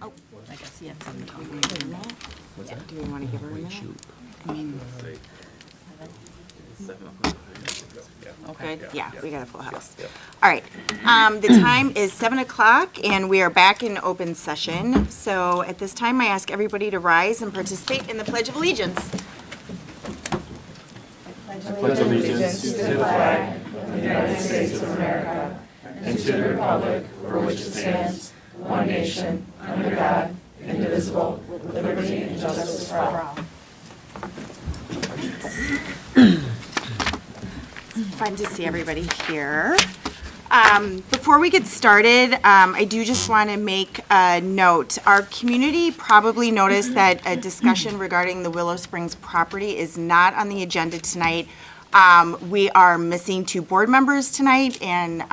Oh, I guess he had some. What's that? Do we want to give her a minute? Shoot. I mean, okay, yeah, we got a full house. All right, the time is 7 o'clock and we are back in open session. So at this time, I ask everybody to rise and participate in the Pledge of Allegiance. Pledge allegiance to the flag of the United States of America and to the republic for which it stands, one nation, under God, indivisible, with liberty and justice for all. Fun to see everybody here. Before we get started, I do just want to make a note. Our community probably noticed that a discussion regarding the Willow Springs property is not on the agenda tonight. We are missing 2 board members tonight and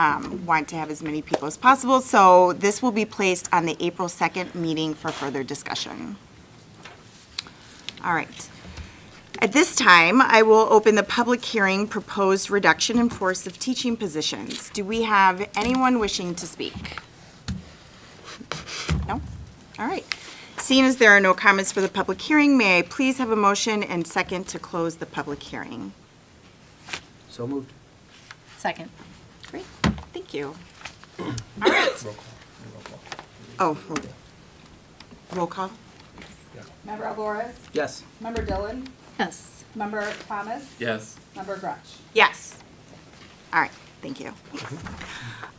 want to have as many people as possible. So this will be placed on the April 2nd meeting for further discussion. All right. At this time, I will open the public hearing, proposed reduction in force of teaching positions. Do we have anyone wishing to speak? No? All right. Seeing as there are no comments for the public hearing, may I please have a motion and second to close the public hearing? So moved. Second. Great, thank you. All right. Oh, roll call? Member Alvarez? Yes. Member Dillon? Yes. Member Thomas? Yes. Member Grutch? Yes. All right, thank you.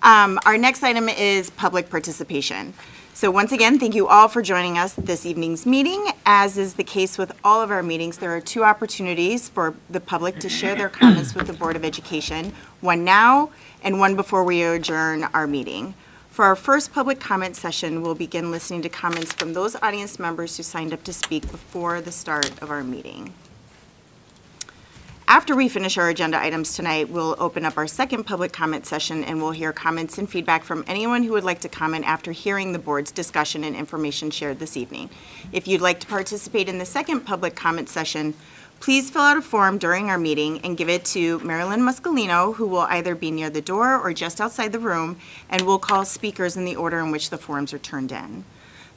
Our next item is public participation. So once again, thank you all for joining us this evening's meeting. As is the case with all of our meetings, there are 2 opportunities for the public to share their comments with the Board of Education, one now and one before we adjourn our meeting. For our first public comment session, we'll begin listening to comments from those audience members who signed up to speak before the start of our meeting. After we finish our agenda items tonight, we'll open up our second public comment session and we'll hear comments and feedback from anyone who would like to comment after hearing the board's discussion and information shared this evening. If you'd like to participate in the second public comment session, please fill out a form during our meeting and give it to Marilyn Muscolino, who will either be near the door or just outside the room, and we'll call speakers in the order in which the forms are turned in.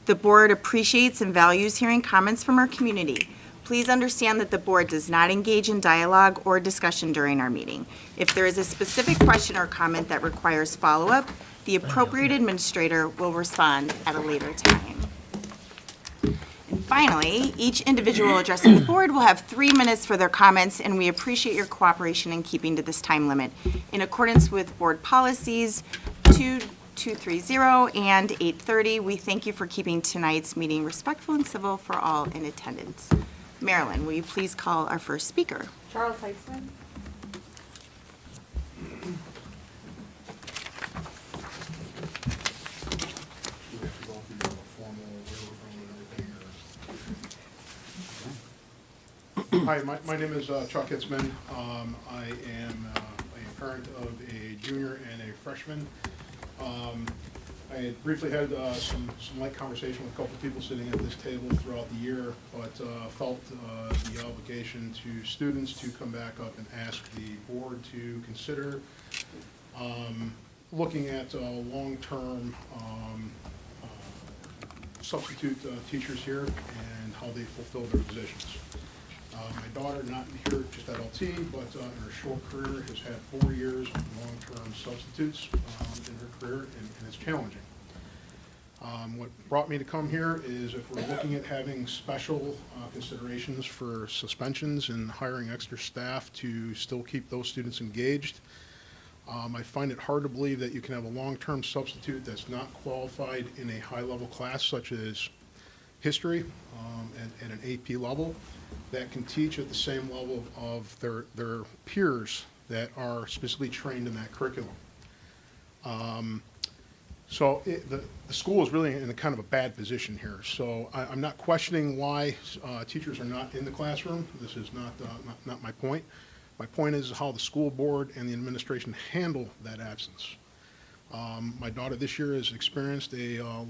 The board appreciates and values hearing comments from our community. Please understand that the board does not engage in dialogue or discussion during our meeting. If there is a specific question or comment that requires follow-up, the appropriate administrator will respond at a later time. And finally, each individual addressing the board will have 3 minutes for their comments, and we appreciate your cooperation in keeping to this time limit. In accordance with board policies 2230 and 830, we thank you for keeping tonight's meeting respectful and civil for all in attendance. Marilyn, will you please call our first speaker? Charles Heitzman? Hi, my name is Chuck Hitzman. I am a parent of a junior and a freshman. I had briefly had some light conversation with a couple of people sitting at this table throughout the year, but felt the obligation to students to come back up and ask the board to consider looking at long-term substitute teachers here and how they fulfill their positions. My daughter, not here just at LT, but in her short career, has had 4 years of long-term substitutes in her career, and it's challenging. What brought me to come here is if we're looking at having special considerations for suspensions and hiring extra staff to still keep those students engaged, I find it hard to believe that you can have a long-term substitute that's not qualified in a high-level class such as history at an AP level that can teach at the same level of their peers that are specifically trained in that curriculum. So the school is really in a kind of a bad position here. So I'm not questioning why teachers are not in the classroom. This is not my point. My point is how the school board and the administration handle that absence. My daughter this year has experienced a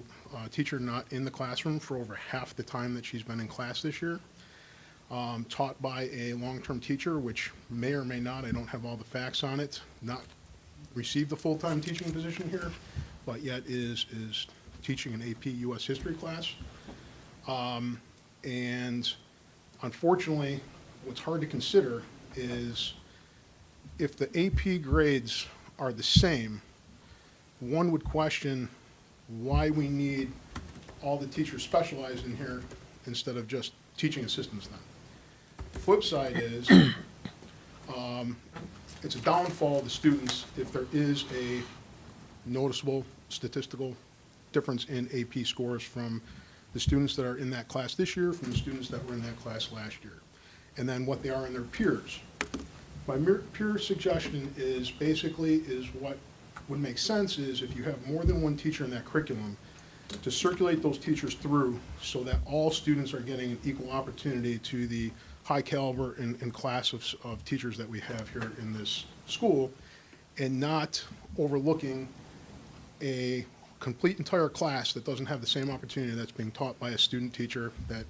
teacher not in the classroom for over half the time that she's been in class this year. Taught by a long-term teacher, which may or may not, I don't have all the facts on it, not received the full-time teaching position here, but yet is teaching an AP US History class. And unfortunately, what's hard to consider is if the AP grades are the same, one would question why we need all the teachers specialized in here instead of just teaching assistants then. The flip side is, it's a downfall of the students if there is a noticeable statistical difference in AP scores from the students that are in that class this year from the students that were in that class last year, and then what they are in their peers. My pure suggestion is what would make sense is if you have more than one teacher in that curriculum, to circulate those teachers through so that all students are getting an equal opportunity to the high caliber and class of teachers that we have here in this school, and not overlooking a complete entire class that doesn't have the same opportunity that's being taught by a student teacher that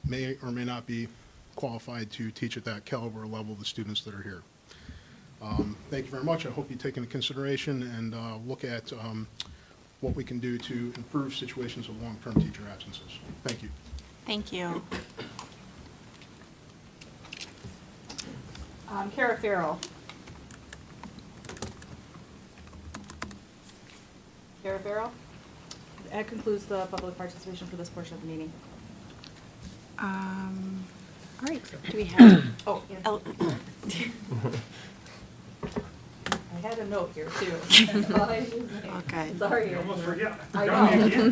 may or may not be qualified to teach at that caliber level of the students that are here. Thank you very much. I hope you take into consideration and look at what we can do to improve situations of long-term teacher absences. Thank you. Thank you. Kara Farrell. Kara Farrell? That concludes the public participation for this portion of the meeting. All right, do we have, Oh, yeah. El- I had a note here too. okay. Sorry. You almost forget. I Got me know. again.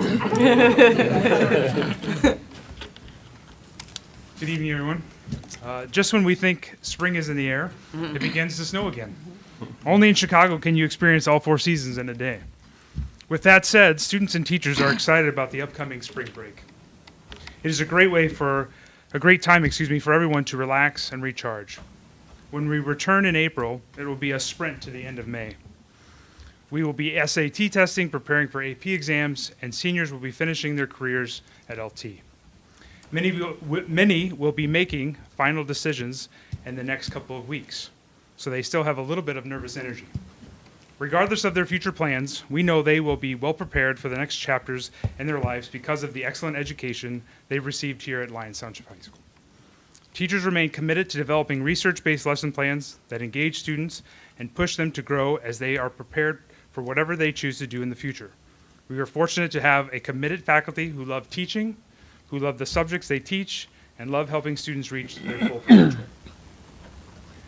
Good evening, everyone. Just when we think spring is in the air, it begins to snow again. Only in Chicago can you experience all 4 seasons in a day. With that said, students and teachers are excited about the upcoming spring break. It is a great time for everyone to relax and recharge. When we return in April, it will be a sprint to the end of May. We will be SAT testing, preparing for AP exams, and seniors will be finishing their careers at LT. Many will be making final decisions in the next couple of weeks, so they still have a little bit of nervous energy. Regardless of their future plans, we know they will be well prepared for the next chapters in their lives because of the excellent education they've received here at Lyons Township High School. Teachers remain committed to developing research-based lesson plans that engage students and push them to grow as they are prepared for whatever they choose to do in the future. We are fortunate to have a committed faculty who love teaching, who love the subjects they teach, and love helping students reach their full potential.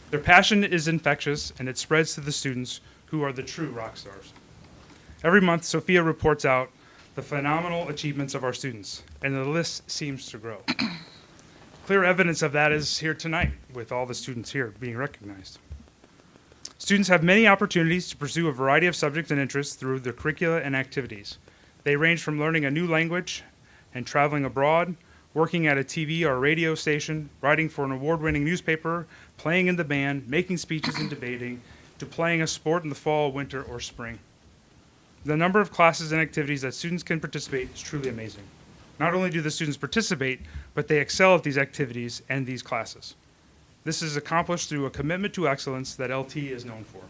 Their passion is infectious, and it spreads to the students who are the true rock stars. Every month, Sophia reports out the phenomenal achievements of our students, and the list seems to grow. Clear evidence of that is here tonight, with all the students here being recognized. Students have many opportunities to pursue a variety of subjects and interests through their curricula and activities. They range from learning a new language and traveling abroad, working at a TV or radio station, writing for an award-winning newspaper, playing in the band, making speeches and debating, to playing a sport in the fall, winter, or spring. The number of classes and activities that students can participate is truly amazing. Not only do the students participate, but they excel at these activities and these classes. This is accomplished through a commitment to excellence that LT is known for.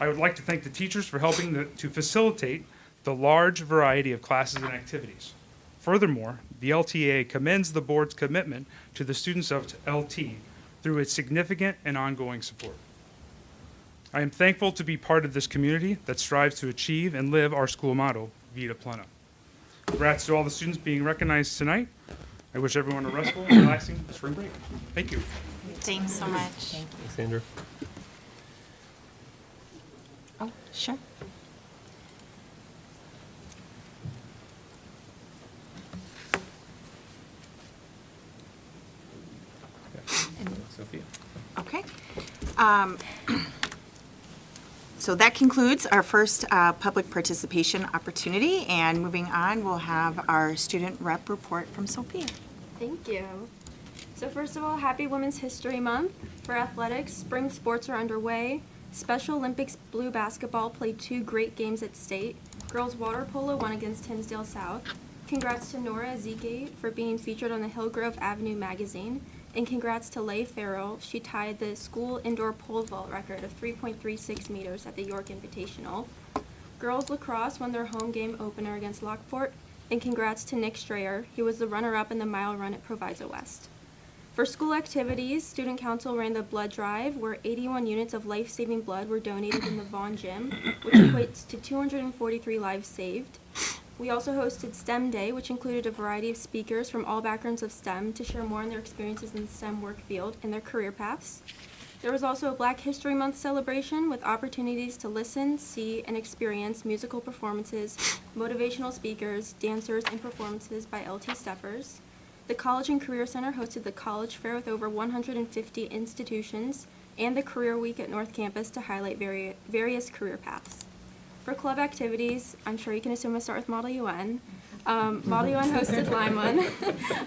I would like to thank the teachers for helping to facilitate the large variety of classes and activities. Furthermore, the LTA commends the board's commitment to the students of LT through its significant and ongoing support. I am thankful to be part of this community that strives to achieve and live our school motto, Vita Plena. Congrats to all the students being recognized tonight. I wish everyone a restful and relaxing spring break. Thank you. Thanks so much. Thanks, Andrew. Oh, sure. Sophia. Okay. So that concludes our first public participation opportunity, and moving on, we'll have our student rep report from Sophia. Thank you. So first of all, happy Women's History Month. For athletics, spring sports are underway. Special Olympics blue basketball played 2 great games at state. Girls water polo won against Tinsdale South. Congrats to Nora Ezike for being featured on the Hillgrove Avenue magazine. And congrats to Leigh Farrell. She tied the school indoor pole vault record of 3.36 meters at the York Invitational. Girls lacrosse won their home game opener against Lockport, and congrats to Nick Strayer. He was the runner-up in the mile run at Proviso West. For school activities, Student Council ran the blood drive, where 81 units of life-saving blood were donated in the Vaughn Gym, which equates to 243 lives saved. We also hosted STEM Day, which included a variety of speakers from all backgrounds of STEM to share more on their experiences in the STEM work field and their career paths. There was also a Black History Month celebration with opportunities to listen, see, and experience musical performances, motivational speakers, dancers, and performances by LT Steppers. The College and Career Center hosted the College Fair with over 150 institutions and the Career Week at North Campus to highlight various career paths. For club activities, I'm sure you can assume I start with Model UN. Model UN hosted Lyman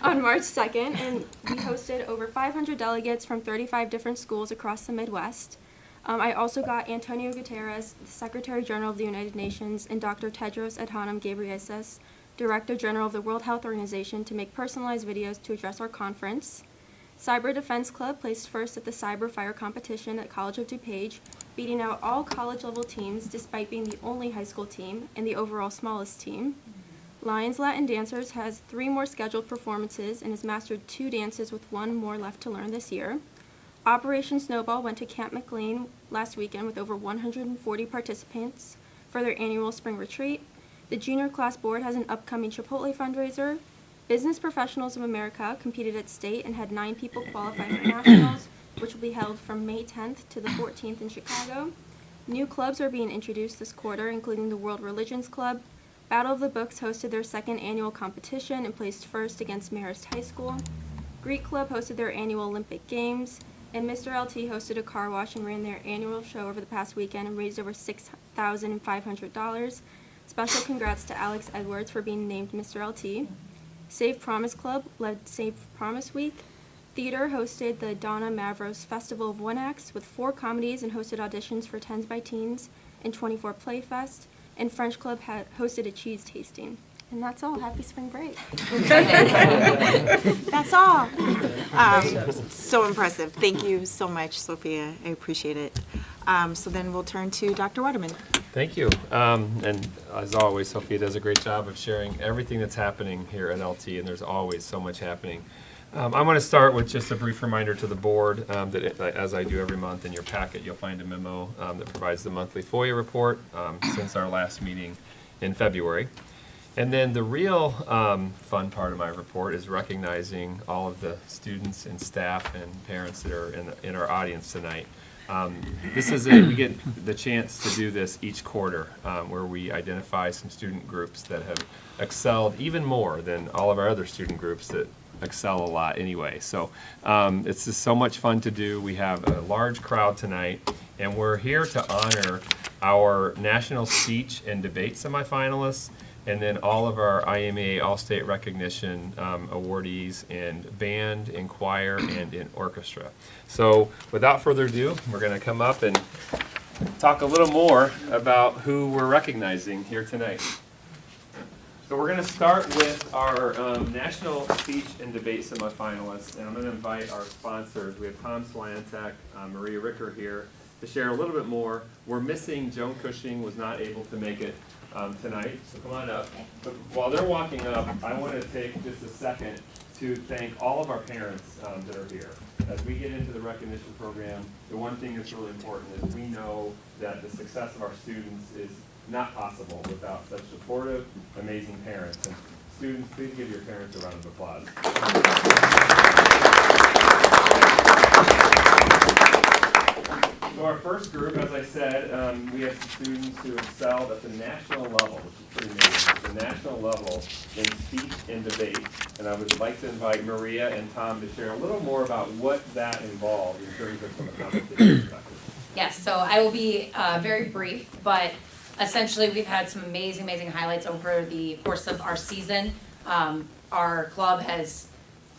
on March 2nd, and we hosted over 500 delegates from 35 different schools across the Midwest. I also got Antonio Guterres, the Secretary General of the United Nations, and Dr. Tedros Adhanom Ghebreyesus, Director General of the World Health Organization, to make personalized videos to address our conference. Cyber Defense Club placed first at the Cyber Fire competition at College of DuPage, beating out all college-level teams despite being the only high school team and the overall smallest team. Lyons Latin Dancers has 3 more scheduled performances and has mastered 2 dances with 1 more left to learn this year. Operation Snowball went to Camp McLean last weekend with over 140 participants for their annual spring retreat. The Junior Class Board has an upcoming Chipotle fundraiser. Business Professionals of America competed at state and had 9 people qualify for nationals, which will be held from May 10th to the 14th in Chicago. New clubs are being introduced this quarter, including the World Religions Club. Battle of the Books hosted their 2nd annual competition and placed first against Marist High School. Greek Club hosted their annual Olympic Games, and Mr. LT hosted a car wash and ran their annual show over the past weekend and raised over $6,500. Special congrats to Alex Edwards for being named Mr. LT. Save Promise Club led Save Promise Week. Theater hosted the Donna Mavros Festival of One Acts with 4 comedies and hosted auditions for Tens by Teens and 24 Playfest. And French Club hosted a cheese tasting. And that's all. Happy spring break. That's all. So impressive. Thank you so much, Sophia. I appreciate it. So then we'll turn to Dr. Waterman. Thank you. And as always, Sophia does a great job of sharing everything that's happening here at LT, and there's always so much happening. I want to start with just a brief reminder to the board that, as I do every month, in your packet you'll find a memo that provides the monthly FOIA report since our last meeting in February. And then the real fun part of my report is recognizing all of the students and staff and parents that are in our audience tonight. We get the chance to do this each quarter, where we identify some student groups that have excelled even more than all of our other student groups that excel a lot anyway. So it's just so much fun to do. We have a large crowd tonight, and we're here to honor our national speech and debate semifinalists, and then all of our IMA All-State Recognition awardees in band, in choir, and in orchestra. So without further ado, we're going to come up and talk a little more about who we're recognizing here tonight. So we're going to start with our National Speech and Debate semifinalists, and I'm going to invite our sponsors. We have Tom Slantek, Maria Ricker here to share a little bit more. We're missing Joan Cushing, was not able to make it tonight, so come on up. But while they're walking up, I want to take just a second to thank all of our parents that are here. As we get into the recognition program, the one thing that's really important is we know that the success of our students is not possible without such supportive, amazing parents. And students, please give your parents a round of applause. So our first group, as I said, we have some students who excelled at the national level, which is pretty amazing, the national level in speech and debate. And I would like to invite Maria and Tom to share a little more about what that involved in terms of from a competition perspective. Yes, so I will be very brief, but essentially we've had some amazing highlights over the course of our season. Our club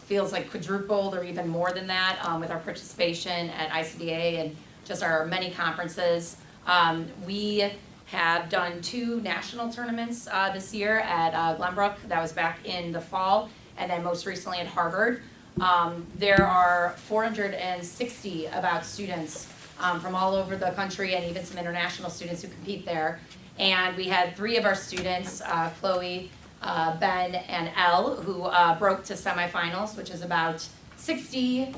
feels like quadrupled or even more than that with our participation at ICDA and just our many conferences. We have done 2 national tournaments this year at Glenbrook. That was back in the fall, and then most recently at Harvard. There are 460 about students from all over the country and even some international students who compete there. And we had 3 of our students, Chloe, Ben, and Elle, who broke to semifinals, which is about 50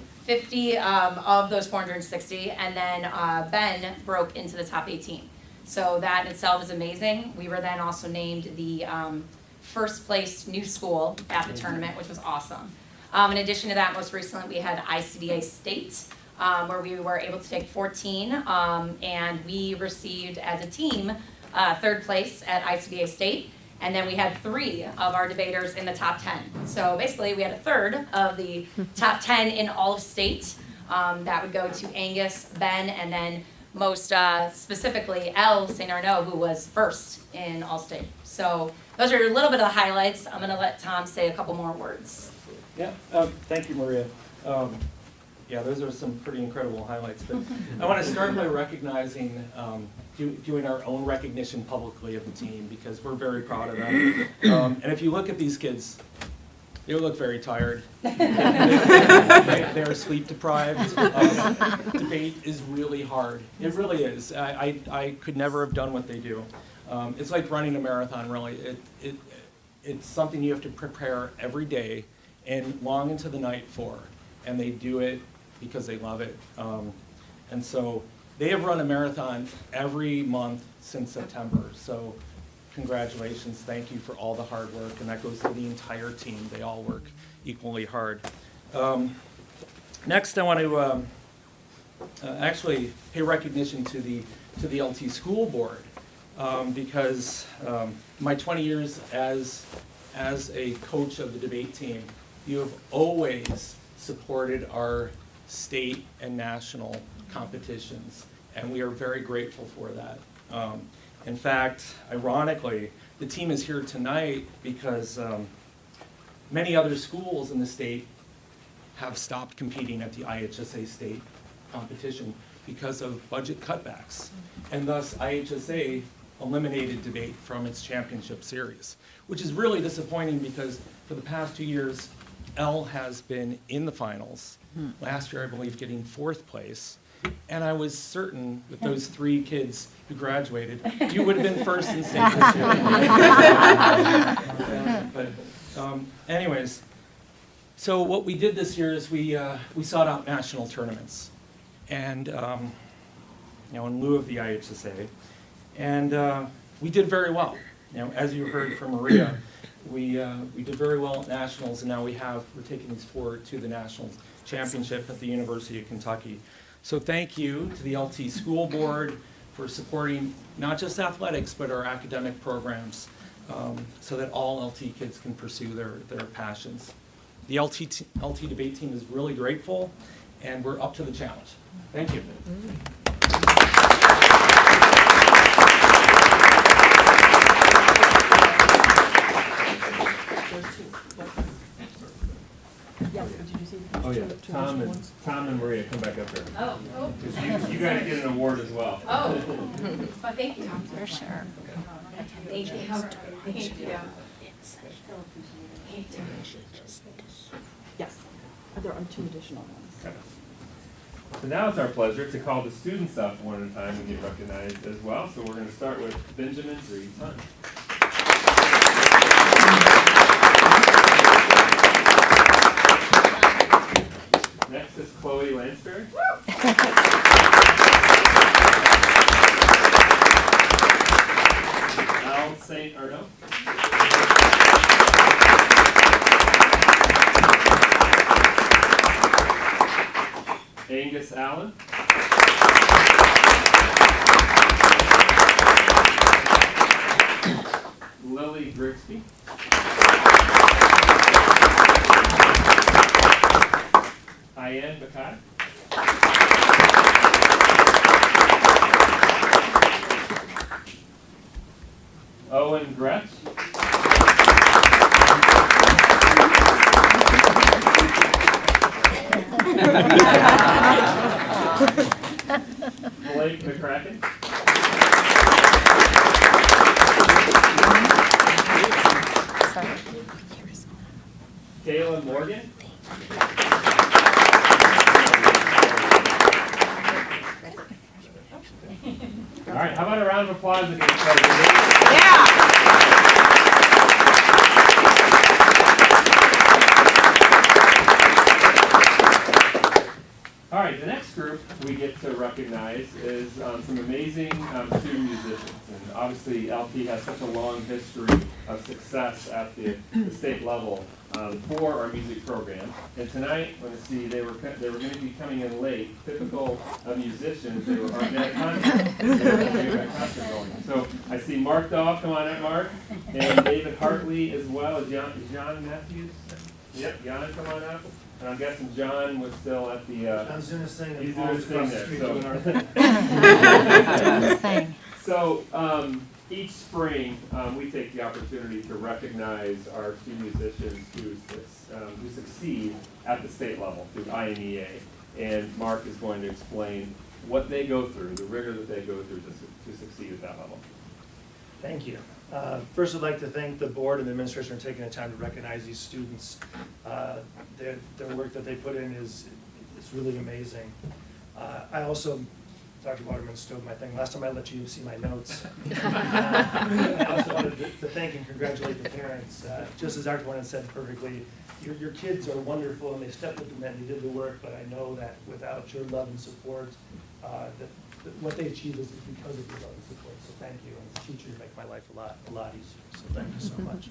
of those 460, and then Ben broke into the top 18. So that in itself is amazing. We were then also named the first place new school at the tournament, which was awesome. In addition to that, most recently we had ICDA State, where we were able to take 14, and we received as a team 3rd place at ICDA State. And then we had 3 of our debaters in the top 10. So basically, we had a third of the top 10 in all of state. That would go to Angus, Ben, and then most specifically, Elle St. Arnaud, who was first in all state. So those are a little bit of the highlights. I'm going to let Tom say a couple more words. Yeah, thank you, Maria. Yeah, those are some pretty incredible highlights. But I want to start by recognizing, doing our own recognition publicly of the team, because we're very proud of them. And if you look at these kids, they look very tired. They're sleep deprived. Debate is really hard. It really is. I could never have done what they do. It's like running a marathon, really. It's something you have to prepare every day and long into the night for. And they do it because they love it. And so they have run a marathon every month since September. So congratulations, thank you for all the hard work, and that goes to the entire team. They all work equally hard. Next, I want to actually pay recognition to the LT School Board, because my 20 years as a coach of the debate team, you have always supported our state and national competitions, and we are very grateful for that. In fact, ironically, the team is here tonight because many other schools in the state have stopped competing at the IHSA state competition because of budget cutbacks, and thus IHSA eliminated debate from its championship series, which is really disappointing because for the past 2 years, Elle has been in the finals. Last year, I believe, getting 4th place. And I was certain with those 3 kids who graduated, you would have been first in state this year. But anyways, so what we did this year is we sought out national tournaments, and in lieu of the IHSA, and we did very well. As you heard from Maria, we did very well at nationals, and now we're taking these forward to the national championship at the University of Kentucky. So thank you to the LT School Board for supporting not just athletics, but our academic programs, so that all LT kids can pursue their passions. The LT debate team is really grateful, and we're up to the challenge. Thank you. Oh yeah, Tom and Maria, come back up here. Oh. You gotta get an award as well. Oh. Well, thank you, Tom. For sure. Thank you. Thank you. Yes, there are 2 additional ones. Okay. So now it's our pleasure to call the students up one at a time and get recognized as well. So we're going to start with Benjamin Reed-Hunt. Next is Chloe Lansbury. Al St. Arnaud. Angus Allen. Lily Grigsby. Ian Bakai. Owen Gretsch. Blake McCracken. Kayla Morgan. All All right, how about a round of applause again? All right, the next group we get to recognize is some amazing student musicians. And obviously, LT has such a long history of success at the state level for our music program. And tonight, when I see they were going to be coming in late, typical of musicians, they had a concert. They had a concert going. So I see Mark Dahl, come on up, Mark, and David Hartley as well. John Matthews? Yep, Jan, come on up. And I'm guessing John was still at the. John's doing his thing. He's doing his thing there. So each spring, we take the opportunity to recognize our student musicians who succeed at the state level through IMEA. And Mark is going to explain what they go through, the rigor that they go through to succeed at that level. Thank you. First, I'd like to thank the board and the administration for taking the time to recognize these students. Their work that they put in is really amazing. I also, Dr. Waterman stole my thing. Last time I let you see my notes. I also wanted to thank and congratulate the parents. Just as Dr. Waterman said perfectly, your kids are wonderful and they stepped up to the and they did the work, but I know that without your love and support, that what they achieve is because of your love and support. So thank you. And as a teacher, you make my life a lot easier. So thank you so much.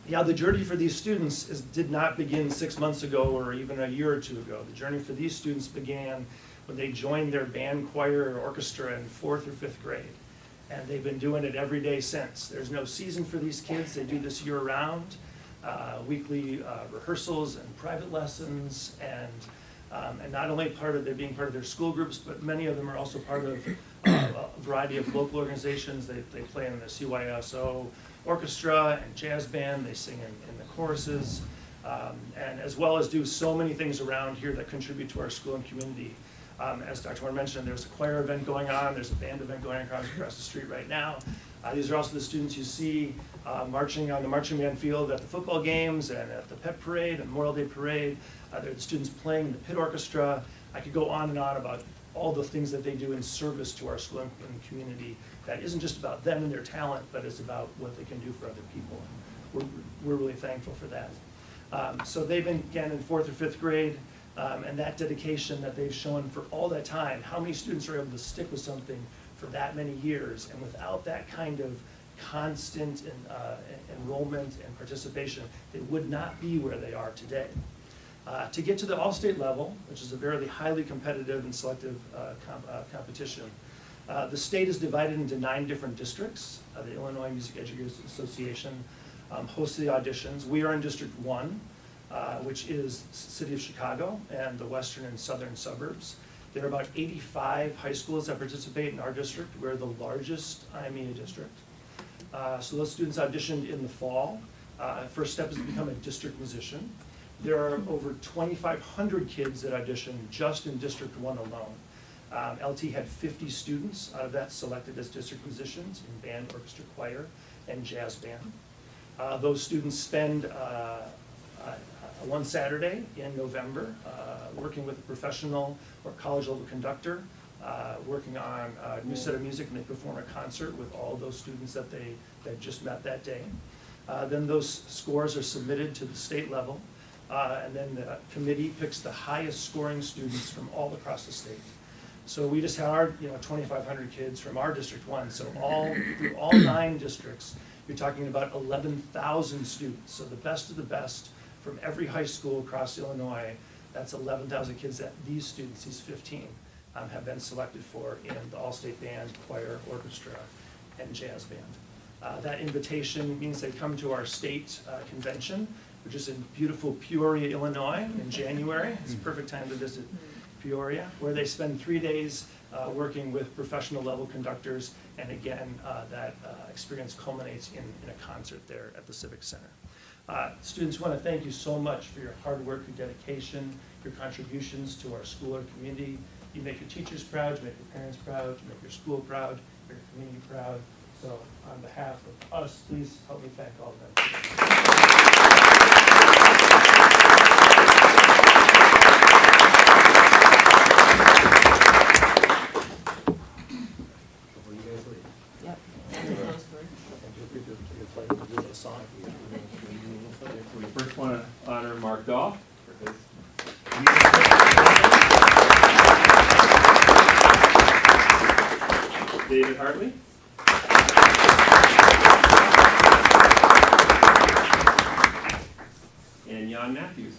Yeah, the journey for these students did not begin 6 months ago or even a year or two ago. The journey for these students began when they joined their band, choir, or orchestra in 4th or 5th grade. And they've been doing it every day since. There's no season for these kids. They do this year round. Weekly rehearsals and private lessons, and not only being part of their school groups, but many of them are also part of a variety of local organizations. They play in the CYSO orchestra and jazz band. They sing in the choruses, and as well as do so many things around here that contribute to our school and community. As Dr. Warren mentioned, there's a choir event going on. There's a band event going across the street right now. These are also the students you see marching on the marching band field at the football games and at the pet parade and Memorial Day parade. They're the students playing in the pit orchestra. I could go on and on about all the things that they do in service to our school and community. That isn't just about them and their talent, but it's about what they can do for other people. We're really thankful for that. So they've been, again, in 4th or 5th grade, and that dedication that they've shown for all that time. How many students are able to stick with something for that many years, and without that kind of constant enrollment and participation, they would not be where they are today. To get to the all-state level, which is a very highly competitive and selective competition, the state is divided into 9 different districts. The Illinois Music Educators Association hosts the auditions. We are in District 1, which is the city of Chicago and the western and southern suburbs. There are about 85 high schools that participate in our district. We're the largest IMEA district. So those students auditioned in the fall. First step is to become a district musician. There are over 2,500 kids that auditioned just in District 1 alone. LT had 50 students out of that selected as district musicians in band, orchestra, choir, and jazz band. Those students spend one Saturday in November working with a professional or college level conductor, working on a new set of music, and they perform a concert with all those students that they just met that day. Then those scores are submitted to the state level, and then the committee picks the highest scoring students from all across the state. So we just had our 2,500 kids from our District 1, so through all 9 districts, you're talking about 11,000 students. So the best of the best from every high school across Illinois. That's 11,000 kids that these students, these 15, have been selected for in the all-state band, choir, orchestra, and jazz band. That invitation means they come to our state convention, which is in beautiful Peoria, Illinois, in January. It's a perfect time to visit Peoria, where they spend 3 days working with professional level conductors, and again, that experience culminates in a concert there at the Civic Center. Students, want to thank you so much for your hard work, your dedication, your contributions to our school and community. You make your teachers proud, you make your parents proud, you make your school proud, your community proud. So on behalf of us, please help me thank all of them. David Hartley. And Jan Matthews.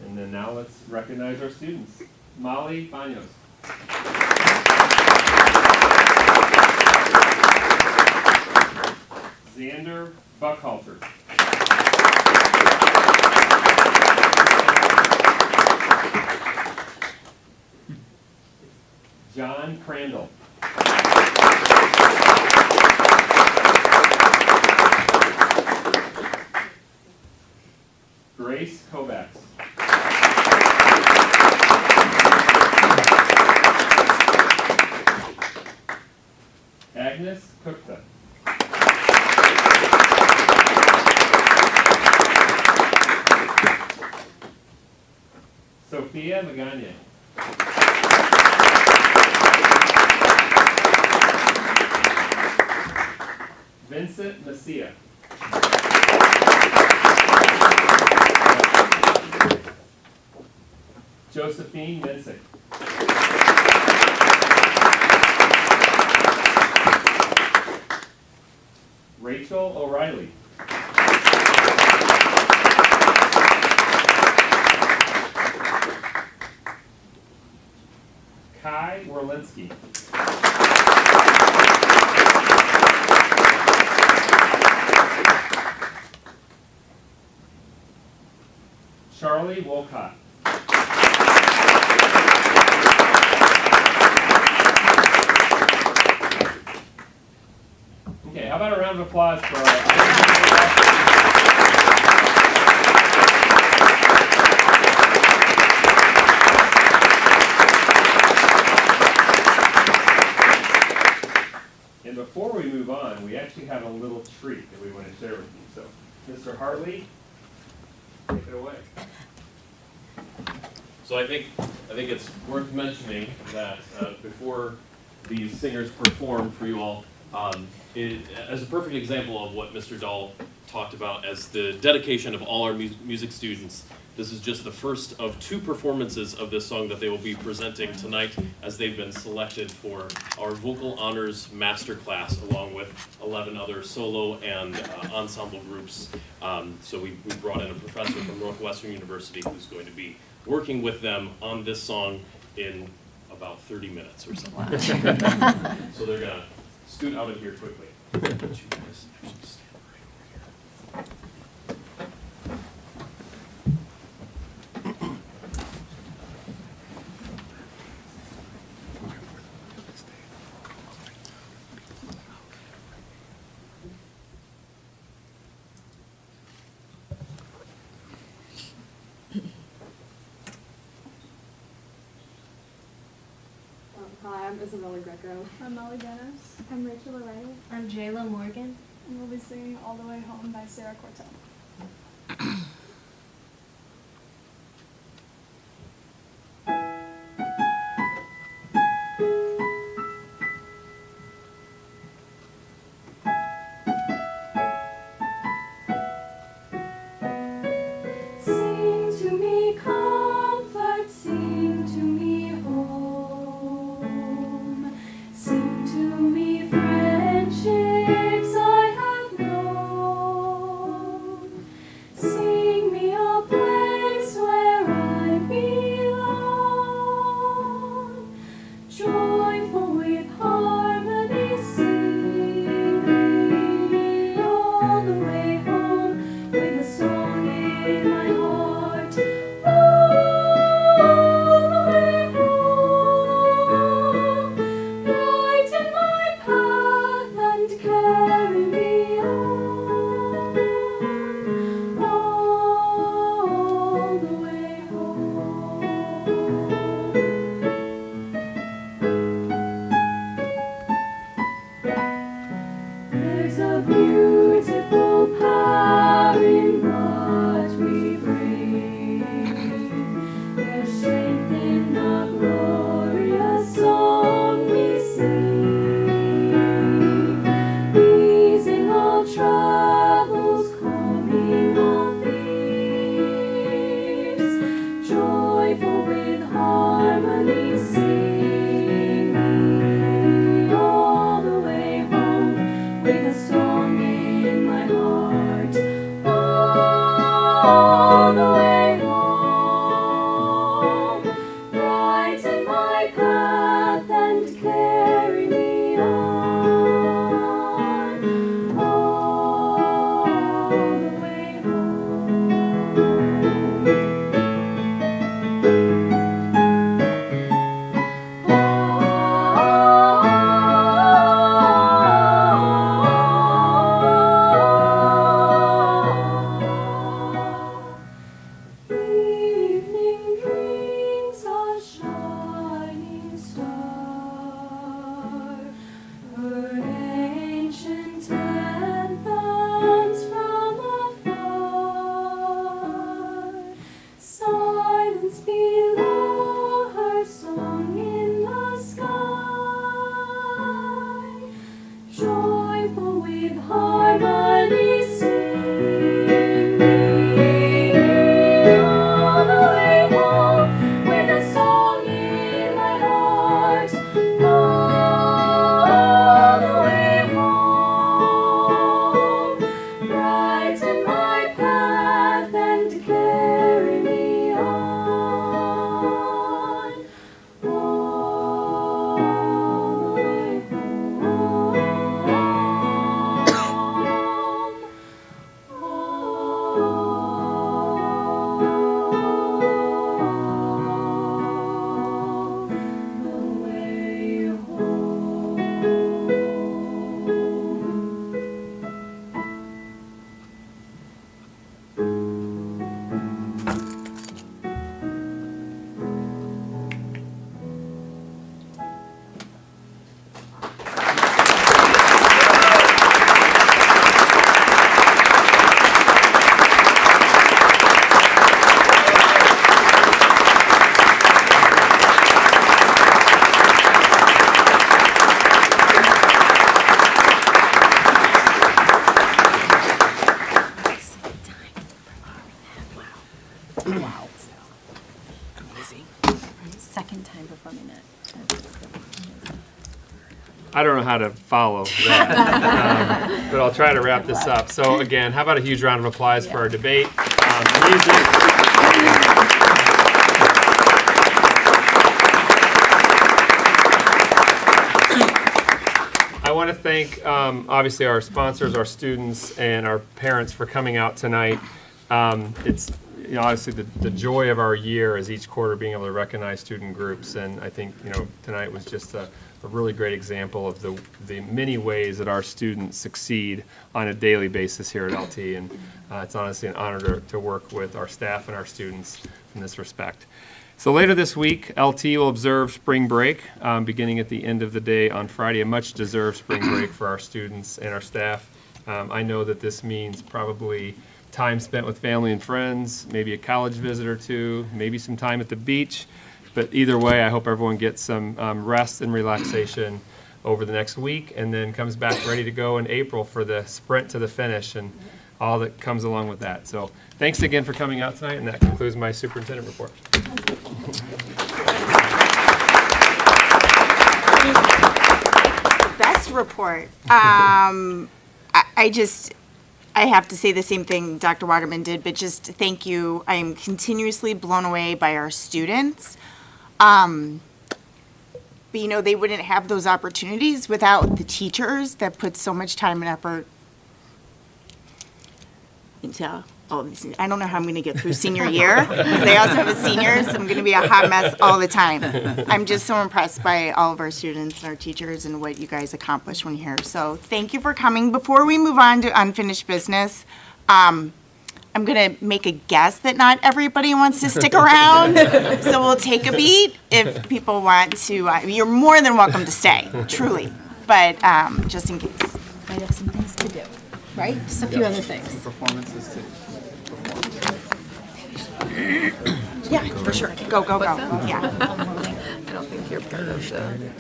And then now let's recognize our students. Molly Banos. Xander Buckhalter. John Crandall. Grace Kovacs. Agnes Kukta. Sophia Magana. Vincent Messia. Josephine Mensick. Rachel O'Reilly. Kai Worlinski. Charlie Wolcott. Okay, how about a round of applause for And before we move on, we actually have a little treat that we want to share with you. So, Mr. Hartley, take it away. So I think it's worth mentioning that before these singers perform for you all, as a perfect example of what Mr. Dahl talked about as the dedication of all our music students, this is just the first of 2 performances of this song that they will be presenting tonight as they've been selected for our Vocal Honors Masterclass along with 11 other solo and ensemble groups. So we brought in a professor from Northwestern University who's going to be working with them on this song in about 30 minutes or something. So they're gonna scoot out of here quickly. Hi, I'm Isabella Greco. I'm Molly Dennis. I'm Rachel O'Reilly. I'm Jayla Morgan. And we'll be singing All the Way Home by Sarah Cortell. Sing to me comfort, sing to me home, sing to me friendships I have known. I don't know how to follow that, but I'll try to wrap this up. So again, how about a huge round of applause for our debate? I want to thank, obviously, our sponsors, our students, and our parents for coming out tonight. It's obviously the joy of our year is each quarter being able to recognize student groups, and I think tonight was just a really great example of the many ways that our students succeed on a daily basis here at LT, and it's honestly an honor to work with our staff and our students in this respect. So later this week, LT will observe spring break, beginning at the end of the day on Friday, a much-deserved spring break for our students and our staff. I know that this means probably time spent with family and friends, maybe a college visit or two, maybe some time at the beach. But either way, I hope everyone gets some rest and relaxation over the next week and then comes back ready to go in April for the sprint to the finish and all that comes along with that. So thanks again for coming out tonight, and that concludes my superintendent report. Best report. I have to say the same thing Dr. Waterman did, but just thank you. I am continuously blown away by our students. But they wouldn't have those opportunities without the teachers that put so much time and effort into all these. I don't know how I'm going to get through senior year. They also have a senior, so I'm going to be a hot mess all the time. I'm just so impressed by all of our students and our teachers and what you guys accomplish when you're here. So thank you for coming. Before we move on to unfinished business, I'm going to make a guess that not everybody wants to stick around. So we'll take a beat. If people want to, you're more than welcome to stay, truly. But just in case. Might have some things to do, right? Just a few other things. Performances to Yeah, for sure. Go, go, go. Yeah. I don't think you're part of the.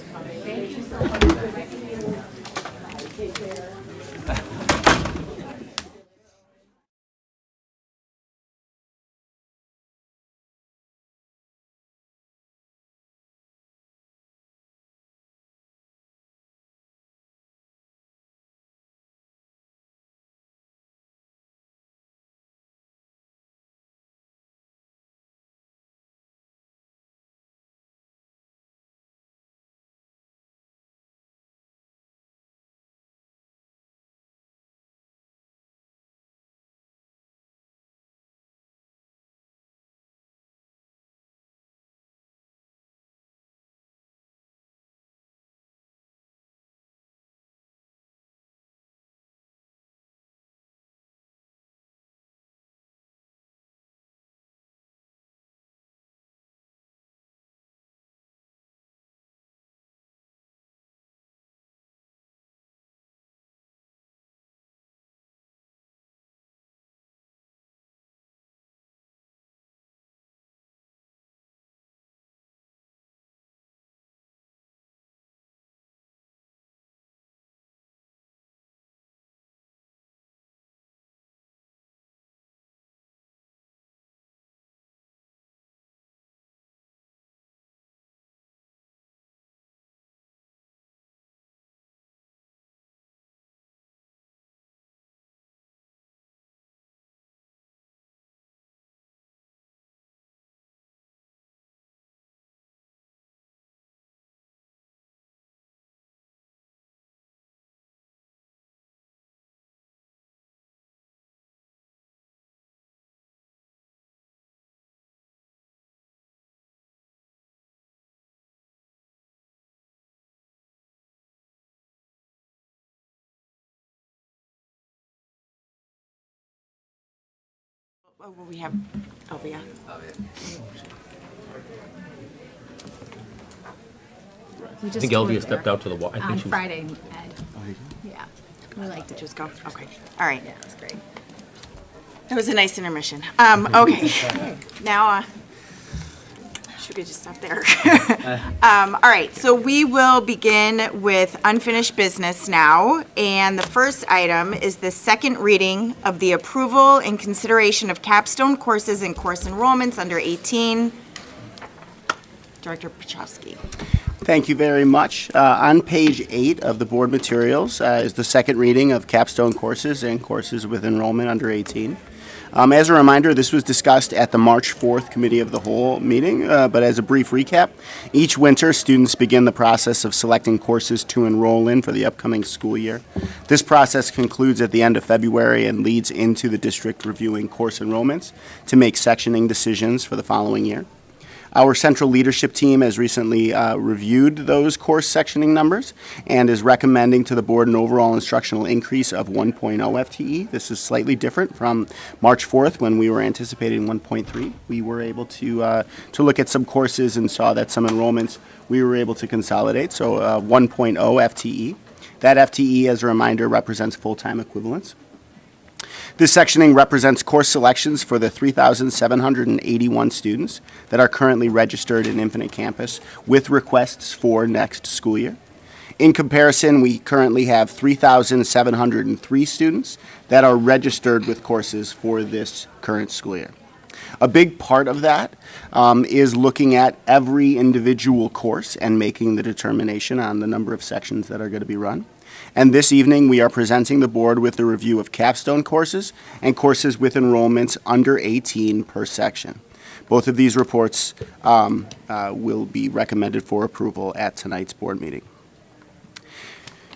Oh, well, we have Elvia. We I just think toured Elvia stepped there out to the wall. on Friday, Ed. Yeah, we liked it. Just go. Okay. All right. Yeah, it was great. That was a nice intermission. Okay. Now, should we just stop there? All right. So we will begin with unfinished business now. And the first item is the second reading of the approval and consideration of capstone courses and course enrollments under 18. Director Pachowski. Thank you very much. On page 8 of the board materials is the second reading of capstone courses and courses with enrollment under 18. As a reminder, this was discussed at the March 4th Committee of the Whole meeting, but as a brief recap, each winter students begin the process of selecting courses to enroll in for the upcoming school year. This process concludes at the end of February and leads into the district reviewing course enrollments to make sectioning decisions for the following year. Our central leadership team has recently reviewed those course sectioning numbers and is recommending to the board an overall instructional increase of 1.0 FTE. This is slightly different from March 4th when we were anticipating 1.3. We were able to look at some courses and saw that some enrollments we were able to consolidate, so 1.0 FTE. That FTE, as a reminder, represents full-time equivalents. This sectioning represents course selections for the 3,781 students that are currently registered in Infinite Campus with requests for next school year. In comparison, we currently have 3,703 students that are registered with courses for this current school year. A big part of that is looking at every individual course and making the determination on the number of sections that are going to be run. And this evening, we are presenting the board with a review of capstone courses and courses with enrollments under 18 per section. Both of these reports will be recommended for approval at tonight's board meeting.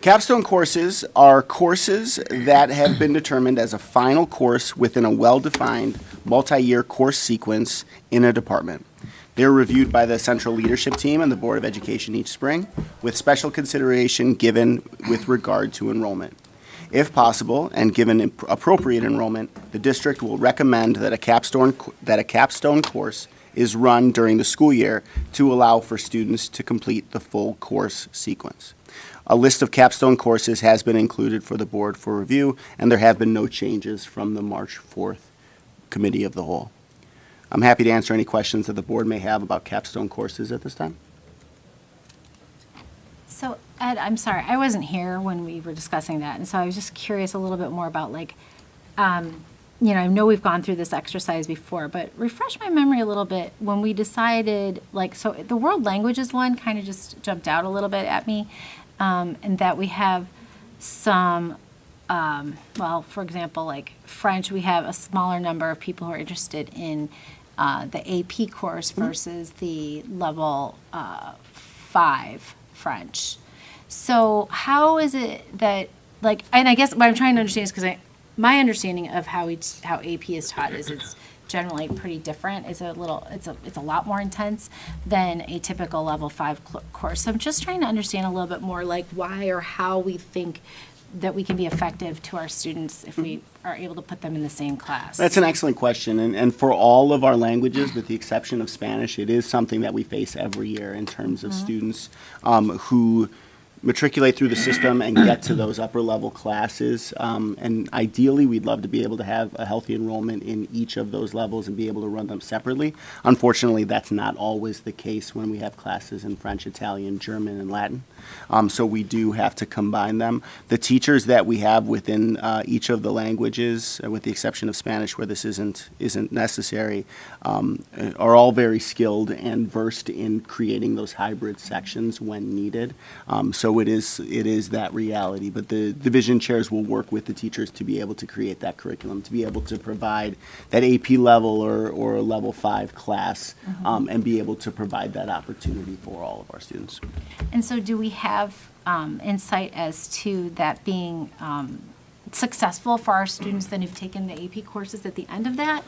Capstone courses are courses that have been determined as a final course within a well-defined multi-year course sequence in a department. They're reviewed by the central leadership team and the Board of Education each spring, with special consideration given with regard to enrollment. If possible, and given appropriate enrollment, the district will recommend that a capstone course is run during the school year to allow for students to complete the full course sequence. A list of capstone courses has been included for the board for review, and there have been no changes from the March 4th Committee of the Whole. I'm happy to answer any questions that the board may have about capstone courses at this time. So Ed, I'm sorry, I wasn't here when we were discussing that, and so I was just curious a little bit more about I know we've gone through this exercise before, but refresh my memory a little bit when we decided, so the world languages one kind of just jumped out a little bit at me, and that we have some, for example, French, we have a smaller number of people who are interested in the AP course versus the level 5 French. So how is it that, and I guess what I'm trying to understand is because my understanding of how AP is taught is it's generally pretty different. It's a lot more intense than a typical level 5 course. So I'm just trying to understand a little bit more why or how we think that we can be effective to our students if we are able to put them in the same class? That's an excellent question, and for all of our languages, with the exception of Spanish, it is something that we face every year in terms of students who matriculate through the system and get to those upper level classes. And ideally, we'd love to be able to have a healthy enrollment in each of those levels and be able to run them separately. Unfortunately, that's not always the case when we have classes in French, Italian, German, and Latin. So we do have to combine them. The teachers that we have within each of the languages, with the exception of Spanish where this isn't necessary, are all very skilled and versed in creating those hybrid sections when needed. So it is that reality, but the division chairs will work with the teachers to be able to create that curriculum, to be able to provide that AP level or a level 5 class, and be able to provide that opportunity for all of our students. And so do we have insight as to that being successful for our students then who've taken the AP courses at the end of that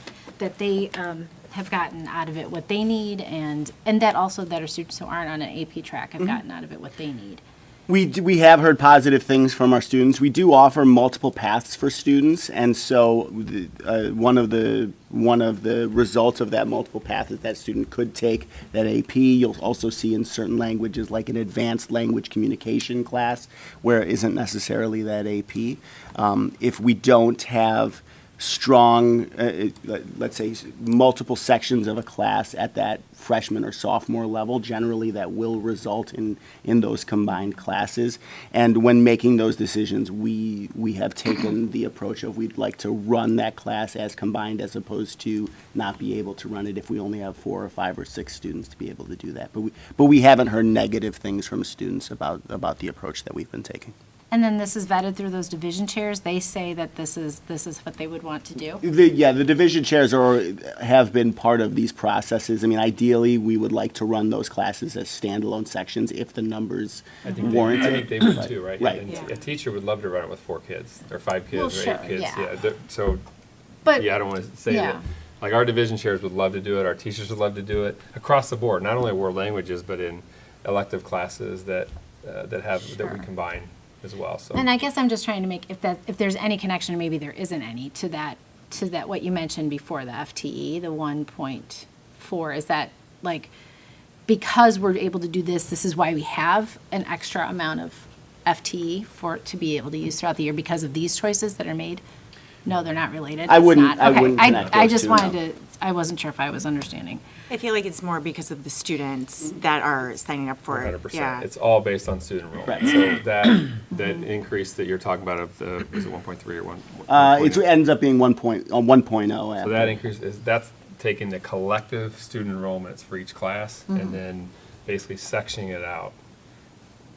they have gotten out of it what they need, and that also that our students who aren't on an AP track have gotten out of it what they need? We have heard positive things from our students. We do offer multiple paths for students, and so one of the results of that multiple path is that student could take that AP. You'll also see in certain languages like an advanced language communication class where it isn't necessarily that AP. If we don't have strong, let's say, multiple sections of a class at that freshman or sophomore level, generally that will result in those combined classes. And when making those decisions, we have taken the approach of we'd like to run that class as combined as opposed to not be able to run it if we only have 4 or 5 or 6 students to be able to do that. But we haven't heard negative things from students about the approach that we've been taking. And then this is vetted through those division chairs. They say that this is what they would want to do. The division chairs have been part of these processes. I mean, ideally, we would like to run those classes as standalone sections if the numbers warrant I it. think they would too, right? Right. And Yeah. a teacher would love to run it with 4 kids, or 5 kids, Well, or sure, 8 kids. yeah. So, But yeah, I don't want to say yeah. that. Like, our division chairs would love to do it, our teachers would love to do it, across the board, not only world languages, but in elective classes that that we combine as well, so. And I guess I'm just trying to make, if there's any connection, maybe there isn't any, to that, what you mentioned before, the FTE, the 1.4, is that, like, because we're able to do this, this is why we have an extra amount of FTE to be able to use throughout the year because of these choices that are made? No, they're not related? I It's wouldn't- not? I Okay. wouldn't connect I those just two, wanted no. to, I wasn't sure if I was understanding. I feel like it's more because of the students that are signing up for it. 100%. Yeah. It's all based on student enrollment. Right. So that increase that you're talking about of the, is it 1.3 or 1? It ends up being 1.0. So that increase that's taking the collective student enrollments for each class Mm-hmm. and then basically sectioning it out,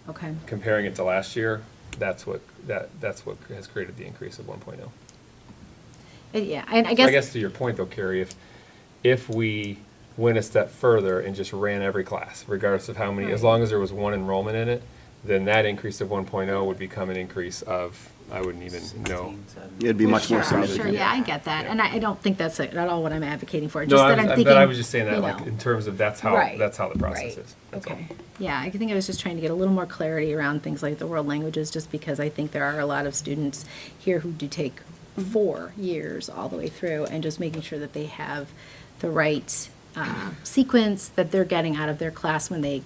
Okay. comparing it to last year. That's what has created the increase of 1.0. Yeah, and I So guess. I guess to your point though, Carrie, if we went a step further and just ran every class, regardless of how many, as Right. long as there was one enrollment in it, then that increase of 1.0 would become an increase of, I wouldn't even know. It'd be much more Sure, significant. yeah, I get that, and I don't think that's at all what I'm advocating for. No, Just that I'm thinking. but I was just saying that, you like, know. in terms of that's how Right, the process right. is. That's all. Okay, yeah, I think I was just trying to get a little more clarity around things like the world languages, just because I think there are a lot of students here who do take 4 years all the way through, and just making sure that they have the right sequence that they're getting out of their class when they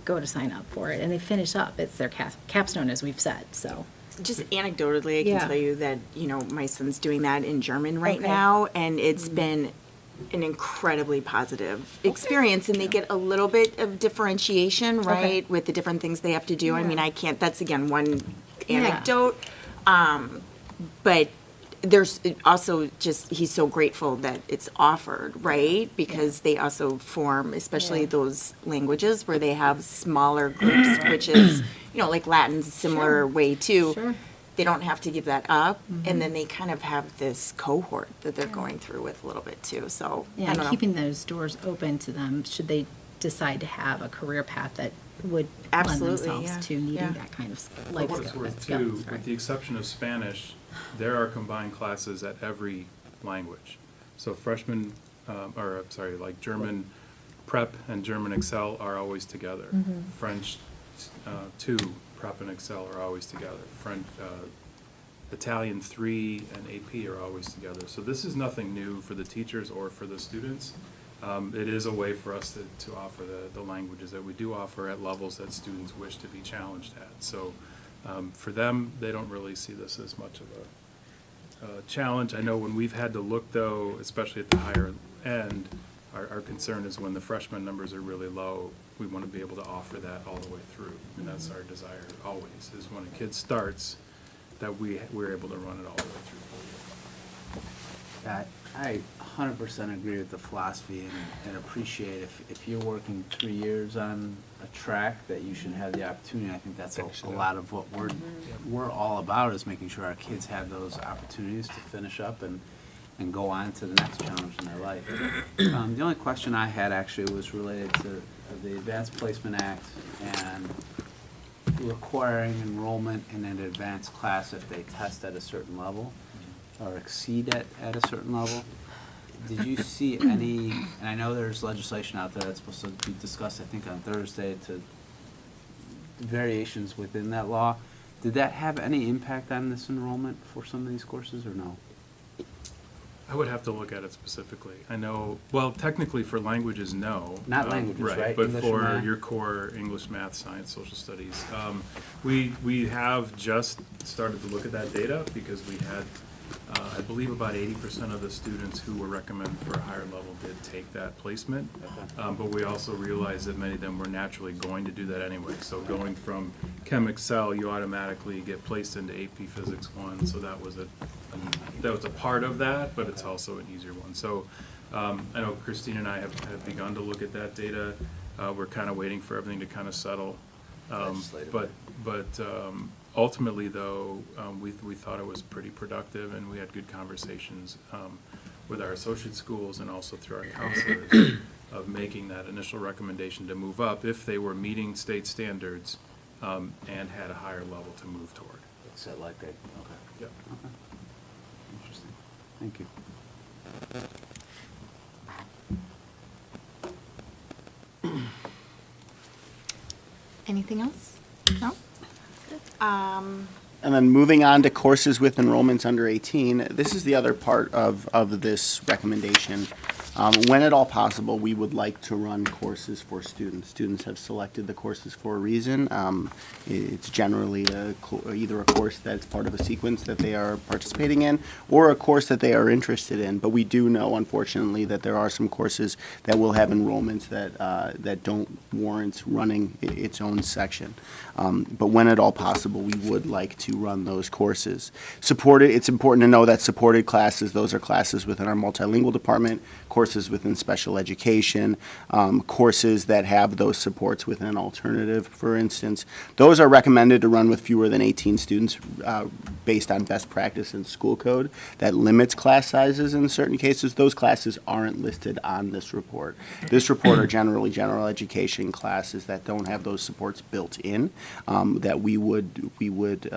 go to sign up for it, and they finish up. It's their capstone, as we've said, so. Just anecdotally, I can Yeah. tell you that, my son's doing that in German right Okay. now, and it's been an incredibly positive experience, and they get a little bit of differentiation, right, with the different things they have to do. I mean, that's again, one Yeah. anecdote. But there's also just, he's so grateful that it's offered, right? Because they also form, especially Yeah. those languages where they have smaller groups, which is, like Latin's a similar way too. Sure. They don't have to give that up, and then they kind of have this cohort that they're going through with a little bit too, so, I Yeah, don't and know. keeping those doors open to them, should they decide to have a career path that would lend Absolutely, themselves yeah, to needing yeah. that kind of For life what it's skill. worth skill, too, sorry. with the exception of Spanish, there are combined classes at every language. So freshman, like German Prep and German Excel are always together. French 2, Prep and Excel are always together. Italian 3 and AP are always together. So this is nothing new for the teachers or for the students. It is a way for us to offer the languages that we do offer at levels that students wish to be challenged at. So for them, they don't really see this as much of a challenge. I know when we've had to look though, especially at the higher end, our concern is when the freshman numbers are really low, we want to be able to offer that all the way through. And that's our desire always, is when a kid starts, that we're able to run it all the way through for you. I 100% agree with the philosophy and appreciate if you're working 3 years on a track that you should have the opportunity. I think that's a lot of what we're all about, is making sure our kids have those opportunities to finish up and go on to the next challenge in their life. The only question I had actually was related to the Advanced Placement Act and requiring enrollment in an advanced class if they test at a certain level or exceed at a certain level. Did you see any, and I know there's legislation out there that's supposed to be discussed, I think, on Thursday, to variations within that law. Did that have any impact on this enrollment for some of these courses, or no? I would have to look at it specifically. I know, well, technically for languages, no. Not languages, right? But English, for math? your core English, math, science, social studies. We have just started to look at that data because we had, I believe about 80% of the students who were recommended for a higher level did take that placement. But we also realized that many of them were naturally going to do that anyway. So going from Chem Excel, you automatically get placed into AP Physics 1. So that was a part of that, but it's also an easier one. So I know Christine and I have begun to look at that data. We're kind of waiting for everything to kind of settle. But ultimately, though, we thought it was pretty productive, and we had good conversations with our associate schools and also through our counselors of making that initial recommendation to move up if they were meeting state standards and had a higher level to move toward. Set like grade, okay. Yep. Okay. Interesting, thank you. Anything else? No? And then moving on to courses with enrollments under 18, this is the other part of this recommendation. When at all possible, we would like to run courses for students. Students have selected the courses for a reason. It's generally either a course that's part of a sequence that they are participating in or a course that they are interested in. But we do know, unfortunately, that there are some courses that will have enrollments that don't warrant running its own section. But when at all possible, we would like to run those courses. It's important to know that supported classes, those are classes within our multilingual department, courses within special education, courses that have those supports within alternative, for instance. Those are recommended to run with fewer than 18 students based on best practice in school code that limits class sizes in certain cases. Those classes aren't listed on this report. This report are generally general education classes that don't have those supports built in that we would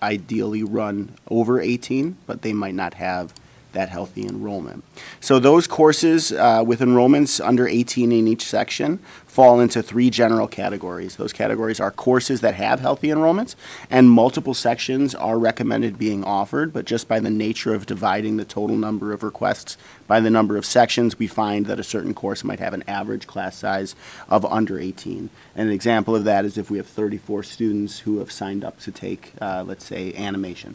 ideally run over 18, but they might not have that healthy enrollment. So those courses with enrollments under 18 in each section fall into three general categories. Those categories are courses that have healthy enrollments, and multiple sections are recommended being offered, but just by the nature of dividing the total number of requests by the number of sections, we find that a certain course might have an average class size of under 18. And an example of that is if we have 34 students who have signed up to take, let's say, animation.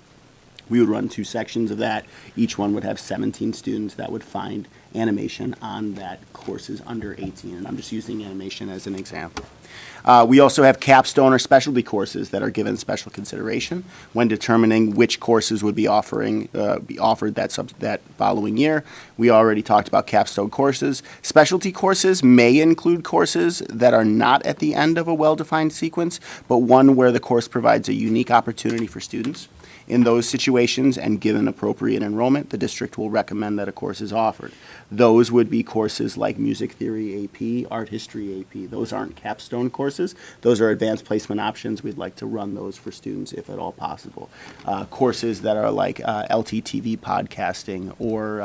We would run two sections of that. Each one would have 17 students that would find animation on that courses under 18. And I'm just using animation as an example. We also have capstone or specialty courses that are given special consideration when determining which courses would be offered that following year. We already talked about capstone courses. Specialty courses may include courses that are not at the end of a well-defined sequence, but one where the course provides a unique opportunity for students. In those situations, and given appropriate enrollment, the district will recommend that a course is offered. Those would be courses like Music Theory AP, Art History AP. Those aren't capstone courses. Those are advanced placement options. We'd like to run those for students if at all possible. Courses that are like LTTV podcasting or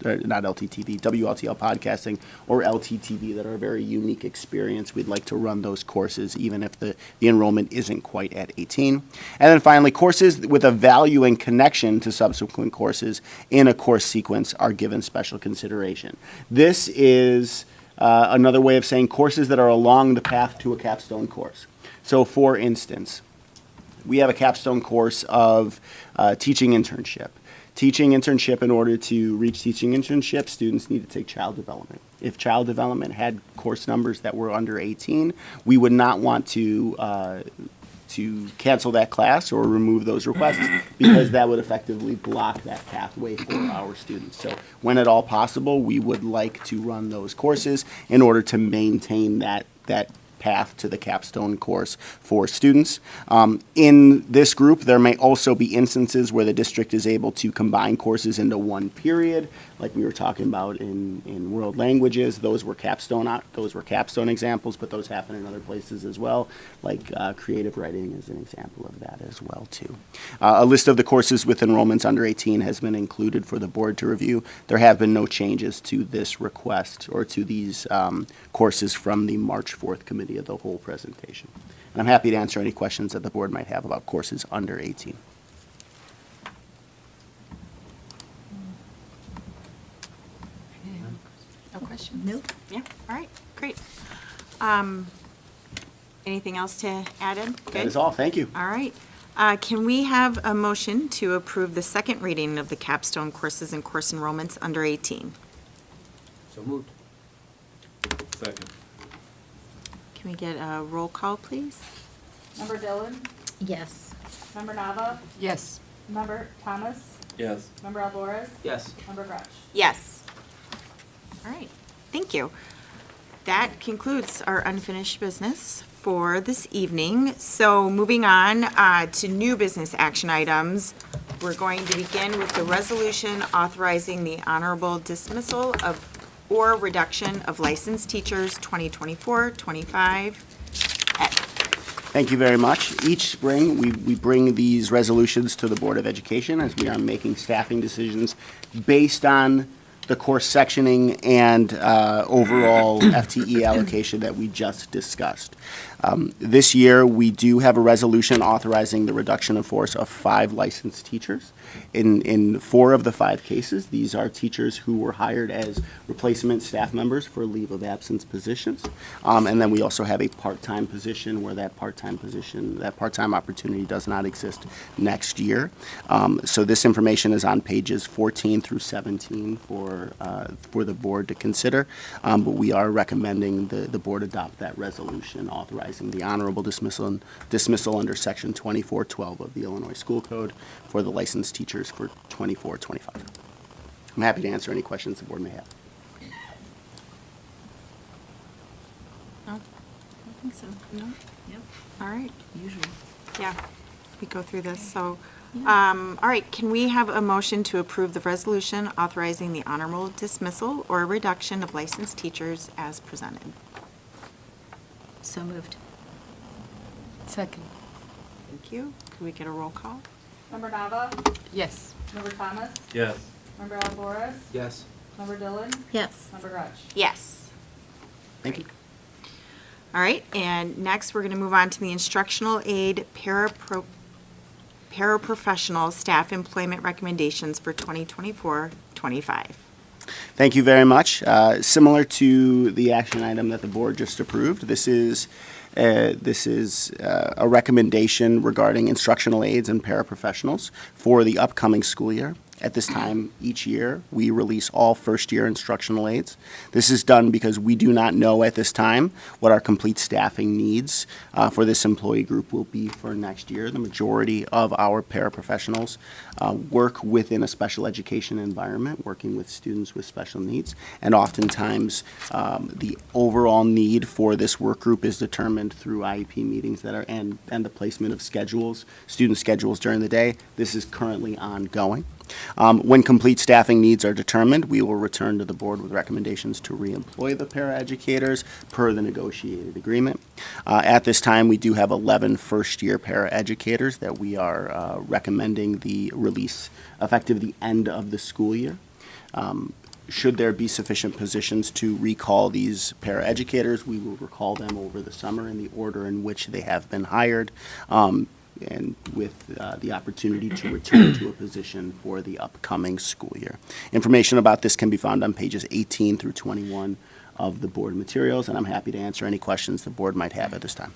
not LTTV, WLTL podcasting or LTTV that are a very unique experience. We'd like to run those courses even if the enrollment isn't quite at 18. And then finally, courses with a value and connection to subsequent courses in a course sequence are given special consideration. This is another way of saying courses that are along the path to a capstone course. So for instance, we have a capstone course of teaching internship. Teaching internship, in order to reach teaching internship, students need to take child development. If child development had course numbers that were under 18, we would not want to cancel that class or remove those requests because that would effectively block that pathway for our students. So when at all possible, we would like to run those courses in order to maintain that path to the capstone course for students. In this group, there may also be instances where the district is able to combine courses into one period, like we were talking about in world languages. Those were capstone examples, but those happen in other places as well, like creative writing is an example of that as well too. A list of the courses with enrollments under 18 has been included for the board to review. There have been no changes to this request or to these courses from the March 4th Committee of the Whole presentation. And I'm happy to answer any questions that the board might have about courses under 18. No questions? Nope. Yeah, all right, great. Anything else to add in? That is all, thank you. All right. Can we have a motion to approve the second reading of the capstone courses and course enrollments under 18? So moved. Second. Can we get a roll call, please? Member Dillon? Yes. Member Nava? Yes. Member Thomas? Yes. Member Alvarez? Yes. Member Gretsch? Yes. All right, thank you. That concludes our unfinished business for this evening. So moving on to new business action items, we're going to begin with the resolution authorizing the honorable dismissal of or reduction of licensed teachers 2024-25. Thank you very much. Each spring, we bring these resolutions to the Board of Education as we are making staffing decisions based on the course sectioning and overall FTE allocation that we just discussed. This year, we do have a resolution authorizing the reduction of force of 5 licensed teachers. In 4 of the 5 cases, these are teachers who were hired as replacement staff members for leave of absence positions. And then we also have a part-time position where that part-time opportunity does not exist next year. So this information is on pages 14 through 17 for the board to consider. But we are recommending the board adopt that resolution authorizing the honorable dismissal under section 2412 of the Illinois School Code for the licensed teachers for 24-25. I'm happy to answer any questions the board may have. No, I don't think so. No? Yep. All right. Usual. Yeah, we go through this, so. All right, can we have a motion to approve the resolution authorizing the honorable dismissal or reduction of licensed teachers as presented? So moved. Second. Thank you. Can we get a roll call? Member Nava? Yes. Member Thomas? Yes. Member Alvarez? Yes. Member Dillon? Yes. Member Gretsch? Yes. Thank you. All right, and next we're going to move on to the instructional aid paraprofessional staff employment recommendations for 2024-25. Thank you very much. Similar to the action item that the board just approved, this is a recommendation regarding instructional aides and paraprofessionals for the upcoming school year. At this time each year, we release all first-year instructional aides. This is done because we do not know at this time what our complete staffing needs for this employee group will be for next year. The majority of our paraprofessionals work within a special education environment, working with students with special needs, and oftentimes the overall need for this work group is determined through IEP meetings that are and the placement of schedules, student schedules during the day. This is currently ongoing. When complete staffing needs are determined, we will return to the board with recommendations to reemploy the paraeducators per the negotiated agreement. At this time, we do have 11 first-year paraeducators that we are recommending the release effective the end of the school year. Should there be sufficient positions to recall these paraeducators, we will recall them over the summer in the order in which they have been hired. And with the opportunity to return to a position for the upcoming school year. Information about this can be found on pages 18 through 21 of the board materials, and I'm happy to answer any questions the board might have at this time.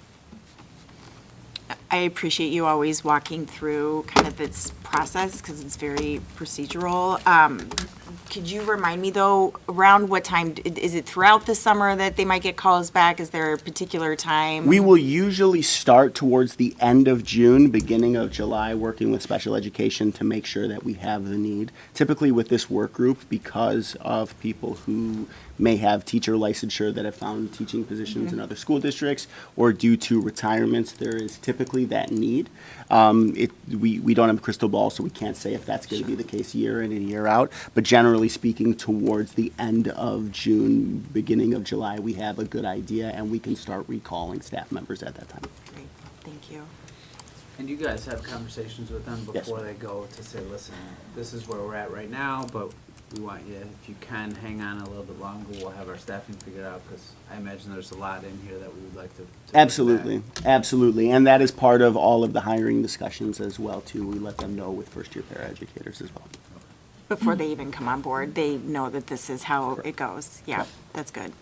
I appreciate you always walking through kind of this process because it's very procedural. Could you remind me, though, around what time? Is it throughout the summer that they might get calls back? Is there a particular time? We will usually start towards the end of June, beginning of July, working with special education to make sure that we have the need. Typically with this work group, because of people who may have teacher licensure that have found teaching positions in other school districts, or due to retirements, there is typically that need. We don't have a crystal ball, so we can't say if that's going to be the case year in and year out. But generally speaking, towards the end of June, beginning of July, we have a good idea, and we can start recalling staff members at that time. Great, thank you. And you guys have conversations with them before they go to say, listen, this is where we're at right now, but we want you, if you can, hang on a little bit longer. We'll have our staffing figured out, because I imagine there's a lot in here that we would like to Absolutely, absolutely. And that is part of all of the hiring discussions as well, too. We let them know with first-year paraeducators as well. Before they even come on board, they know that this is how it goes. Yeah, that's good.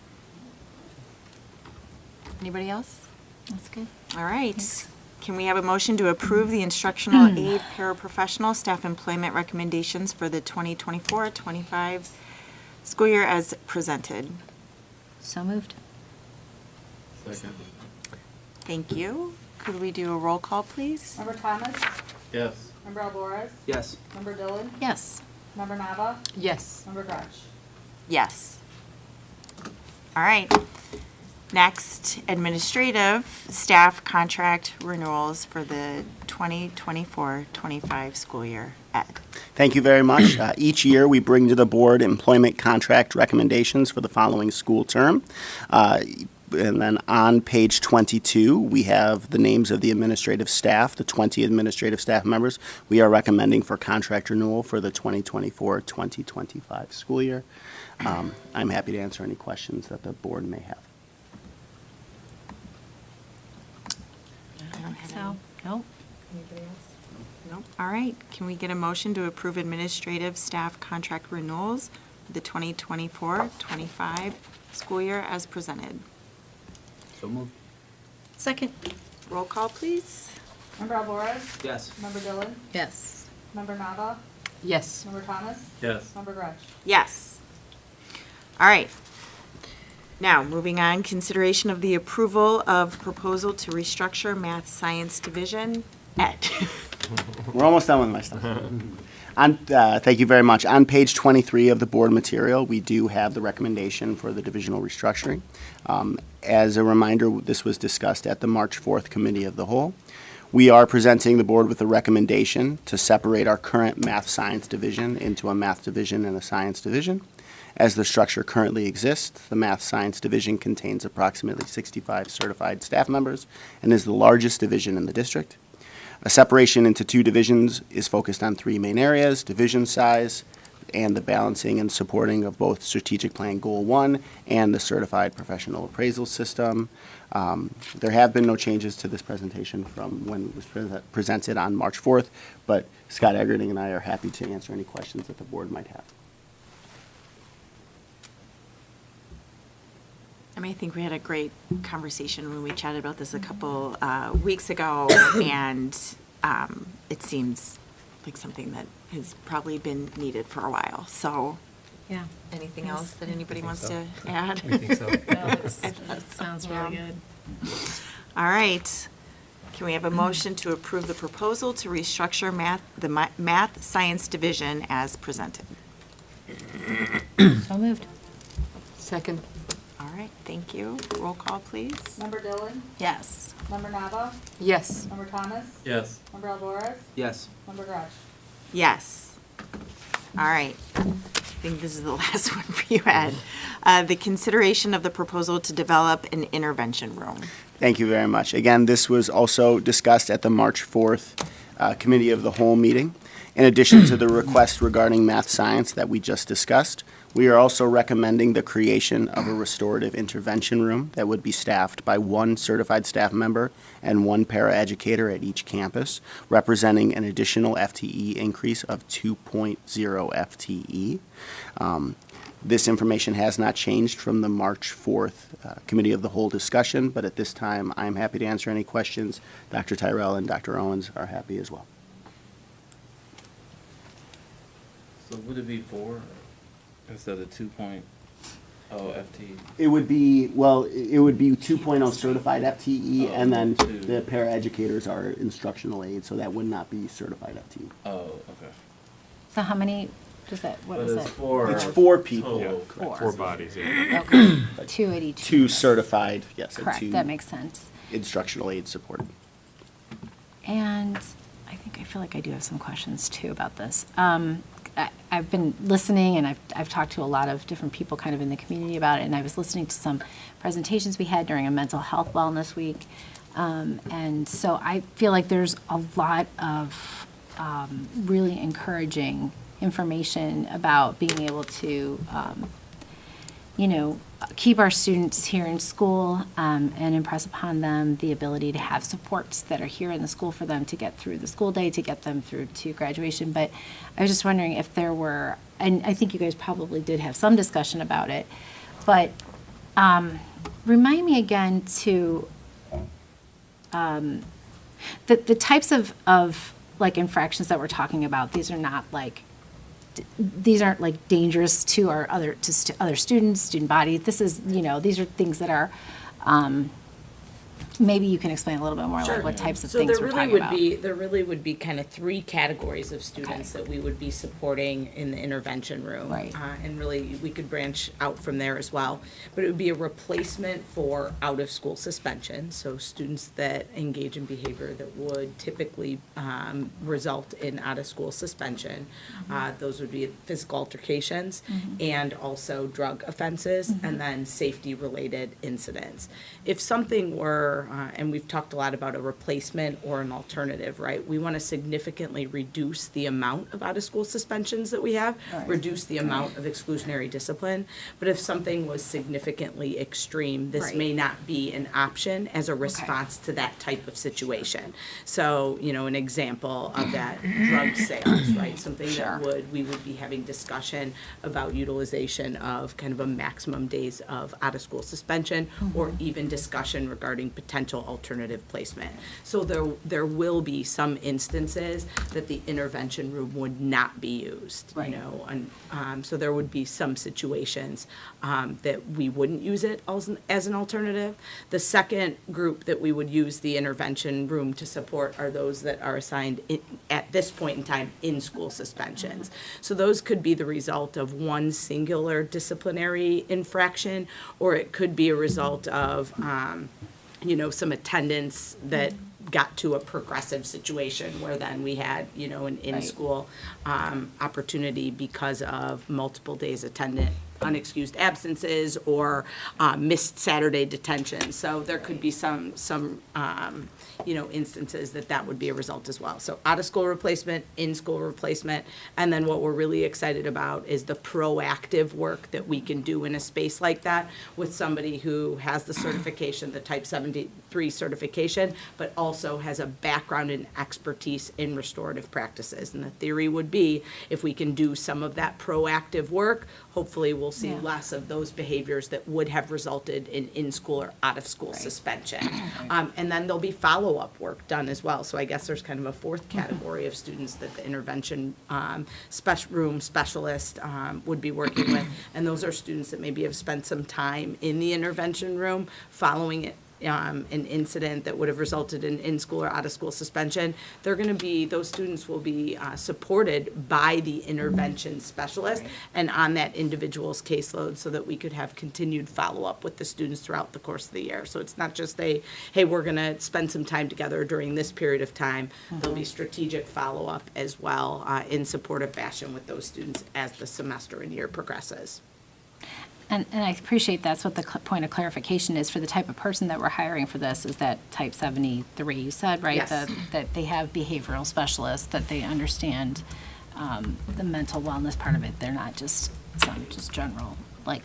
Anybody else? That's good. All right. Can we have a motion to approve the instructional aid paraprofessional staff employment recommendations for the 2024-25 school year as presented? So moved. Second. Thank you. Could we do a roll call, please? Member Thomas? Yes. Member Alvarez? Yes. Member Dillon? Yes. Member Nava? Yes. Member Gretsch? Yes. All right. Next, administrative staff contract renewals for the 2024-25 school year. Ed. Thank you very much. Each year, we bring to the board employment contract recommendations for the following school term. And then on page 22, we have the names of the administrative staff, the 20 administrative staff members we are recommending for contract renewal for the 2024-2025 school year. I'm happy to answer any questions that the board may have. I don't have So, nope. Nope. All right. Can we get a motion to approve administrative staff contract renewals for the 2024-25 school year as presented? So moved. Second. Roll call, please. Member Alvarez? Yes. Member Dillon? Yes. Member Nava? Yes. Member Thomas? Yes. Member Gretsch? Yes. All right. Now, moving on, consideration of the approval of proposal to restructure Math Science Division. Ed. We're almost done with my stuff. Thank you very much. On page 23 of the board material, we do have the recommendation for the divisional restructuring. As a reminder, this was discussed at the March 4th Committee of the Whole. We are presenting the board with a recommendation to separate our current math science division into a math division and a science division. As the structure currently exists, the math science division contains approximately 65 certified staff members and is the largest division in the district. A separation into two divisions is focused on three main areas: division size and the balancing and supporting of both Strategic Plan Goal 1 and the Certified Professional Appraisal System. There have been no changes to this presentation from when it was presented on March 4th, but Scott Eggerding and I are happy to answer any questions that the board might have. I mean, I think we had a great conversation when we chatted about this a couple weeks ago, and it seems like something that has probably been needed for a while. So, Yeah. anything Yes. else that anybody think wants so. to add? I think so. That sounds really good. All right. Can we have a motion to approve the proposal to restructure the Math Science Division as presented? So moved. Second. All right, thank you. Roll call, please. Member Dillon? Yes. Member Nava? Yes. Member Thomas? Yes. Member Alvarez? Yes. Member Gretsch? Yes. All right. I think this is the last one for you, Ed. The consideration of the proposal to develop an intervention room. Thank you very much. Again, this was also discussed at the March 4th Committee of the Whole meeting. In addition to the request regarding math science that we just discussed, we are also recommending the creation of a restorative intervention room that would be staffed by one certified staff member and one paraeducator at each campus, representing an additional FTE increase of 2.0 FTE. This information has not changed from the March 4th Committee of the Whole discussion, but at this time, I'm happy to answer any questions. Dr. Tyrell and Dr. Owens are happy as well. So would it be 4 instead of 2.0 FT? It would be, well, it would be 2.0 certified FTE, and then two. the paraeducators are instructional aides, so that would not be certified FTE. Oh, okay. So how many does that, what But is it's it? 4. It's 4 people. total. Yeah, Four. 4 bodies, yeah. Okay, two at each. Two certified, yes, and Correct, two that makes sense. instructional aides supported. And I think, I feel like I do have some questions too about this. I've been listening, and I've talked to a lot of different people kind of in the community about it, and I was listening to some presentations we had during a mental health wellness week. And so I feel like there's a lot of really encouraging information about being able to, keep our students here in school and impress upon them the ability to have supports that are here in the school for them to get through the school day, to get them through to graduation. But I was just wondering if there were, and I think you guys probably did have some discussion about it, but remind me again to, The types of like infractions that we're talking about, these are not like, these aren't like dangerous to our other students, student body. This is, these are things that are, maybe you can explain a little bit more like what types of things we're talking about. There really would be kind of 3 categories of students that we would be supporting in the intervention room. Right. And really, we could branch out from there as well. But it would be a replacement for out-of-school suspension, so students that engage in behavior that would typically result in out-of-school suspension. Those would be physical altercations and also drug offenses, and then safety-related incidents. If something were, and we've talked a lot about a replacement or an alternative, right? We want to significantly reduce the amount of out-of-school suspensions that we have, reduce the amount of exclusionary discipline. But if something was significantly extreme, this may not be an option as a response to that type of situation. So, an example of that, drug sales, right? Something that we would be having discussion about utilization of kind of a maximum days of out-of-school suspension, or even discussion regarding potential alternative placement. So there will be some instances that the intervention room would not be used, and so there would be some situations that we wouldn't use it as an alternative. The second group that we would use the intervention room to support are those that are assigned at this point in time in school suspensions. So those could be the result of one singular disciplinary infraction, or it could be a result of some attendance that got to a progressive situation where then we had, an in-school opportunity because of multiple days attendant, unexcused absences, or missed Saturday detention. So there could be some instances that would be a result as well. So out-of-school replacement, in-school replacement, and then what we're really excited about is the proactive work that we can do in a space like that with somebody who has the certification, the Type 73 certification, but also has a background and expertise in restorative practices. And the theory would be, if we can do some of that proactive work, hopefully we'll see less of those behaviors that would have resulted in in-school or out-of-school suspension. And then there'll be follow-up work done as well. So I guess there's kind of a fourth category of students that the intervention room specialist would be working with. And those are students that maybe have spent some time in the intervention room following it. An incident that would have resulted in school or out-of-school suspension. Those students will be supported by the intervention specialist and on that individual's caseload, so that we could have continued follow-up with the students throughout the course of the year. So it's not just hey, we're going to spend some time together during this period of time. There'll be strategic follow-up as well in supportive fashion with those students as the semester and year progresses. And I appreciate that's what the point of clarification is for the type of person that we're hiring for this, is that Type 73, you said, right? Yes. That they have behavioral specialists, that they understand the mental wellness part of it. They're not just general, like,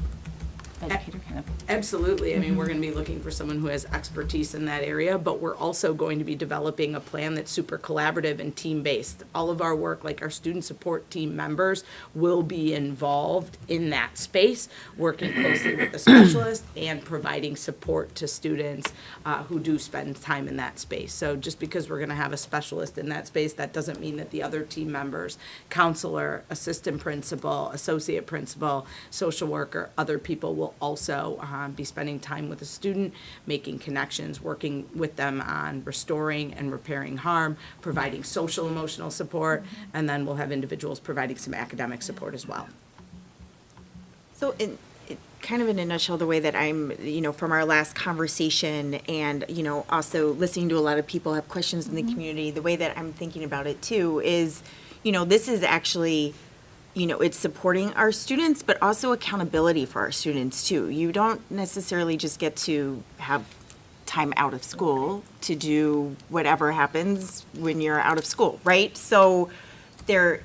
educator kind of. Absolutely. I mean, we're going to be looking for someone who has expertise in that area, but we're also going to be developing a plan that's super collaborative and team-based. All of our work, like our student support team members, will be involved in that space, working closely with the specialist and providing support to students who do spend time in that space. So just because we're going to have a specialist in that space, that doesn't mean that the other team members, counselor, assistant principal, associate principal, social worker, other people will also be spending time with the student, making connections, working with them on restoring and repairing harm, providing social emotional support, and then we'll have individuals providing some academic support as well. So kind of in a nutshell, the way that I'm, from our last conversation and, also listening to a lot of people have questions in the community, the way that I'm thinking about it too is, this is actually, it's supporting our students, but also accountability for our students too. You don't necessarily just get to have time out of school to do whatever happens when you're out of school, right? So they're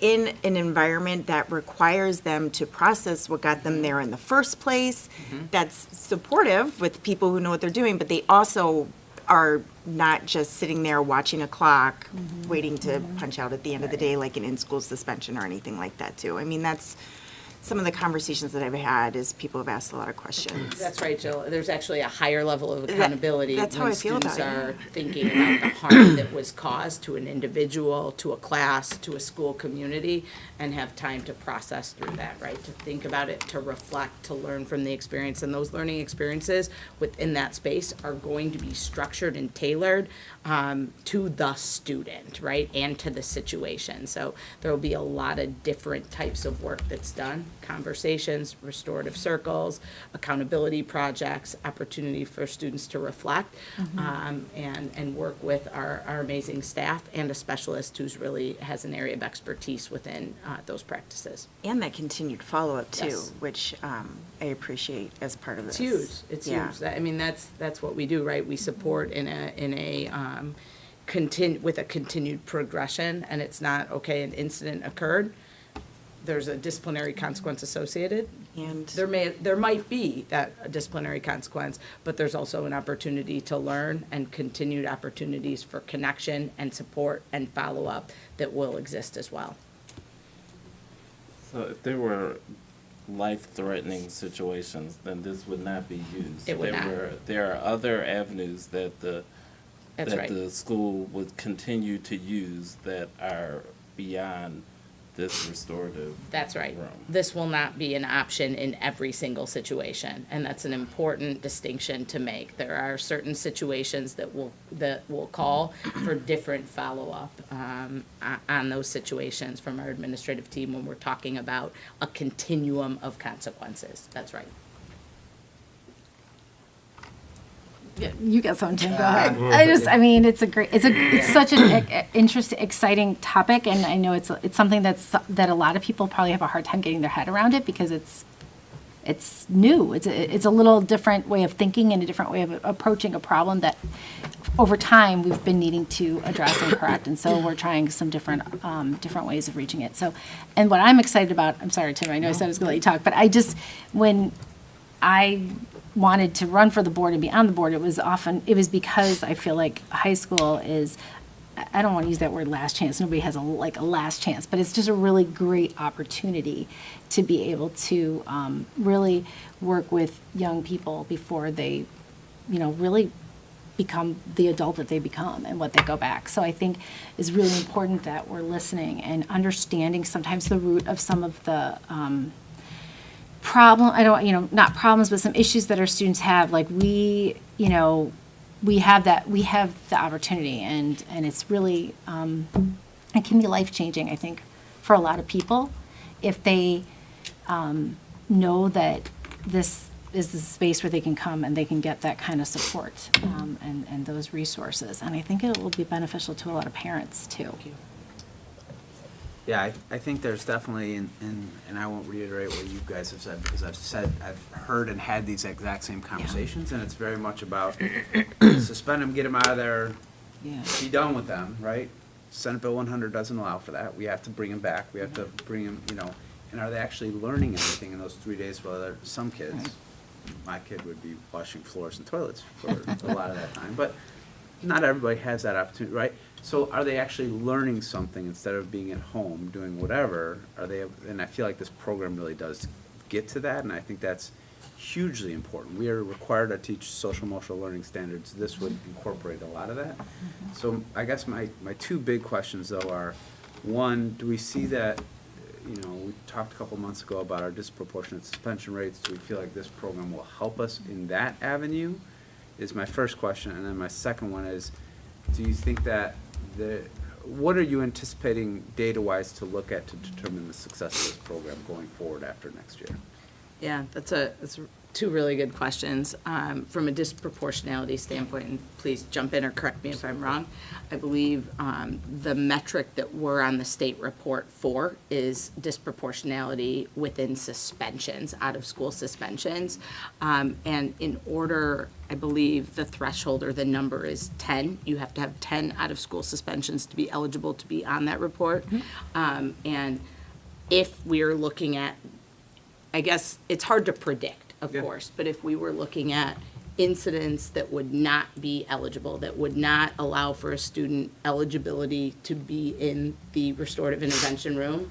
in an environment that requires them to process what got them there in the first place, that's supportive with people who know what they're doing, but they also are not just sitting there watching a clock, waiting to punch out at the end of the day like an in-school suspension or anything like that too. I mean, that's some of the conversations that I've had is people have asked a lot of questions. That's right, Jill. There's actually a higher level of accountability that's how when I feel students about it. are thinking about the harm that was caused to an individual, to a class, to a school community, and have time to process through that, right? To think about it, to reflect, to learn from the experience. And those learning experiences within that space are going to be structured and tailored to the student, right? And to the situation. So there will be a lot of different types of work that's done. Conversations, restorative circles, accountability projects, opportunity for students to reflect, and work with our amazing staff and a specialist who's really has an area of expertise within those practices. And that continued follow-up too, Yes. which I appreciate as part of this. It's huge. It's Yeah. huge. I mean, that's what we do, right? We support with a continued progression, and it's not, okay, an incident occurred, there's a disciplinary consequence associated. And There might be that disciplinary consequence, but there's also an opportunity to learn and continued opportunities for connection and support and follow-up that will exist as well. So if there were life-threatening situations, then this would not be used. It would not. There are other avenues that That's right. the school would continue to use that are beyond this restorative That's right. room. This will not be an option in every single situation, and that's an important distinction to make. There are certain situations that will call for different follow-up on those situations from our administrative team when we're talking about a continuum of consequences. That's right. Yeah, you got something, Tim, go ahead. It's such an interesting, exciting topic, and I know it's something that a lot of people probably have a hard time getting their head around it because it's new. It's a little different way of thinking and a different way of approaching a problem that over time we've been needing to address and correct, and so we're trying some different ways of reaching it. So, and what I'm excited about, I'm sorry, Tim, I know I said I was going to let you talk, but when I wanted to run for the board and be on the board, it was because I feel like high school is, I don't want to use that word last chance, nobody has a last chance, but it's just a really great opportunity to be able to really work with young people before they, really become the adult that they become and what they go back. So I think it's really important that we're listening and understanding sometimes the root of some of the not problems, but some issues that our students have. Like we have the opportunity, and it's really, it can be life-changing, I think, for a lot of people if they know that this is the space where they can come and they can get that kind of support and those resources. And I think it will be beneficial to a lot of parents, too. Thank you. Yeah, I think there's definitely, and I won't reiterate what you guys have said, because I've heard and had these exact same conversations, and it's very much about suspend them, get them out of there, be done with them, right? Senate Bill 100 doesn't allow for that. We have to bring them back. We have to bring them, and are they actually learning anything in those 3 days? Well, some kids, my kid would be washing floors and toilets for a lot of that time, but not everybody has that opportunity, right? So are they actually learning something instead of being at home doing whatever? And I feel like this program really does get to that, and I think that's hugely important. We are required to teach social emotional learning standards. This would incorporate a lot of that. So I guess my two big questions though are, one, do we see that, we talked a couple months ago about our disproportionate suspension rates. Do we feel like this program will help us in that avenue? Is my first question. And then my second one is, do you think that what are you anticipating data-wise to look at to determine the success of this program going forward after next year? Yeah, that's two really good questions. From a disproportionality standpoint, and please jump in or correct me if I'm wrong, I believe the metric that we're on the state report for is disproportionality within suspensions, out-of-school suspensions. And in order, I believe the threshold or the number is 10. You have to have 10 out-of-school suspensions to be eligible to be on that report. And if we're looking at, I guess it's hard to predict, of course, but if we were looking at incidents that would not be eligible, that would not allow for a student eligibility to be in the restorative intervention room,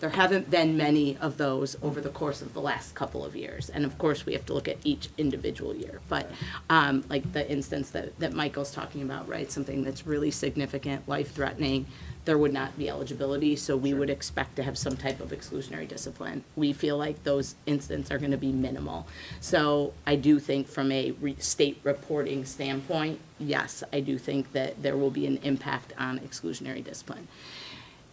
There haven't been many of those over the course of the last couple of years. And of course, we have to look at each individual year. But like the instance that Michael's talking about, right? Something that's really significant, life-threatening, there would not be eligibility. So we would expect to have some type of exclusionary discipline. We feel like those incidents are going to be minimal. So I do think from a state reporting standpoint, yes, I do think that there will be an impact on exclusionary discipline.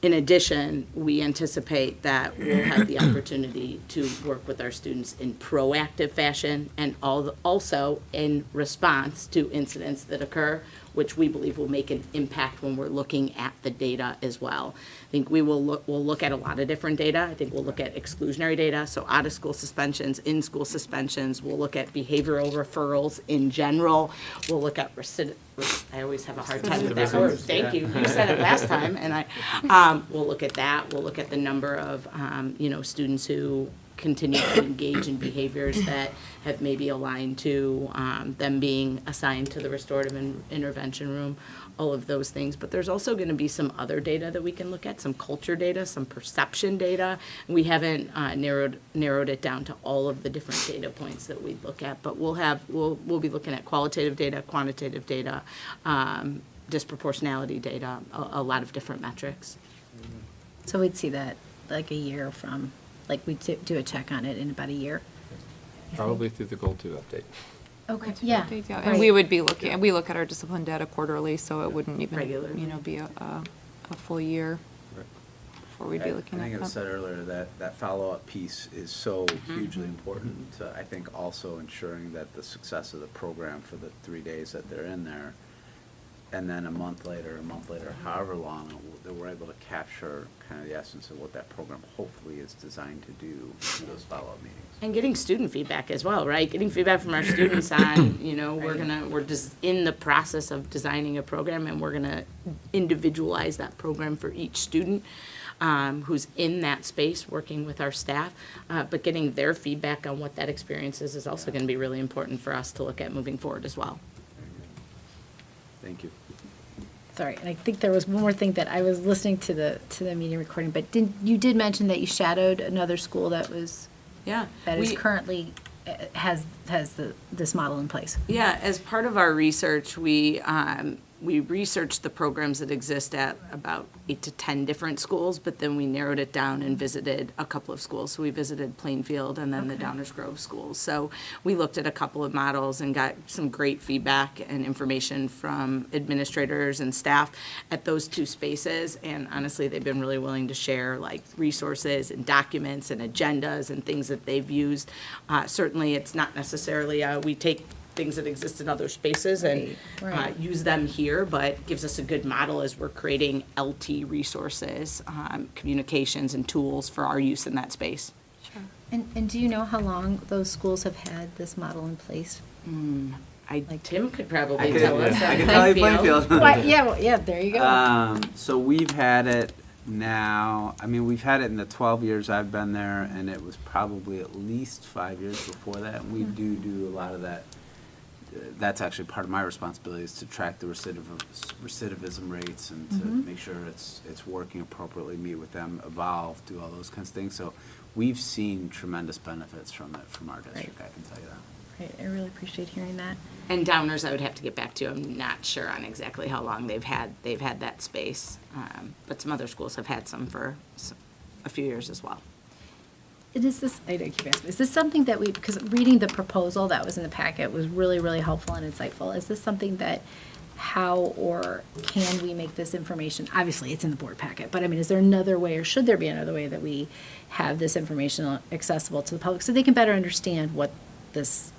In addition, we anticipate that we'll have the opportunity to work with our students in proactive fashion and also in response to incidents that occur, which we believe will make an impact when we're looking at the data as well. I think we'll look at a lot of different data. I think we'll look at exclusionary data, so out-of-school suspensions, in-school suspensions. We'll look at behavioral referrals in general. We'll look at I always have a hard time with that word. Thank you. You said it last time, and we'll look at that. We'll look at the number of students who continue to engage in behaviors that have maybe aligned to them being assigned to the restorative intervention room, all of those things. But there's also going to be some other data that we can look at, some culture data, some perception data. We haven't narrowed it down to all of the different data points that we look at, but we'll be looking at qualitative data, quantitative data, disproportionality data, a lot of different metrics. So we'd see that like a year from, like we do a check on it in about a year? Probably through the Goal 2 update. Okay, yeah. And we would be looking, we look at our discipline data quarterly, so it wouldn't even, be a full year before we'd be looking I at think it was that. said earlier that follow-up piece is so hugely important. I think also ensuring that the success of the program for the 3 days that they're in there, and then a month later, however long, that we're able to capture kind of the essence of what that program hopefully is designed to do in those follow-up meetings. And getting student feedback as well, right? Getting feedback from our students on, we're just in the process of designing a program, and we're gonna individualize that program for each student who's in that space working with our staff. But getting their feedback on what that experience is also gonna be really important for us to look at moving forward as well. Thank you. Sorry, and I think there was one more thing that I was listening to the meeting recording, but you did mention that you shadowed another school that was currently has this model in place. Yeah, as part of our research, we researched the programs that exist at about 8 to 10 different schools, but then we narrowed it down and visited a couple of schools. So we visited Plainfield and then the Downers Grove schools. So we looked at a couple of models and got some great feedback and information from administrators and staff at those two spaces. And honestly, they've been really willing to share like resources and documents and agendas and things that they've used. Certainly, it's not necessarily we take things that exist in other spaces and use them here, but gives us a good model as we're creating LT resources, communications and tools for our use in that space. Sure. And do you know how long those schools have had this model in place? Tim could probably tell us. I can tell you Plainfield. Yeah, there you go. So we've had it now, we've had it in the 12 years I've been there, and it was probably at least 5 years before that. And we do a lot of that. That's actually part of my responsibility, is to track the recidivism rates and to make sure it's working appropriately, meet with them, evolve, do all those kinds of things. So we've seen tremendous benefits from it from our district, I can tell you that. Right, I really appreciate hearing that. And Downers, I would have to get back to. I'm not sure on exactly how long they've had that space, but some other schools have had some for a few years as well. And is this, I don't keep asking, is this something that because reading the proposal that was in the packet was really, really helpful and insightful. Is this something that how or can we make this information, obviously it's in the board packet, but is there another way, or should there be another way that we have this information accessible to the public so they can better understand what this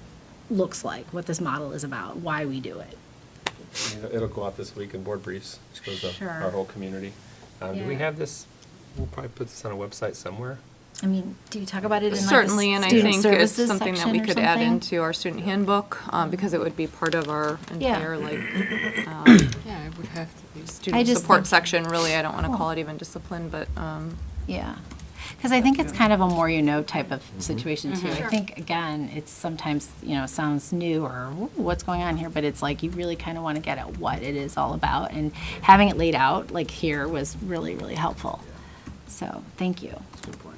looks like, what this model is about, why we do it? It'll go out this week in board briefs, which goes to our whole community. Do we have this? We'll probably put this on a website somewhere. Do you talk about it in Certainly, and I think it's something that we could add something? into our student handbook, because it would be part of our entire, it would have to be student support section, really. I don't want to call it even discipline, but. Yeah. Because I think it's kind of a more type of situation too. I think, again, it's sometimes, sounds new or what's going on here, but it's like you really kind of want to get at what it is all about. And having it laid out, like here, was really, really helpful. So, thank you. Good point.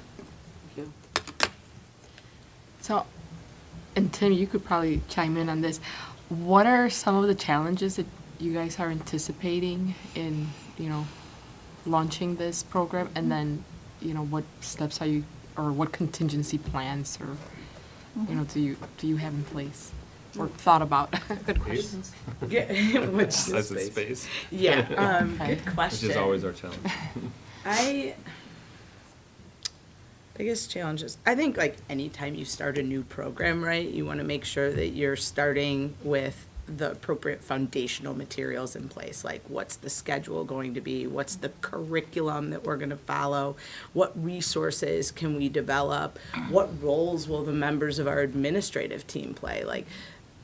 So, and Tim, you could probably chime in on this. What are some of the challenges that you guys are anticipating in, launching this program? And then, what steps are you, or what contingency plans, or, do you have in place or thought about? Good questions. Yeah, which As in space. Yeah, good question. Which is always our challenge. Biggest challenges, I think, like anytime you start a new program, right, you want to make sure that you're starting with the appropriate foundational materials in place. Like, what's the schedule going to be? What's the curriculum that we're going to follow? What resources can we develop? What roles will the members of our administrative team play? Like,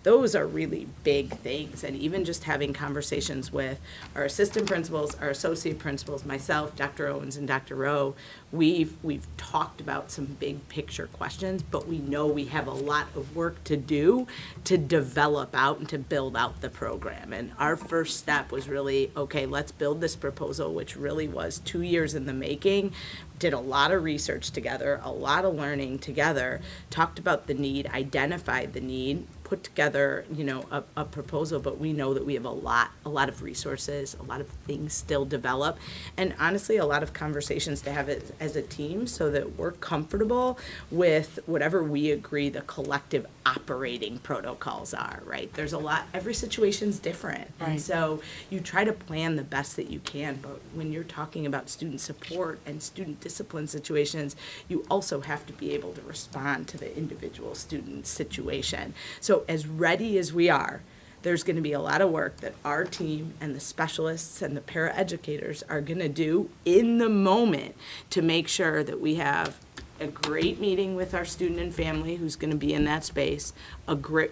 those are really big things. And even just having conversations with our assistant principals, our associate principals, myself, Dr. Owens, and Dr. Rowe, we've talked about some big picture questions, but we know we have a lot of work to do to develop out and to build out the program. And our first step was really, okay, let's build this proposal, which really was 2 years in the making. Did a lot of research together, a lot of learning together, talked about the need, identified the need, put together, a proposal, but we know that we have a lot of resources, a lot of things still develop, and honestly, a lot of conversations to have as a team so that we're comfortable with whatever we agree the collective operating protocols are, right? There's a lot, every situation's different. Right. And so you try to plan the best that you can, but when you're talking about student support and student discipline situations, you also have to be able to respond to the individual student situation. So as ready as we are, there's going to be a lot of work that our team and the specialists and the paraeducators are going to do in the moment to make sure that we have a great meeting with our student and family who's going to be in that space,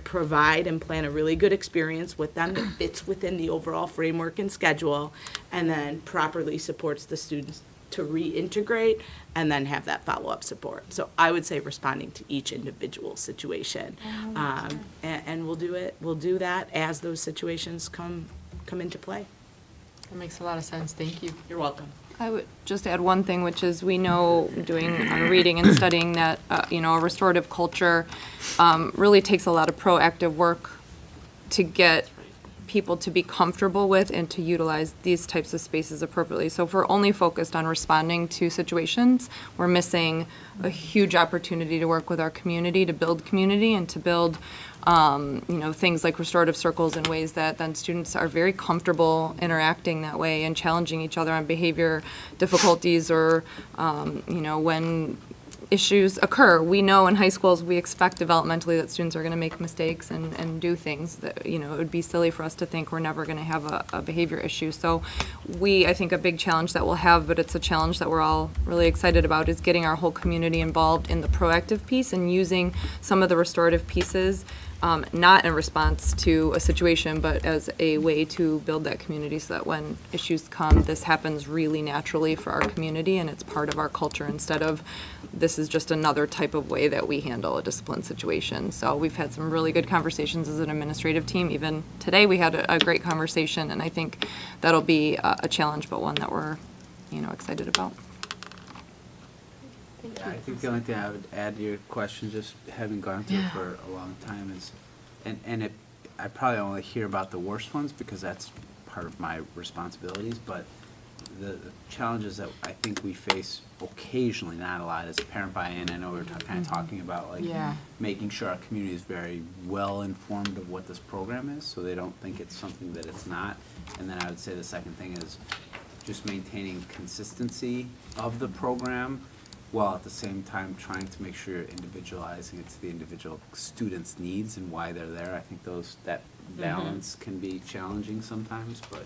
provide and plan a really good experience with them that fits within the overall framework and schedule, and then properly supports the students to reintegrate and then have that follow-up support. So I would say responding to each individual situation. And we'll do that as those situations come into play. That makes a lot of sense. Thank you. You're welcome. I would just add one thing, which is we know doing reading and studying that, a restorative culture really takes a lot of proactive work to get people to be comfortable with and to utilize these types of spaces appropriately. So if we're only focused on responding to situations, we're missing a huge opportunity to work with our community, to build community, and to build things like restorative circles in ways that then students are very comfortable interacting that way and challenging each other on behavior difficulties or, when issues occur. We know in high schools we expect developmentally that students are going to make mistakes and do things that, it would be silly for us to think we're never going to have a behavior issue. So I think a big challenge that we'll have, but it's a challenge that we're all really excited about, is getting our whole community involved in the proactive piece and using some of the restorative pieces, not in response to a situation, but as a way to build that community so that when issues come, this happens really naturally for our community and it's part of our culture instead of this is just another type of way that we handle a discipline situation. So we've had some really good conversations as an administrative team. Even today we had a great conversation, and I think that'll be a challenge, but one that we're, excited about. Yeah, I think the only thing I would add to your question, just having gone through it for a long time, is, I probably only hear about the worst ones because that's part of my responsibilities, but the challenges that I think we face occasionally, not a lot, is parent buy-in. I know we were kind of talking about making sure our community is very well informed of what this program is, so they don't think it's something that it's not. And then I would say the second thing is just maintaining consistency of the program, while at the same time trying to make sure you're individualizing it to the individual student's needs and why they're there. I think that balance can be challenging sometimes, but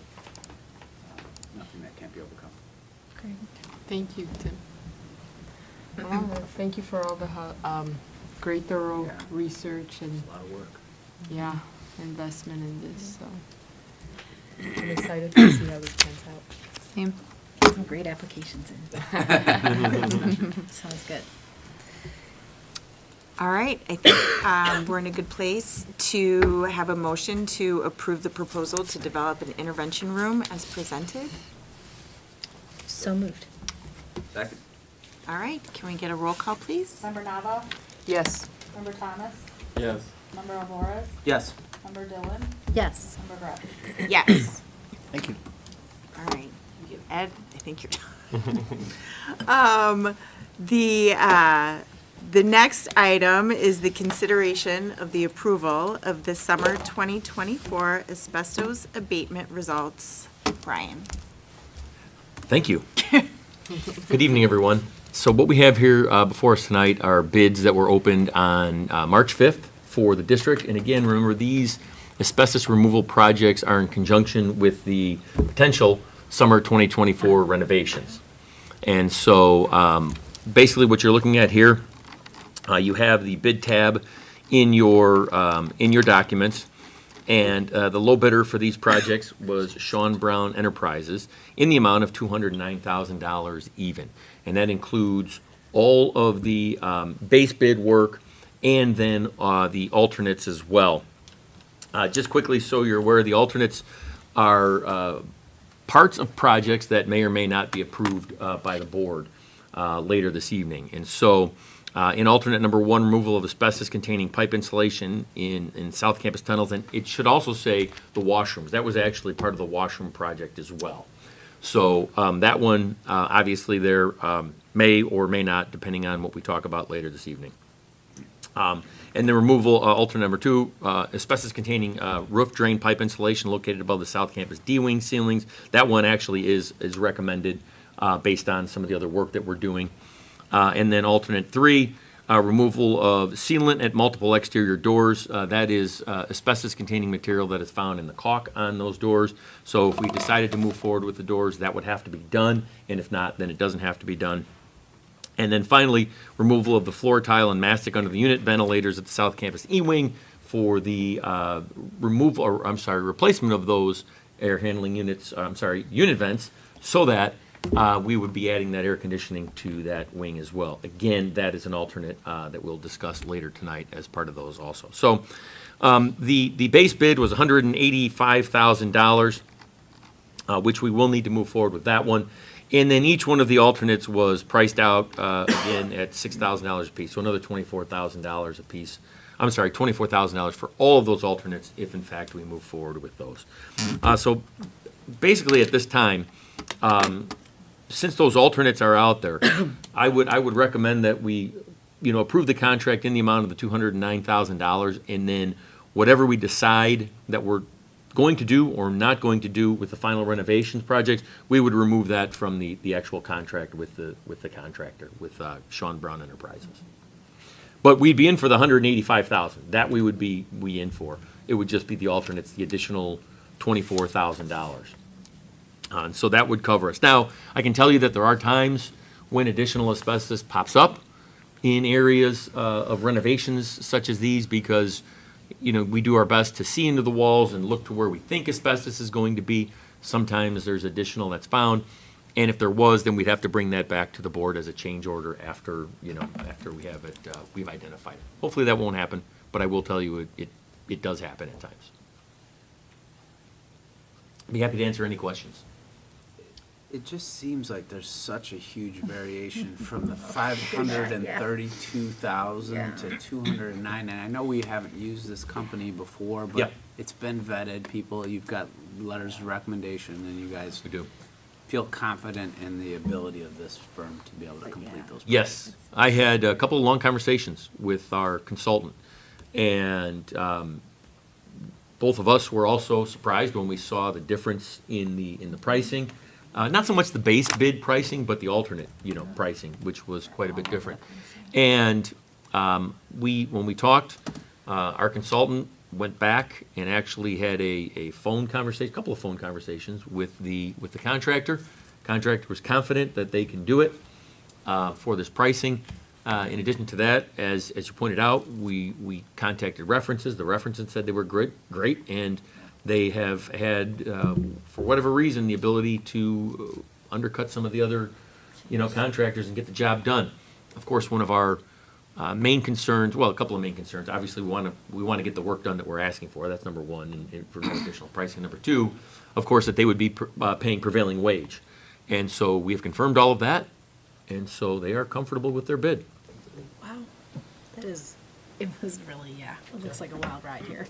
nothing that can't be overcome. Great. Thank you, Tim. Thank you for all the great thorough research and A lot of work. investment in this. So I'm excited to see how this turns out. Same. Get some great applications in. Sounds good. All right, I think we're in a good place to have a motion to approve the proposal to develop an intervention room as presented. So moved. Second. All right, can we get a roll call, please? Member Nava? Yes. Member Thomas? Yes. Member Alvarez? Yes. Member Dillon? Yes. Member Grubb? Yes. Thank you. All right, Ed, I think you're done. The next item is the consideration of the approval of the summer 2024 asbestos abatement results. Brian. Thank you. Good evening, everyone. So what we have here before us tonight are bids that were opened on March 5th for the district. And again, remember, these asbestos removal projects are in conjunction with the potential summer 2024 renovations. And so basically what you're looking at here, you have the bid tab in your documents. And the low bidder for these projects was Sean Brown Enterprises in the amount of $209,000 even. And that includes all of the base bid work and then the alternates as well. Just quickly, so you're aware, the alternates are parts of projects that may or may not be approved by the board later this evening. And so in alternate number 1, removal of asbestos-containing pipe insulation in South Campus tunnels, and it should also say the washrooms. That was actually part of the washroom project as well. So that one, obviously, there may or may not, depending on what we talk about later this evening. And the removal, alternate number 2, asbestos-containing roof drain pipe insulation located above the South Campus D-wing ceilings. That one actually is recommended based on some of the other work that we're doing. And then alternate 3, removal of sealant at multiple exterior doors. That is asbestos-containing material that is found in the caulk on those doors. So if we decided to move forward with the doors, that would have to be done. And if not, then it doesn't have to be done. And then finally, removal of the floor tile and mastic under the unit ventilators at the South Campus E-wing for the replacement of those air handling units, unit vents, so that we would be adding that air conditioning to that wing as well. Again, that is an alternate that we'll discuss later tonight as part of those also. So the base bid was $185,000, which we will need to move forward with that one. And then each one of the alternates was priced out again at $6,000 a piece, so another $24,000 a piece. I'm sorry, $24,000 for all of those alternates if in fact we move forward with those. So basically at this time, since those alternates are out there, I would recommend that we, approve the contract in the amount of the $209,000, and then whatever we decide that we're going to do or not going to do with the final renovations projects, we would remove that from the actual contract with the contractor, with Sean Brown Enterprises. But we'd be in for the $185,000. That we would be in for. It would just be the alternates, the additional $24,000. So that would cover us. Now, I can tell you that there are times when additional asbestos pops up in areas of renovations such as these, because we do our best to see into the walls and look to where we think asbestos is going to be. Sometimes there's additional that's found, and if there was, then we'd have to bring that back to the board as a change order after we have it, we've identified it. Hopefully that won't happen, but I will tell you it does happen at times. I'd be happy to answer any questions. It just seems like there's such a huge variation from the 532,000 to 209. And I know we haven't used this company before, but Yep. it's been vetted. You've got letters of recommendation, and you guys We do. feel confident in the ability of this firm to be able to complete those projects. Yes, I had a couple of long conversations with our consultant, and both of us were also surprised when we saw the difference in the pricing. Not so much the base bid pricing, but the alternate, pricing, which was quite a bit different. And when we talked, our consultant went back and actually had a couple of phone conversations with the contractor. Contractor was confident that they can do it for this pricing. In addition to that, as you pointed out, we contacted references. The references said they were great, and they have had, for whatever reason, the ability to undercut some of the other, contractors and get the job done. Of course, one of our main concerns, well, a couple of main concerns. Obviously, we want to get the work done that we're asking for. That's number one, and for no additional pricing. Number two, of course, that they would be paying prevailing wage. And so we have confirmed all of that. And so they are comfortable with their bid. Wow, it was really, it looks like a wild ride here.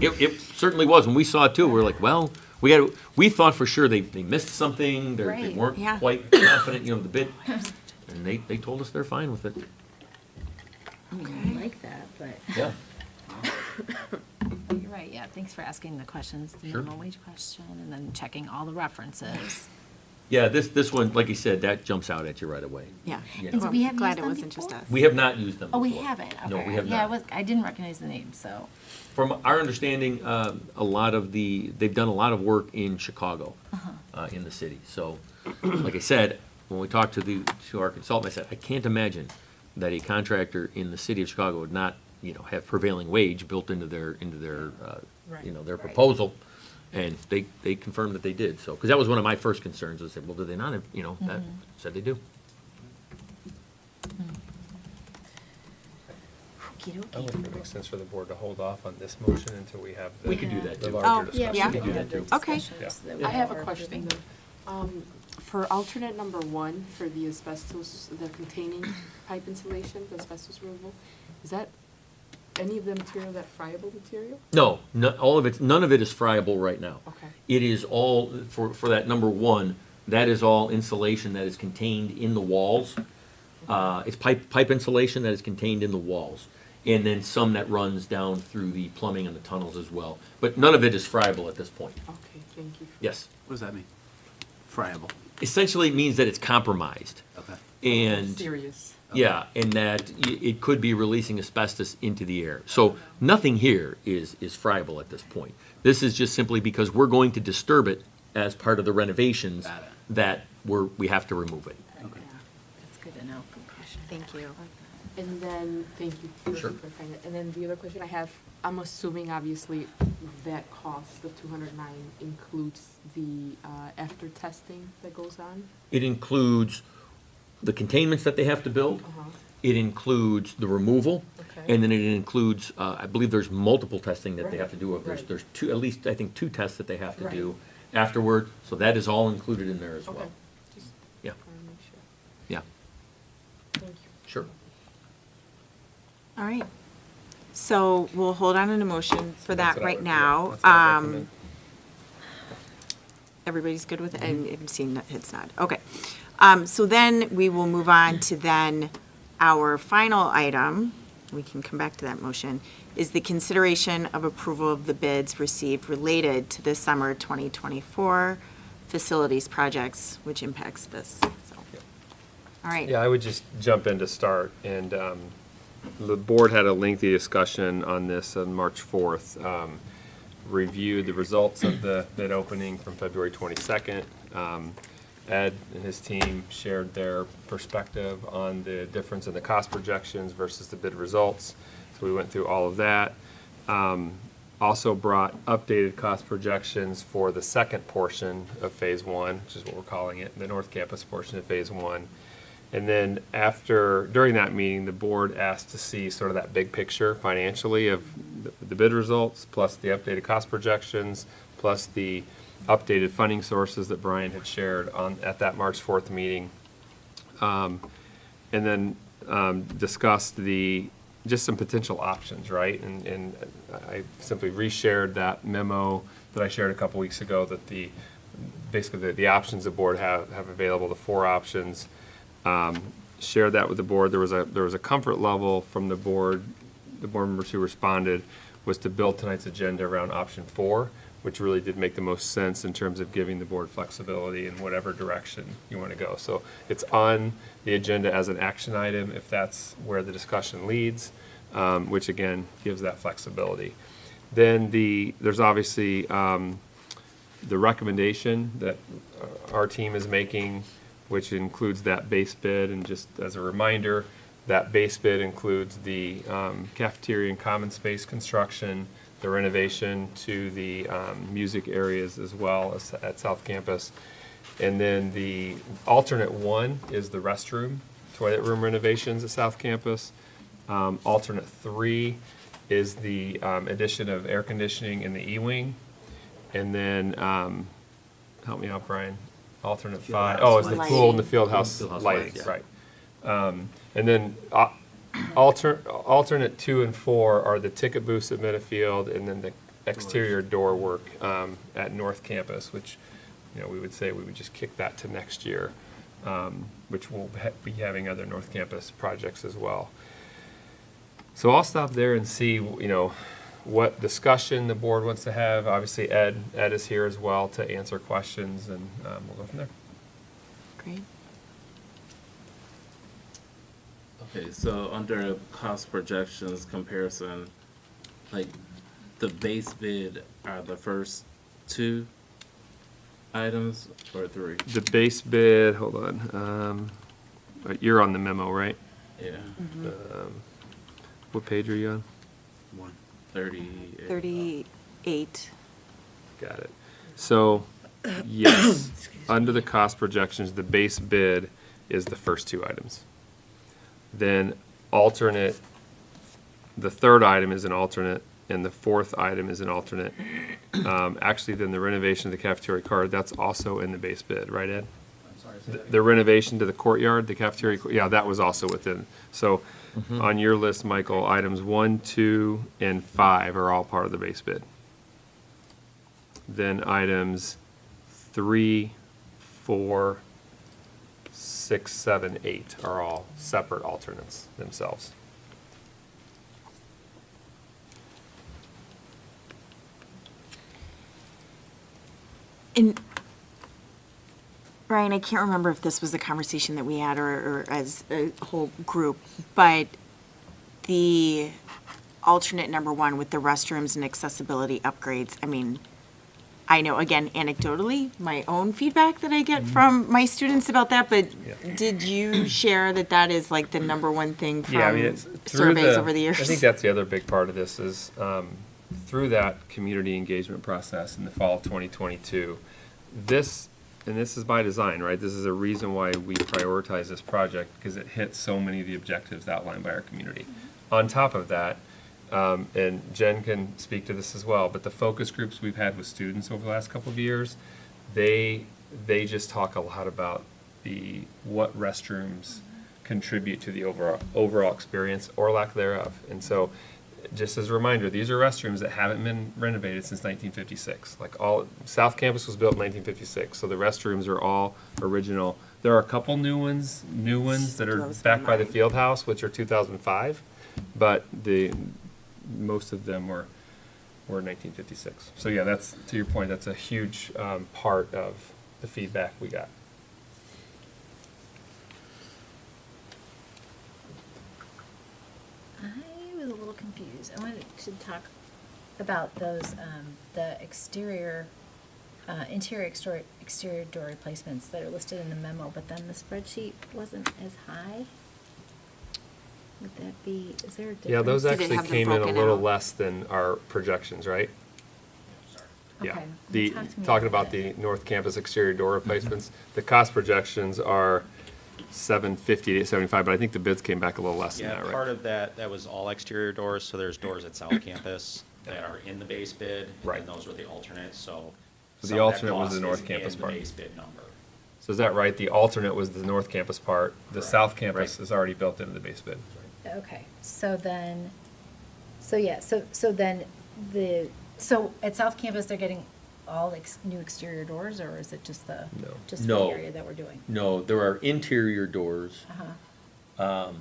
It certainly was. When we saw it too, we were like, well, we thought for sure they missed something. They Right, weren't yeah. quite confident, the bid. And they told us they're fine with it. I like that, but. Yeah. You're right, thanks for asking the questions, the Sure. minimum wage question, and then checking all the references. Yeah, this one, like you said, that jumps out at you right away. Yeah. And so we have Glad used it them wasn't just before? us. We have not used them Oh, we before. haven't, okay. No, we have Yeah, not. I didn't recognize the name, so. From our understanding, they've done a lot of work in Chicago, in the city. So, like I said, when we talked to our consultant, I said, I can't imagine that a contractor in the city of Chicago would not, have prevailing wage built into their their proposal. And they confirmed that they did. So, because that was one of my first concerns. I said, well, do they not have, that said they do. I wonder if it makes sense for the board to hold off on this motion until we have We could do that, the too. larger yeah. discussion. We could do that too. Okay. Yeah. I have a question. For alternate number 1, for the asbestos, the containing pipe insulation, the asbestos removal, is that any of the material that friable material? No, none of it is friable right now. Okay. It is all, for that number 1, that is all insulation that is contained in the walls. It's pipe insulation that is contained in the walls. And then some that runs down through the plumbing and the tunnels as well. But none of it is friable at this point. Okay, thank you. Yes. What does that mean? Friable. Essentially it means that it's compromised. Okay. Serious. Yeah, and that it could be releasing asbestos into the air. So nothing here is friable at this point. This is just simply because we're going to disturb it as part of the renovations Got it. that we have to remove it. Okay. That's good to know. Good question. Thank you. And then, thank you for Sure. clarifying it. And then the other question I have, I'm assuming obviously that cost of 209 includes the after testing that goes on? It includes the containments that they have to build. Uh-huh. It includes the removal. Okay. And then it includes, I believe there's multiple testing that they have to do. Right. There's two, at least, I think, 2 tests that they have to Right. do afterward. So that is all included in there as Okay. well. Just Yeah. wanna make sure. Yeah, Thank you. sure. All right. So we'll hold on an emotion for That's that what I right would- now. yeah, that's what I'd recommend. Everybody's good with it? I'm seeing that it's not. Okay. So then we will move on to then our final item. We can come back to that motion, is the consideration of approval of the bids received related to the summer 2024 facilities projects, which impacts this. So, all right. Yeah, I would just jump in to start, and the board had a lengthy discussion on this on March 4th. Reviewed the results of the bid opening from February 22nd. Ed and his team shared their perspective on the difference in the cost projections versus the bid results. So we went through all of that. Also brought updated cost projections for the second portion of Phase 1, which is what we're calling it, the North Campus portion of Phase 1. And then during that meeting, the board asked to see sort of that big picture financially of the bid results, plus the updated cost projections, plus the updated funding sources that Brian had shared at that March 4th meeting. And then discussed just some potential options, right? And I simply reshared that memo that I shared a couple weeks ago, that basically the options the board have available, the 4 options. Shared that with the board. There was a comfort level from the board members who responded, was to build tonight's agenda around option 4, which really did make the most sense in terms of giving the board flexibility in whatever direction you want to go. So it's on the agenda as an action item if that's where the discussion leads, which again gives that flexibility. Then there's obviously the recommendation that our team is making, which includes that base bid. And just as a reminder, that base bid includes the cafeteria and common space construction, the renovation to the music areas as well as at South Campus. And then the alternate 1 is the restroom, toilet room renovations at South Campus. Alternate 3 is the addition of air conditioning in the E-wing. And then, help me out, Brian. alternate Field 5, house oh, it's the lights. pool and the field house Field house lighting, lights, right. And then alternate 2 and 4 are the ticket booths at Metafield, and then the exterior door work at North Campus, which, you know, we would say we would just kick that to next year, which we'll be having other North Campus projects as well. So I'll stop there and see, you know, what discussion the board wants to have. Obviously, Ed is here as well to answer questions, and we'll go from there. Great. Okay, so under cost projections comparison, like the base bid are the first 2 items or 3? The base bid, hold on, you're on the memo, right? Yeah. What page are you on? 138. 38. Got it. So, yes, under the cost projections, the base bid is the first 2 items. Then alternate, the third item is an alternate, and the fourth item is an alternate. Actually, then the renovation of the cafeteria card, that's also in the base bid, right, Ed? The renovation to the courtyard, the cafeteria, yeah, that was also within. So on your list, Michael, items 1, 2, and 5 are all part of the base bid. Then items 3, 4, 6, 7, 8 are all separate alternates themselves. And Brian, I can't remember if this was a conversation that we had or as a whole group, but the alternate number 1 with the restrooms and accessibility upgrades, I mean, I know, again, anecdotally, my own feedback that I get from my students about that, but did you share that that is like the number 1 thing from it's surveys over the years? I think that's the other big part of this is through that community engagement process in the fall of 2022, this is by design, right? This is a reason why we prioritize this project, because it hits so many of the objectives outlined by our community. On top of that, and Jen can speak to this as well, but the focus groups we've had with students over the last couple of years, they just talk a lot about what restrooms contribute to the overall experience or lack thereof. And so, just as a reminder, these are restrooms that haven't been renovated since 1956. Like South Campus was built in 1956, so the restrooms are all original. There are a couple new ones that are back by the field house, which are 2005, but most of them were 1956. So yeah, that's, to your point, that's a huge part of the feedback we got. I was a little confused. I wanted to talk about those, the exterior, exterior door replacements that are listed in the memo, but then the spreadsheet wasn't as high. Would that be, is there a difference? Yeah, those actually came in a little out? less than our projections, right? Yeah, Okay. Talk to me talking about about the North Campus exterior door replacements, the cost projections are 750 to 75, but I think the bids came back a little less than that, right? Part of that was all exterior doors, so there's doors at South Campus that are in the base bid, Right. and those were the alternates, so. So some the of that alternate was cost the North is Campus in part. the base bid number. So is that right? The alternate was the North Campus part, the South Campus is already built into the base bid. Okay, so then, so at South Campus, they're getting all new exterior doors, or is it just the, just for the No. area that we're doing? No, there are interior doors. Uh-huh.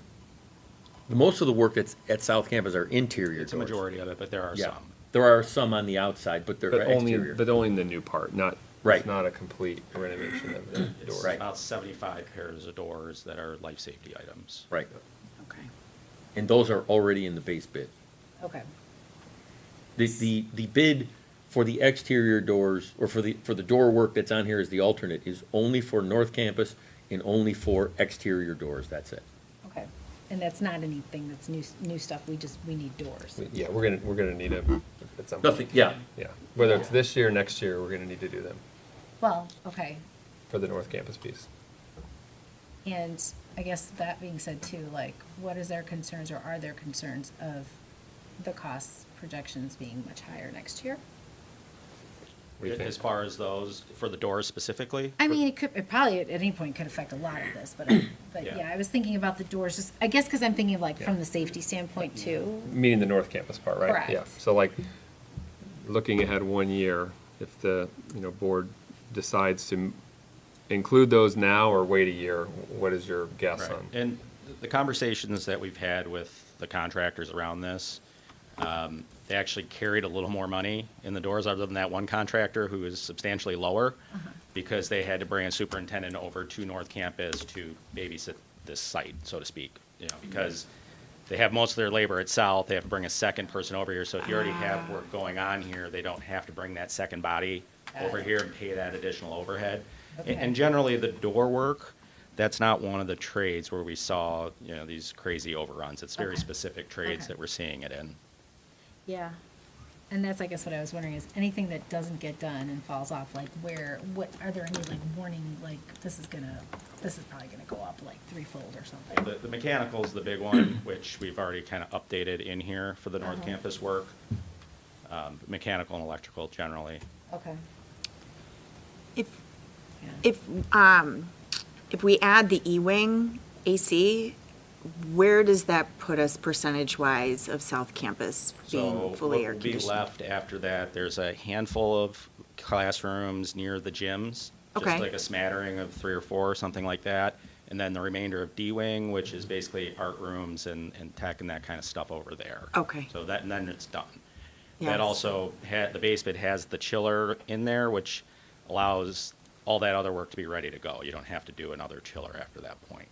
Most of the work at South Campus are interior It's a doors. majority of it, but there are Yeah. some. There are some on the outside, but they're exterior. But only in the new part, not, Right. it's not a complete renovation of the It's door. about 75 pairs of doors that are life safety items. Right. Okay. And those are already in the base bid. Okay. The bid for the exterior doors, or for the door work that's on here as the alternate, is only for North Campus and only for exterior doors, that's it. Okay, and that's not anything that's new stuff, we need doors. Yeah, we're gonna need them at some point. Nothing, yeah. Yeah, whether it's this year or next year, we're gonna need to do them Well, okay, for the North Campus piece. and I guess that being said too, like, what is their concerns, or are there concerns of the cost projections being much higher next year? What do you think? As far as those, for the doors specifically? I mean, it probably at any point could affect a lot of this, but Yeah. yeah, I was thinking about the doors, just, I guess because I'm thinking of like from the safety standpoint too. Meaning the North Campus part, right? Correct. Yeah, so like, looking ahead 1 year, if the, board decides to include those now or wait a year, what is your guess Right. on? And the conversations that we've had with the contractors around this, they actually carried a little more money in the doors other than that one contractor who is substantially lower because they had to bring a superintendent over to North Campus to babysit this site, so to speak, because they have most of their labor at South. They have to bring a second person over here. So if you already have work going on here, they don't have to bring that second body over here and pay that additional overhead. Okay. And generally, the door work, that's not one of the trades where we saw, these crazy overruns. It's very Okay. specific trades Okay. that we're seeing it in. Yeah. And that's, I guess, what I was wondering is anything that doesn't get done and falls off, like are there any like warning, like this is probably gonna go up like threefold or something? The mechanical's the big one, which we've already kind of updated in here for the North Campus work. Mechanical and electrical generally. Okay. If we add the E-wing AC, where does that put us percentage-wise of South Campus being fully air So what will be conditioned? left after that, there's a handful of classrooms near the gyms. Okay. Just like a smattering of 3 or 4, something like that. And then the remainder of D-wing, which is basically art rooms and tech and that kind of stuff over there. Okay. So that, and then it's done. Yes. That also, the basement has the chiller in there, which allows all that other work to be ready to go. You don't have to do another chiller after that point.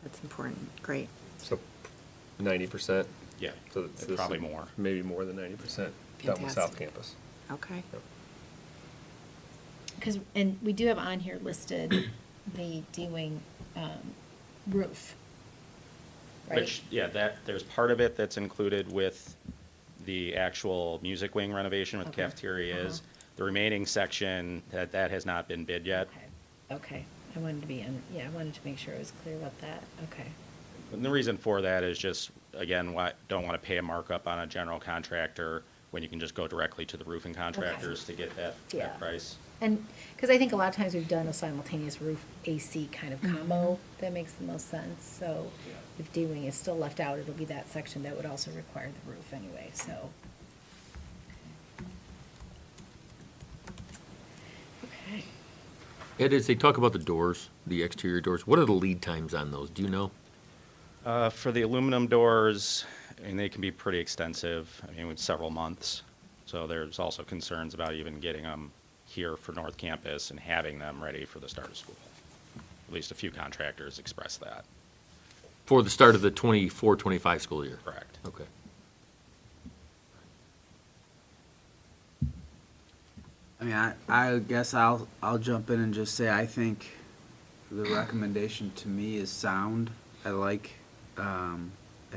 That's important, great. So 90%? Yeah, So this probably is more. Maybe more than 90% done with South Fantastic. Campus. Okay. Because, and we do have on here listed the D-wing roof, right? Which, there's part of it that's included with the actual music wing renovation with the Okay. cafeteria is. The remaining section, that has not been bid yet. Okay, I wanted to make sure I was clear about that, okay. And the reason for that is just, again, don't want to pay a markup on a general contractor when you can just go directly to the roofing contractors to get that Yeah. price. And, because I think a lot of times we've done a simultaneous roof AC kind of combo, that makes the most sense, so if D-wing is still left out, it'll be that section that would also require the roof anyway, so. Okay. Ed, as they talk about the doors, the exterior doors, what are the lead times on those? Do you know? For the aluminum doors, they can be pretty extensive, with several months. So there's also concerns about even getting them here for North Campus and having them ready for the start of school. At least a few contractors express that. For the start of the 24-25 school year? Correct. Okay. I mean, I guess I'll jump in and just say I think the recommendation to me is sound. I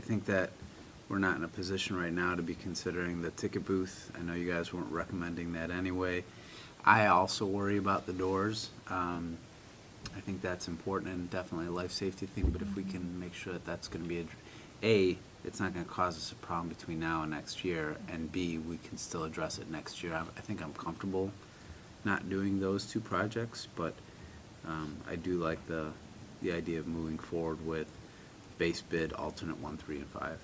think that we're not in a position right now to be considering the ticket booth. I know you guys weren't recommending that anyway. I also worry about the doors. I think that's important and definitely a life safety thing, but if we can make sure that that's going to be it's not going to cause us a problem between now and next year, and B, we can still address it next year. I think I'm comfortable not doing those two projects, but I do like the idea of moving forward with base bid alternate 1, 3, and 5.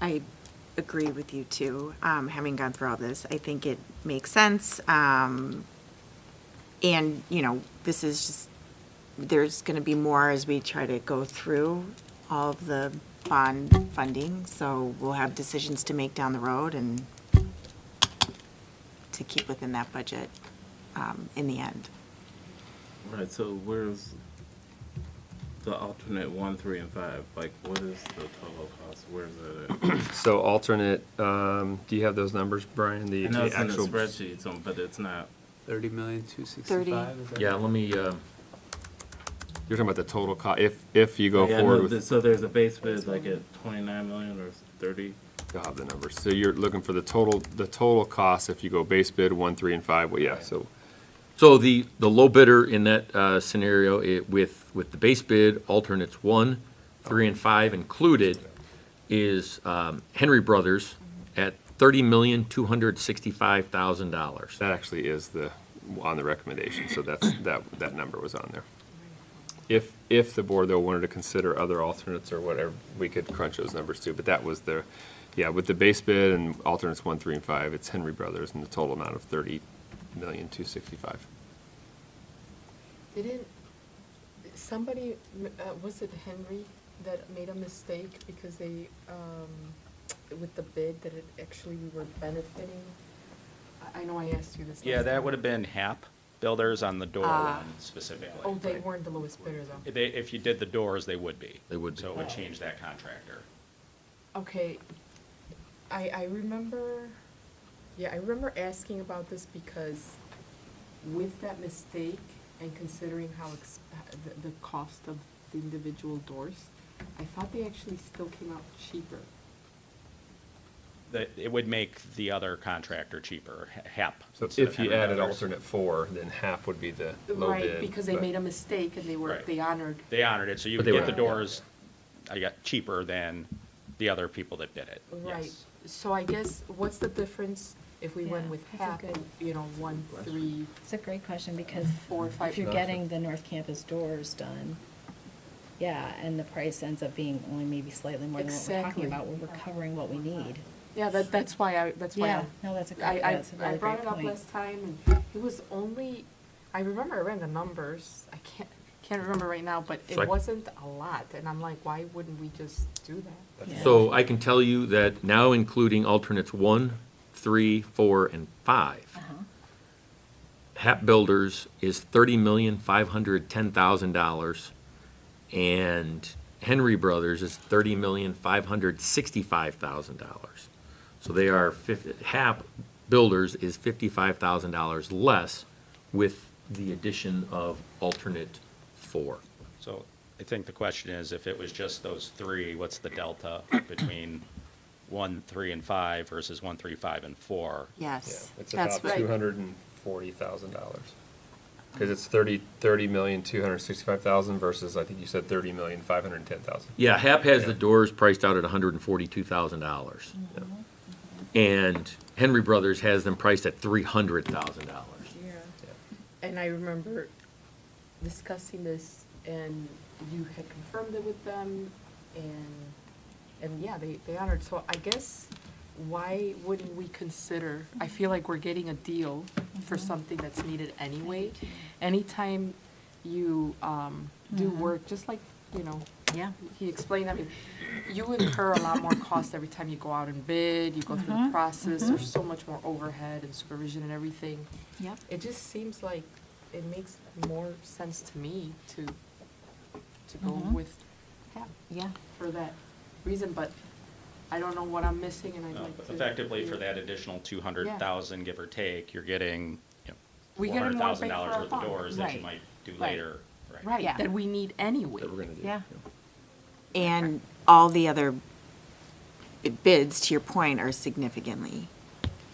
I agree with you too. Having gone through all this, I think it makes sense. And, this is just, there's going to be more as we try to go through all of the bond funding. So we'll have decisions to make down the road and to keep within that budget in the end. Right, so where's the alternate 1, 3, and 5? Like, what is the total cost? Where's that at? So alternate, do you have those numbers, Brian? I know it's in the spreadsheet, but it's not. 30,265,000, is that? Yeah, let me, You're talking about the total cost, if you go Yeah, forward no, with. so there's a base bid like at 29 million or 30? You'll have the numbers. So you're looking for the total cost if you go base bid 1, 3, and 5, well, yeah, so. so the low bidder in that scenario, with the base bid, alternates 1, 3, and 5 included, is Henry Brothers at $30,265,000. That actually is on the recommendation, so that number was on there. If the board, though, wanted to consider other alternates or whatever, we could crunch those numbers too, but that was with the base bid and alternates 1, 3, and 5, it's Henry Brothers, and the total amount of $30,265,000. Didn't somebody, was it Henry, that made a mistake because they, with the bid, that it actually we were benefiting? I know I asked you this. Yeah, last that time. would have been HAP builders on the door one specifically. Oh, they weren't the lowest bidders, though. If you did the doors, they would be. They would be. So it would change that contractor. Okay, I remember asking about this because with that mistake and considering how the cost of the individual doors, I thought they actually still came out cheaper. It would make the other contractor cheaper, HAP. So instead of if you Henry added Brothers. alternate 4, then HAP would be the low bid. Right, because they but- made a mistake and Right. they honored. They honored it, so you But would they get the were- doors, I got cheaper than the other people that bid it. Right, Yes. so I guess, what's the difference if we went Yeah, with that's a HAP, good- 1, 3, It's a great question because 4, 5? if you're getting the North Campus doors done, yeah, and the price ends up being only maybe slightly more than what we're Exactly. talking about, where we're covering what we need. Yeah, that's why Yeah, no, that's a great, that's a I really brought great it up point. last time, and it was only, I remember I ran the numbers, I can't remember right now, but So it wasn't a lot, and I'm like, why wouldn't we just do that? Yeah. So I can tell you that now including alternates 1, 3, 4, and 5, Uh-huh. HAP Builders is $30,510,000, and Henry Brothers is $30,565,000. So they are HAP Builders is $55,000 less with the addition of alternate 4. So I think the question is, if it was just those three, what's the delta between 1, 3, and 5 versus 1, 3, 5, and 4? Yes, It's that's about right. $240,000. Because it's $30,265,000 versus, I think you said $30,510,000. Yeah, HAP has the doors priced out at $142,000. And Henry Brothers has them priced at $300,000. Yeah. And I remember discussing this, and you had confirmed it with them, and yeah, they honored, so I guess, why wouldn't we consider, I feel like we're getting a deal for something that's needed anyway. Anytime you do work, just like, Yeah. he explained, I mean, you incur a lot more cost every time you go out and bid, you go through the process, there's so much more overhead and supervision and everything. Yep. It just seems like it makes more sense to me to go with HAP Yeah. for that reason, but I don't know what I'm missing, and I'd No, like but to. effectively, for that additional 200,000, give or take, you're getting, We get more bang for $400,000 our worth of buck. doors that you Right. might do Right. later. Right, Yeah. that we need anyway. That we're going to do. Yeah. And all the other bids, to your point, are significantly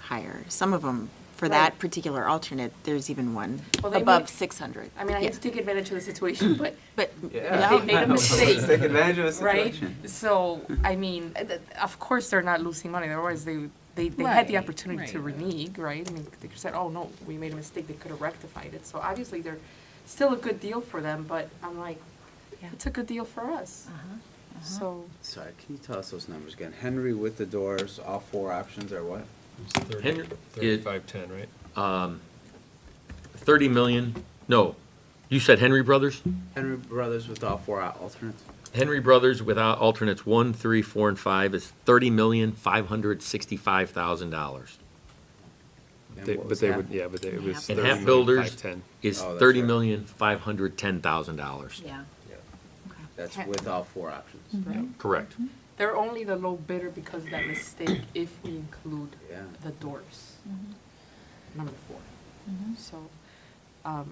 higher. Some of them, for that Right. particular alternate, there's even one Well, they above make- 600. I mean, I hate to take advantage of the situation, but But, they made a mistake. Take advantage of the Right? situation. So, I mean, of course, they're not losing money, otherwise they had the Right, opportunity to renege, right? I mean, they could have said, oh, no, we made a mistake, they could have rectified it. So obviously, they're still a good deal for them, but I'm like, Yeah. it's a good deal for us. So, Sorry, can you tell us those numbers again? Henry with the doors, all 4 options are what? Henry, 3510, right? 30 million, no, you said Henry Brothers? Henry Brothers with all 4 alternates? Henry Brothers without alternates 1, 3, 4, and 5 is $30,565,000. And They- what But was they HAP? would, yeah, but it was And $30,510,000. HAP And Builders is Oh, that's right. $30,510,000. Yeah. That's with all 4 options. right? Correct. They're only the low bidder because of that mistake if we include Yeah. the doors. Number 4. So, I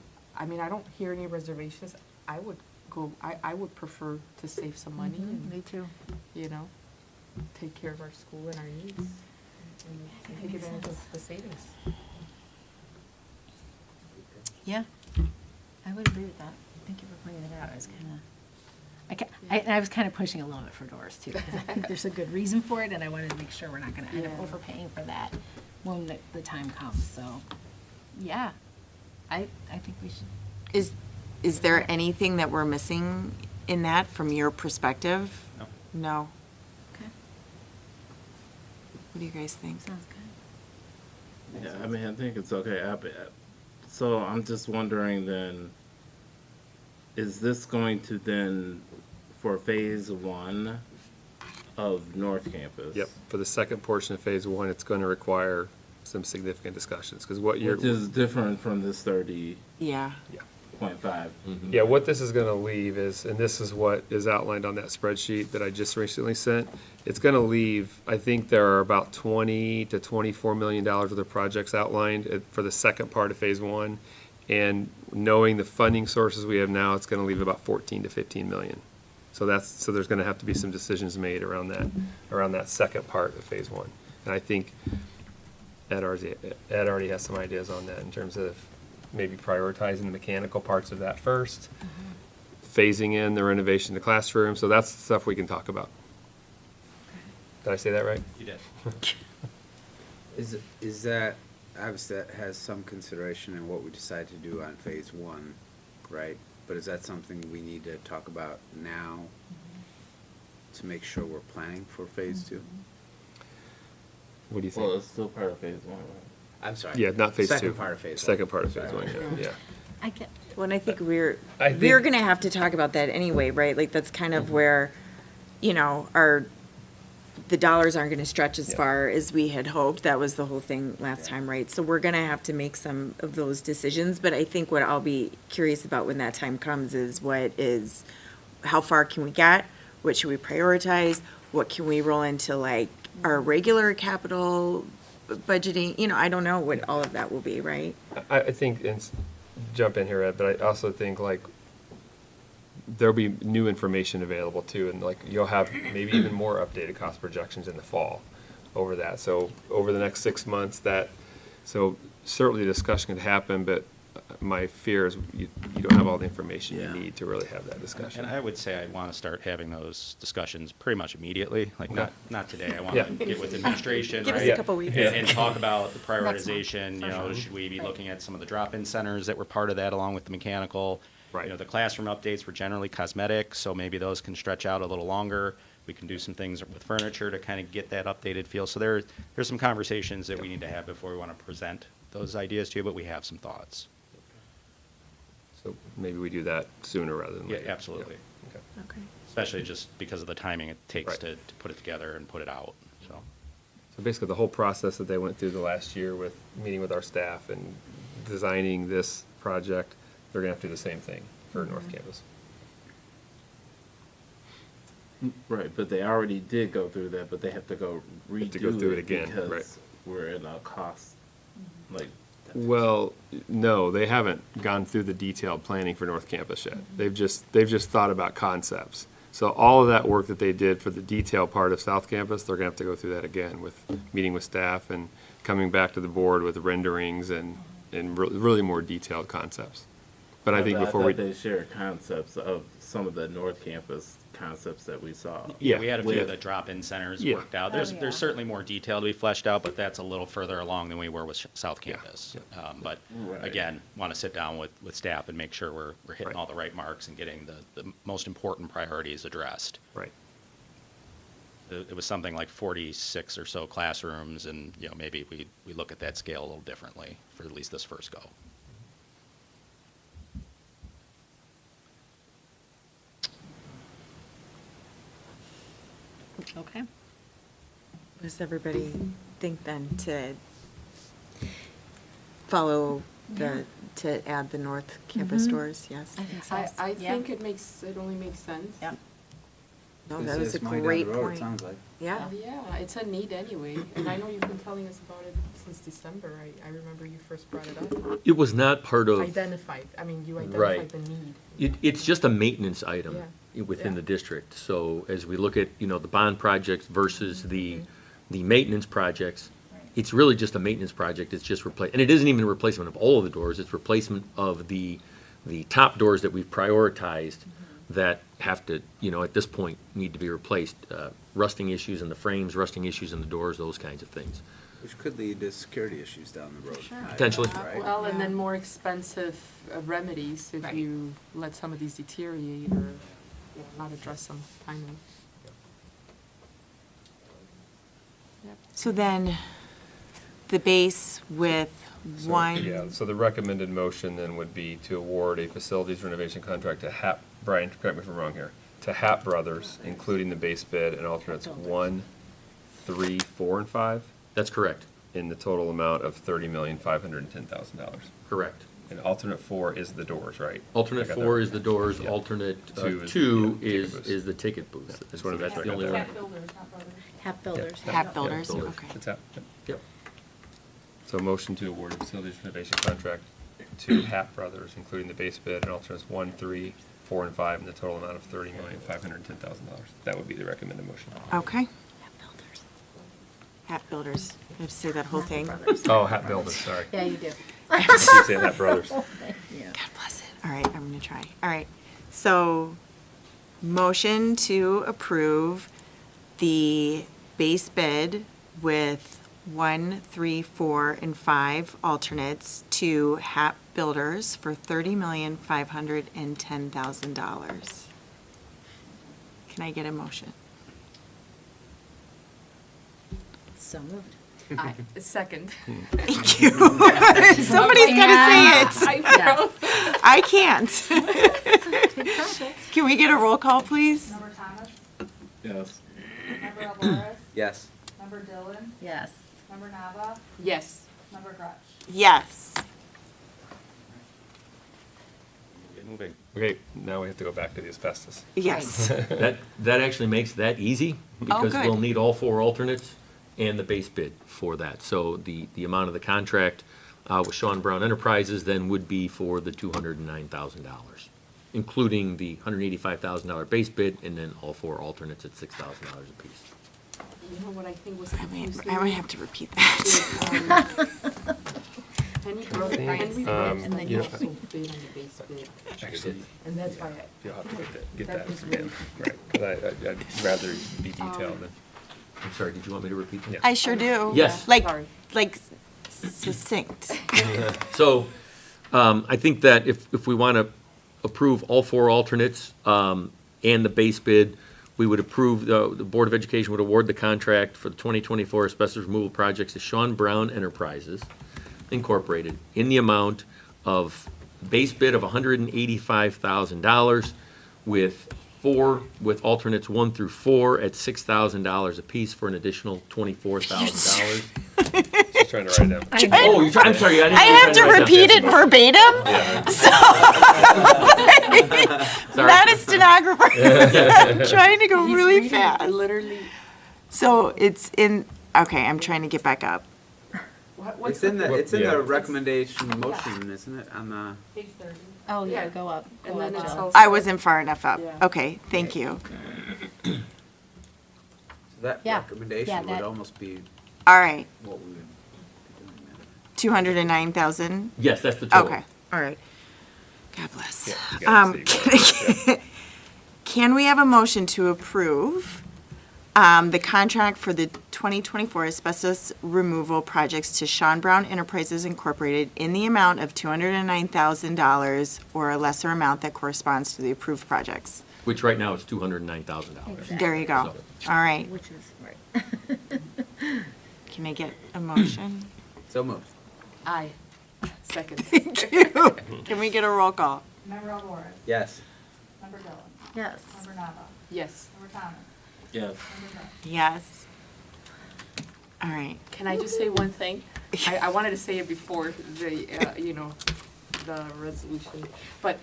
mean, I don't hear any reservations. I would would prefer to save some money Me and, too. take care of our school and our needs and take makes advantage sense. of the savings. Yeah. I would agree with that. Thank you for pointing that out. I was kind of I was kind of pushing a little bit for doors too, because I think there's a good reason for it, and I wanted to make sure we're not going to end up overpaying for that when the time comes. So, yeah, I think we should. Is there anything that we're missing in that from your perspective? No. No. Okay. What do you guys think? Sounds good. Yeah, I mean, I think it's okay. So I'm just wondering then, is this going to then, for phase one of North Campus? Yep, for the second portion of phase one, it's going to require some significant discussions, because what you're. Which is different from this 30.5. Yeah. Yeah, what this is going to leave is, and this is what is outlined on that spreadsheet that I just recently sent, it's going to leave, I think there are about $20 to $24 million worth of projects outlined for the second part of phase one. And knowing the funding sources we have now, it's going to leave about 14 to 15 million. So there's going to have to be some decisions made around that second part of phase one. And I think Ed already has some ideas on that in terms of maybe prioritizing the mechanical parts of that first, phasing in the renovation of the classroom. So that's stuff we can talk about. Did I say that right? You did. Is that, obviously that has some consideration in what we decide to do on phase one, right? But is that something we need to talk about now to make sure we're planning for phase two? What do you think? Well, it's still part of phase one, right? I'm sorry. Yeah, not phase two. Second part of phase one. Second part of phase one, yeah. I get. Well, and I think we're I think- going to have to talk about that anyway, right? Like, that's kind of where, the dollars aren't going to stretch as far as we had hoped. That was the whole thing last time, right? So we're going to have to make some of those decisions. But I think what I'll be curious about when that time comes is how far can we get? What should we prioritize? What can we roll into like our regular capital budgeting? I don't know what all of that will be, right? I think, and jump in here, Ed, but I also think like there'll be new information available too, and like you'll have maybe even more updated cost projections in the fall over that. So over the next 6 months, so certainly discussion could happen, but my fear is you don't have all the information you need to really have that discussion. And I would say I want to start having those discussions pretty much immediately, like not today. I want Yeah. to get with administration, Give us right? a couple weeks. And talk about the prioritization, Next month, for sure. should we be looking at some of the drop-in centers that were part of that along with the mechanical? Right. The classroom updates were generally cosmetic, so maybe those can stretch out a little longer. We can do some things with furniture to kind of get that updated feel. So there's some conversations that we need to have before we want to present those ideas to you, but we have some thoughts. So maybe we do that sooner rather than Yeah, later. absolutely. Yeah. Okay. Okay. Especially just because of the timing it takes Right. to put it together and put it out, so. So basically, the whole process that they went through the last year with meeting with our staff and designing this project, they're gonna have to do the same thing for North Campus. Right, but they already did go through that, but they have to go redo Have to go through it again, because right. we're in a cost, like. Well, no, they haven't gone through the detailed planning for North Campus yet. They've just thought about concepts. So all of that work that they did for the detail part of South Campus, they're gonna have to go through that again with meeting with staff and coming back to the board with renderings and really more detailed concepts. But I think before thought they shared concepts of some of the North Campus concepts that we saw. Yeah. We had a few of the drop-in centers Yeah. worked out. Oh, yeah. There's certainly more detail to be fleshed out, but that's a little further along than we were with South Campus. But Right. again, want to sit down with staff and make sure we're hitting Right. all the right marks and getting the most important priorities addressed. Right. It was something like 46 or so classrooms, and maybe we look at that scale a little differently for at least this first go. Okay. What does everybody think then to follow to add the North Campus doors? Yes? I think so. I Yeah. think it only makes sense. Yep. No, This that was is a money down great the road, it point. sounds like. Yeah. Yeah, it's a need anyway, and I know you've been telling us about it since December. I remember you first brought it up. It was not part of. You identified the need. It's just a maintenance item Yeah. within Yeah. the district. So as we look at, the bond projects versus the maintenance projects, it's really just a maintenance project. It's just and it isn't even a replacement of all of the doors. It's replacement of the top doors that we've prioritized that have to, at this point, need to be replaced. Rusting issues in the frames, rusting issues in the doors, those kinds of things. Which could lead to security issues down the road. Potentially. Right? Well, and then more expensive remedies if you let some of these deteriorate or not address them timely. So then, the base with one. Yeah, so the recommended motion then would be to award a facilities renovation contract to Brian, correct me if I'm wrong here, to Hap Brothers, including the base bid and alternates 1, 3, 4, and 5? That's correct. In the total amount of $30,510,000. Correct. And alternate 4 is the doors, right? Alternate I got 4 that. is the doors, Yeah. alternate Two 2 is the ticket booth. is the ticket booth. Just wanted to make That's sure I the got only that one. right. Hap Builders. Hap Builders, Builders. okay. It's Hap. Yep. So motion to award a facilities renovation contract to Hap Brothers, including the base bid and alternates 1, 3, 4, and 5, in the total amount of $30,510,000. That would be the recommended motion. Okay. Hap Builders. I have to say that whole thing. Oh, Hap Builders, sorry. Yeah, you do. Keep saying Hap Brothers. God bless it. All right, I'm gonna try. All right, so motion to approve the base bid with 1, 3, 4, and 5 alternates to Hap Builders for $30,510,000. Can I get a motion? So moved. Second. Thank you. Somebody's gotta say it. I can't. Can we get a roll call, please? Member Thomas? Yes. Member Alvarez? Yes. Member Dillon? Yes. Member Nava? Yes. Member Grutch? Yes. Moving. Okay, now we have to go back to the asbestos. Yes. That actually makes that easy, because good. we'll need all 4 alternates and the base bid for that. So the amount of the contract with Sean Brown Enterprises then would be for the $209,000, including the $185,000 base bid, and then all 4 alternates at $6,000 apiece. You know what I think was I confusing? might have to repeat that. Penny think, and then you yeah. also bid on the base bid. Actually, And that's why you'll have to get That that was from really him. Right, 'cause I'd rather be detailed than. I'm sorry, did you want me to repeat that? I sure do. Yes. Like Sorry. succinct. So, I think that if we want to approve all 4 alternates and the base bid, we would approve, the Board of Education would award the contract for the 2024 asbestos removal projects to Sean Brown Enterprises Incorporated in the amount of base bid of $185,000 with alternates 1 through 4 at $6,000 apiece for an additional $24,000. Just trying to write it down. I'm sorry. I have to repeat it verbatim. So not a stenographer. I'm trying to go really fast. Literally. So it's in. Okay, I'm trying to get back up. What's It's in the, it's in Yeah. the recommendation motion, isn't it, on the? Page 30. Oh, yeah, Yeah. go up. And Go then up, it's Jill. also. I wasn't far enough up. Yeah. Okay, thank you. That Yeah. recommendation would that- almost be All right, what we would be doing then. 209,000. Yes, that's the total. Okay, all right. God bless. Yeah, you got it, so you got it. Can we have a motion to approve the contract for the 2024 asbestos removal projects to Sean Brown Enterprises Incorporated in the amount of $209,000 or a lesser amount that corresponds to the approved projects? Which right now is $209,000. There you go. All right. Which is, right. Can I get a motion? So moved. Aye. Second. Thank you. Can we get a roll call? Member Alvarez? Yes. Member Dillon? Yes. Member Nava? Yes. Member Thomas? Yes. Member Grutch? Yes. All right. Can I just say one thing? I wanted to say it before the, the resolution, but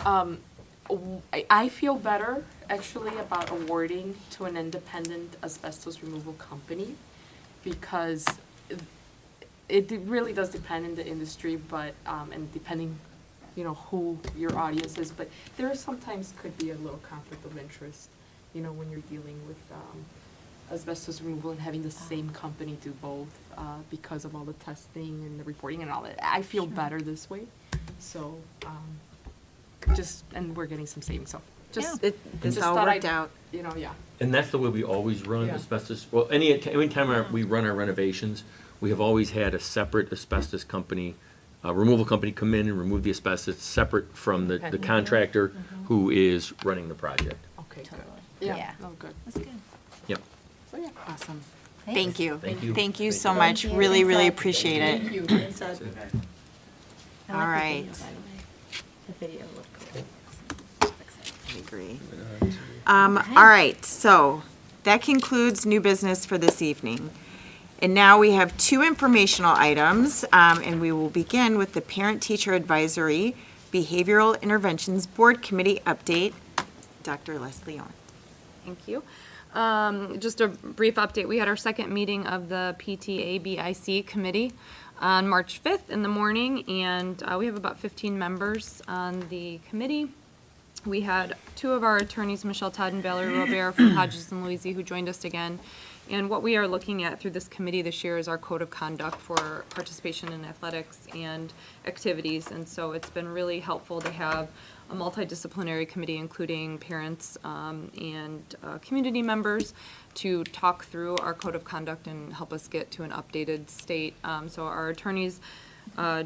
I feel better actually about awarding to an independent asbestos removal company because it really does depend in the industry, but, and depending, who your audience is, but there sometimes could be a little conflict of interest, when you're dealing with asbestos removal and having the same company do both because of all the testing and the reporting and all that. I feel better this way. So, and we're getting some savings. So Just, This just all thought worked I'd, out. you know, yeah. And that's the way we always run Yeah. asbestos. Well, anytime we run our renovations, we have always had a separate asbestos company, removal company come in and remove the asbestos separate from the Okay. contractor who is running the project. Okay, good. Yeah. Yeah, oh, good. That's good. Yep. So, yeah. Awesome. Thanks. Thank you. Thank you. Thank you Thank so you. much. Thank you. Really, Thanks, really Ed. appreciate it. Thank you. I All like right. The video, by the way. The video looked cool. I agree. All right, so that concludes new business for this evening. And now we have two informational items, and we will begin with the Parent-Teacher Advisory Behavioral Interventions Board Committee update. Dr. Leslie Owen. Thank you. Just a brief update. We had our second meeting of the PTA-BIC committee on March 5th in the morning, and we have about 15 members on the committee. We had two of our attorneys, Michelle Todd and Valerie Robert from Hodges and Louisi, who joined us again. And what we are looking at through this committee this year is our code of conduct for participation in athletics and activities. And so it's been really helpful to have a multidisciplinary committee, including parents and community members, to talk through our code of conduct and help us get to an updated state. So our attorneys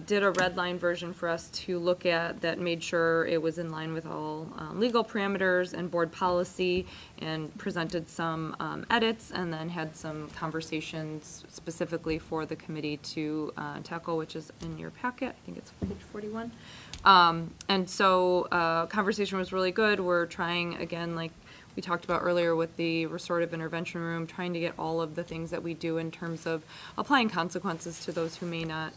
did a red line version for us to look at that made sure it was in line with all legal parameters and board policy, and presented some edits, and then had some conversations specifically for the committee to tackle, which is in your packet. I think it's page 41. And so conversation was really good. We're trying, again, like we talked about earlier with the restorative intervention room, trying to get all of the things that we do in terms of applying consequences to those who may not,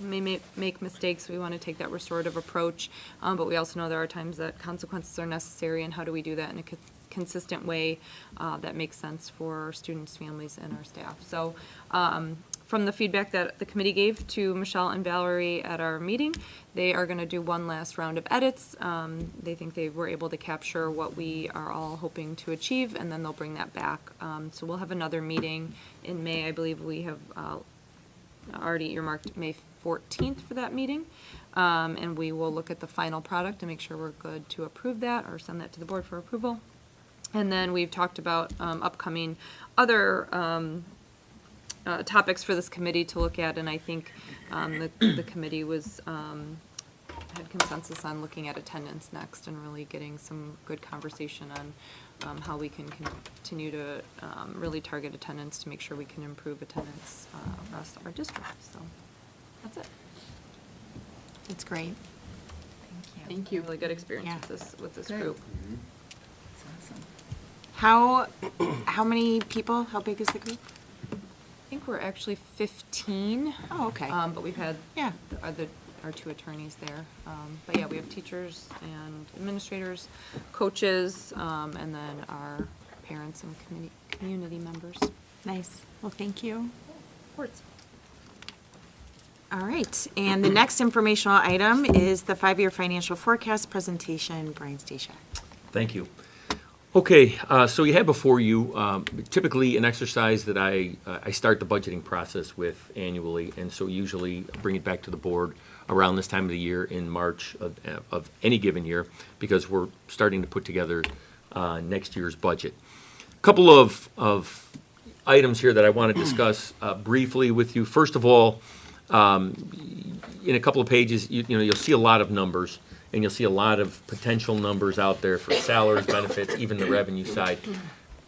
may make mistakes. We want to take that restorative approach, but we also know there are times that consequences are necessary, and how do we do that in a consistent way that makes sense for our students, families, and our staff. So from the feedback that the committee gave to Michelle and Valerie at our meeting, they are going to do one last round of edits. They think they were able to capture what we are all hoping to achieve, and then they'll bring that back. So we'll have another meeting in May. I believe we have already earmarked May 14th for that meeting. And we will look at the final product and make sure we're good to approve that or send that to the board for approval. And then we've talked about upcoming other topics for this committee to look at, and I think the committee was had consensus on looking at attendance next, and really getting some good conversation on how we can continue to really target attendance to make sure we can improve attendance across our district. So that's it. That's great. Thank you. Really good experience with this Good. group. How many people? How big is the group? I think we're actually 15. Oh, okay. But we've had Yeah. our two attorneys there. But yeah, we have teachers and administrators, coaches, and then our parents and community members. Nice. Well, thank you. Reports. All right, and the next informational item is the 5-year financial forecast presentation. Brian Stashak. Thank you. Okay, so you have before you typically an exercise that I start the budgeting process with annually, and so usually bring it back to the board around this time of the year in March of any given year, because we're starting to put together next year's budget. A couple of items here that I want to discuss briefly with you. First of all, in a couple of pages, you'll see a lot of numbers, and you'll see a lot of potential numbers out there for salaries, benefits, even the revenue side.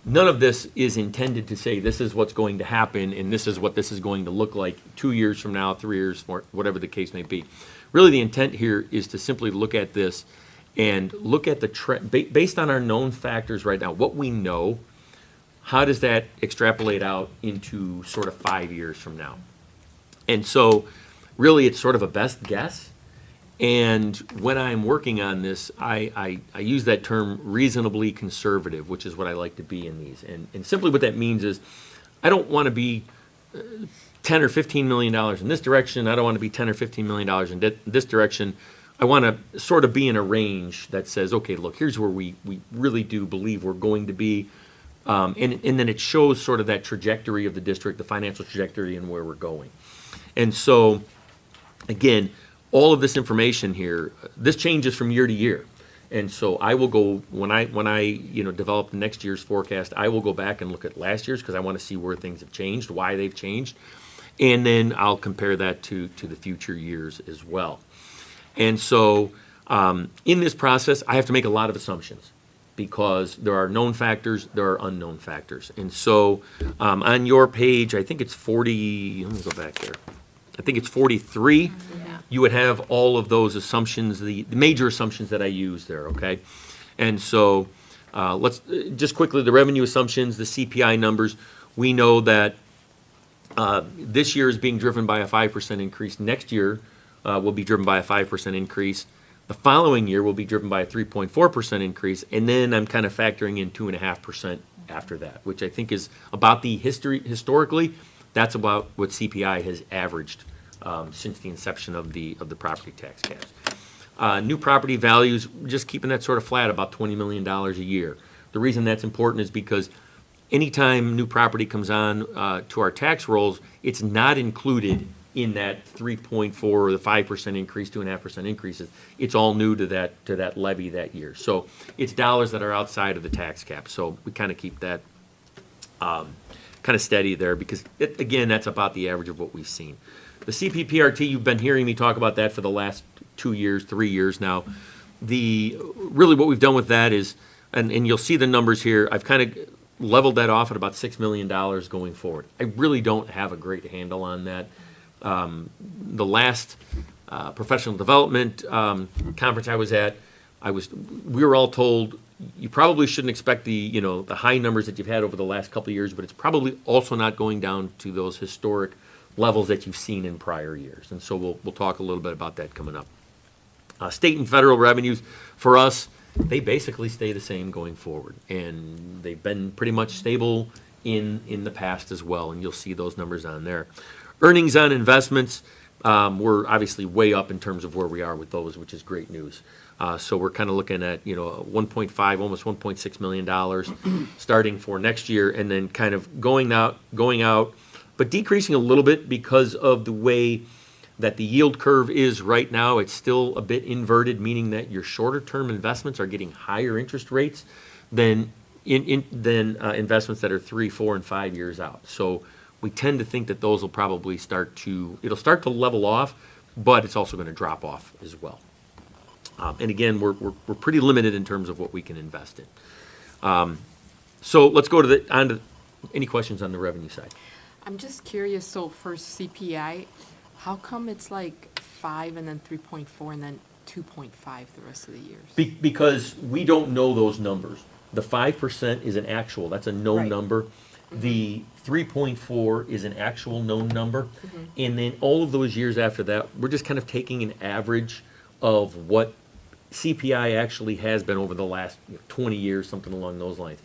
None of this is intended to say this is what's going to happen and this is what this is going to look like 2 years from now, 3 years, whatever the case may be. Really, the intent here is to simply look at this and look at the trend based on our known factors right now. What we know, how does that extrapolate out into sort of 5 years from now? And so, really, it's sort of a best guess. And when I'm working on this, I use that term reasonably conservative, which is what I like to be in these. And simply what that means is I don't want to be $10 or $15 million in this direction. I don't want to be $10 or $15 million in this direction. I want to sort of be in a range that says, okay, look, here's where we really do believe we're going to be. And then it shows sort of that trajectory of the district, the financial trajectory, and where we're going. And so, again, all of this information here, this changes from year to year. And so I will go, when I, you know, develop next year's forecast, I will go back and look at last year's because I want to see where things have changed, why they've changed. And then I'll compare that to the future years as well. And so in this process, I have to make a lot of assumptions because there are known factors, there are unknown factors. And so on your page, I think it's 40, let me go back there. I think it's 43. You would have all of those assumptions, the major assumptions that I use there, okay? And so let's just quickly, the revenue assumptions, the CPI numbers, we know that this year is being driven by a 5% increase. Next year will be driven by a 5% increase. The following year will be driven by a 3.4% increase. And then I'm kind of factoring in 2.5% after that, which I think is about the historically, that's about what CPI has averaged since the inception of the property tax caps. New property values, just keeping that sort of flat, about $20 million a year. The reason that's important is because anytime new property comes on to our tax rolls, it's not included in that 3.4 or the 5% increase, 2.5% increases. It's all new to that levy that year. So it's dollars that are outside of the tax cap. So we kind of keep that kind of steady there because, again, that's about the average of what we've seen. The CPPRT, you've been hearing me talk about that for the last 2 years, 3 years now. Really what we've done with that is, and you'll see the numbers here, I've kind of leveled that off at about $6 million going forward. I really don't have a great handle on that. The last professional development conference I was at, we were all told you probably shouldn't expect the high numbers that you've had over the last couple of years, but it's probably also not going down to those historic levels that you've seen in prior years. And so we'll talk a little bit about that coming up. State and federal revenues for us, they basically stay the same going forward, and they've been pretty much stable in the past as well, and you'll see those numbers on there. Earnings on investments, we're obviously way up in terms of where we are with those, which is great news. So we're kind of looking at 1.5, almost $1.6 million starting for next year, and then kind of going out, but decreasing a little bit because of the way that the yield curve is right now. It's still a bit inverted, meaning that your shorter term investments are getting higher interest rates than investments that are 3, 4, and 5 years out. So we tend to think that those will probably start to level off, but it's also going to drop off as well. And again, we're pretty limited in terms of what we can invest in. So let's go to any questions on the revenue side. I'm just curious, so for CPI, how come it's like 5 and then 3.4 and then 2.5 the rest of the years? Because we don't know those numbers. The 5% is an actual, that's a known number. The 3.4 is an actual known number. And then all of those years after that, we're just kind of taking an average of what CPI actually has been over the last 20 years, something along those lines.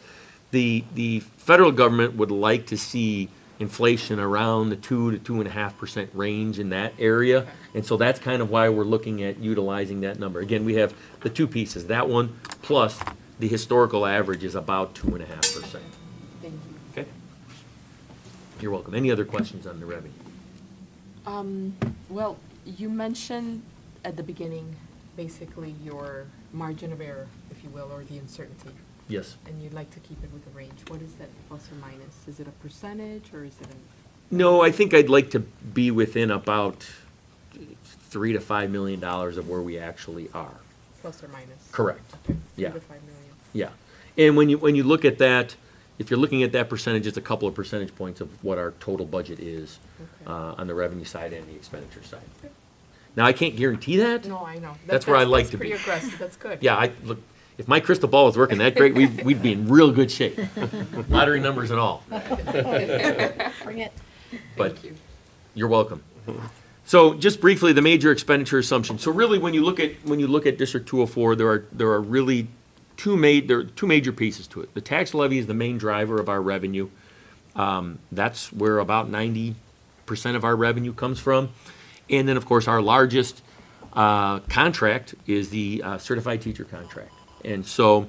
The federal government would like to see inflation around the 2 to 2.5% range in that area. And so that's kind of why we're looking at utilizing that number. Again, we have the two pieces, that one plus the historical average is about 2.5%. Thank you. Okay. You're welcome. Any other questions on the revenue? Well, you mentioned at the beginning, basically your margin of error, if you will, or the uncertainty. Yes. And you'd like to keep it with a range. What is that, plus or minus? Is it a percentage or is it No, I think I'd like to be within about $3 to $5 million of where we actually are. plus or minus? Correct. Okay. Yeah. 3 to 5 million. Yeah. And when you look at that, if you're looking at that percentage, it's a couple of percentage points of what our total budget is on the revenue side and the expenditure side. Okay. Now, I can't guarantee that. No, I know. That's where I like to be. That's pretty aggressive. That's good. Yeah, look, if my crystal ball was working that great, we'd be in real good shape. Lottery numbers and all. Bring it. But Thank you. you're welcome. So just briefly, the major expenditure assumptions. So really, when you look at District 204, there are really two major pieces to it. The tax levy is the main driver of our revenue. That's where about 90% of our revenue comes from. And then, of course, our largest contract is the certified teacher contract. And so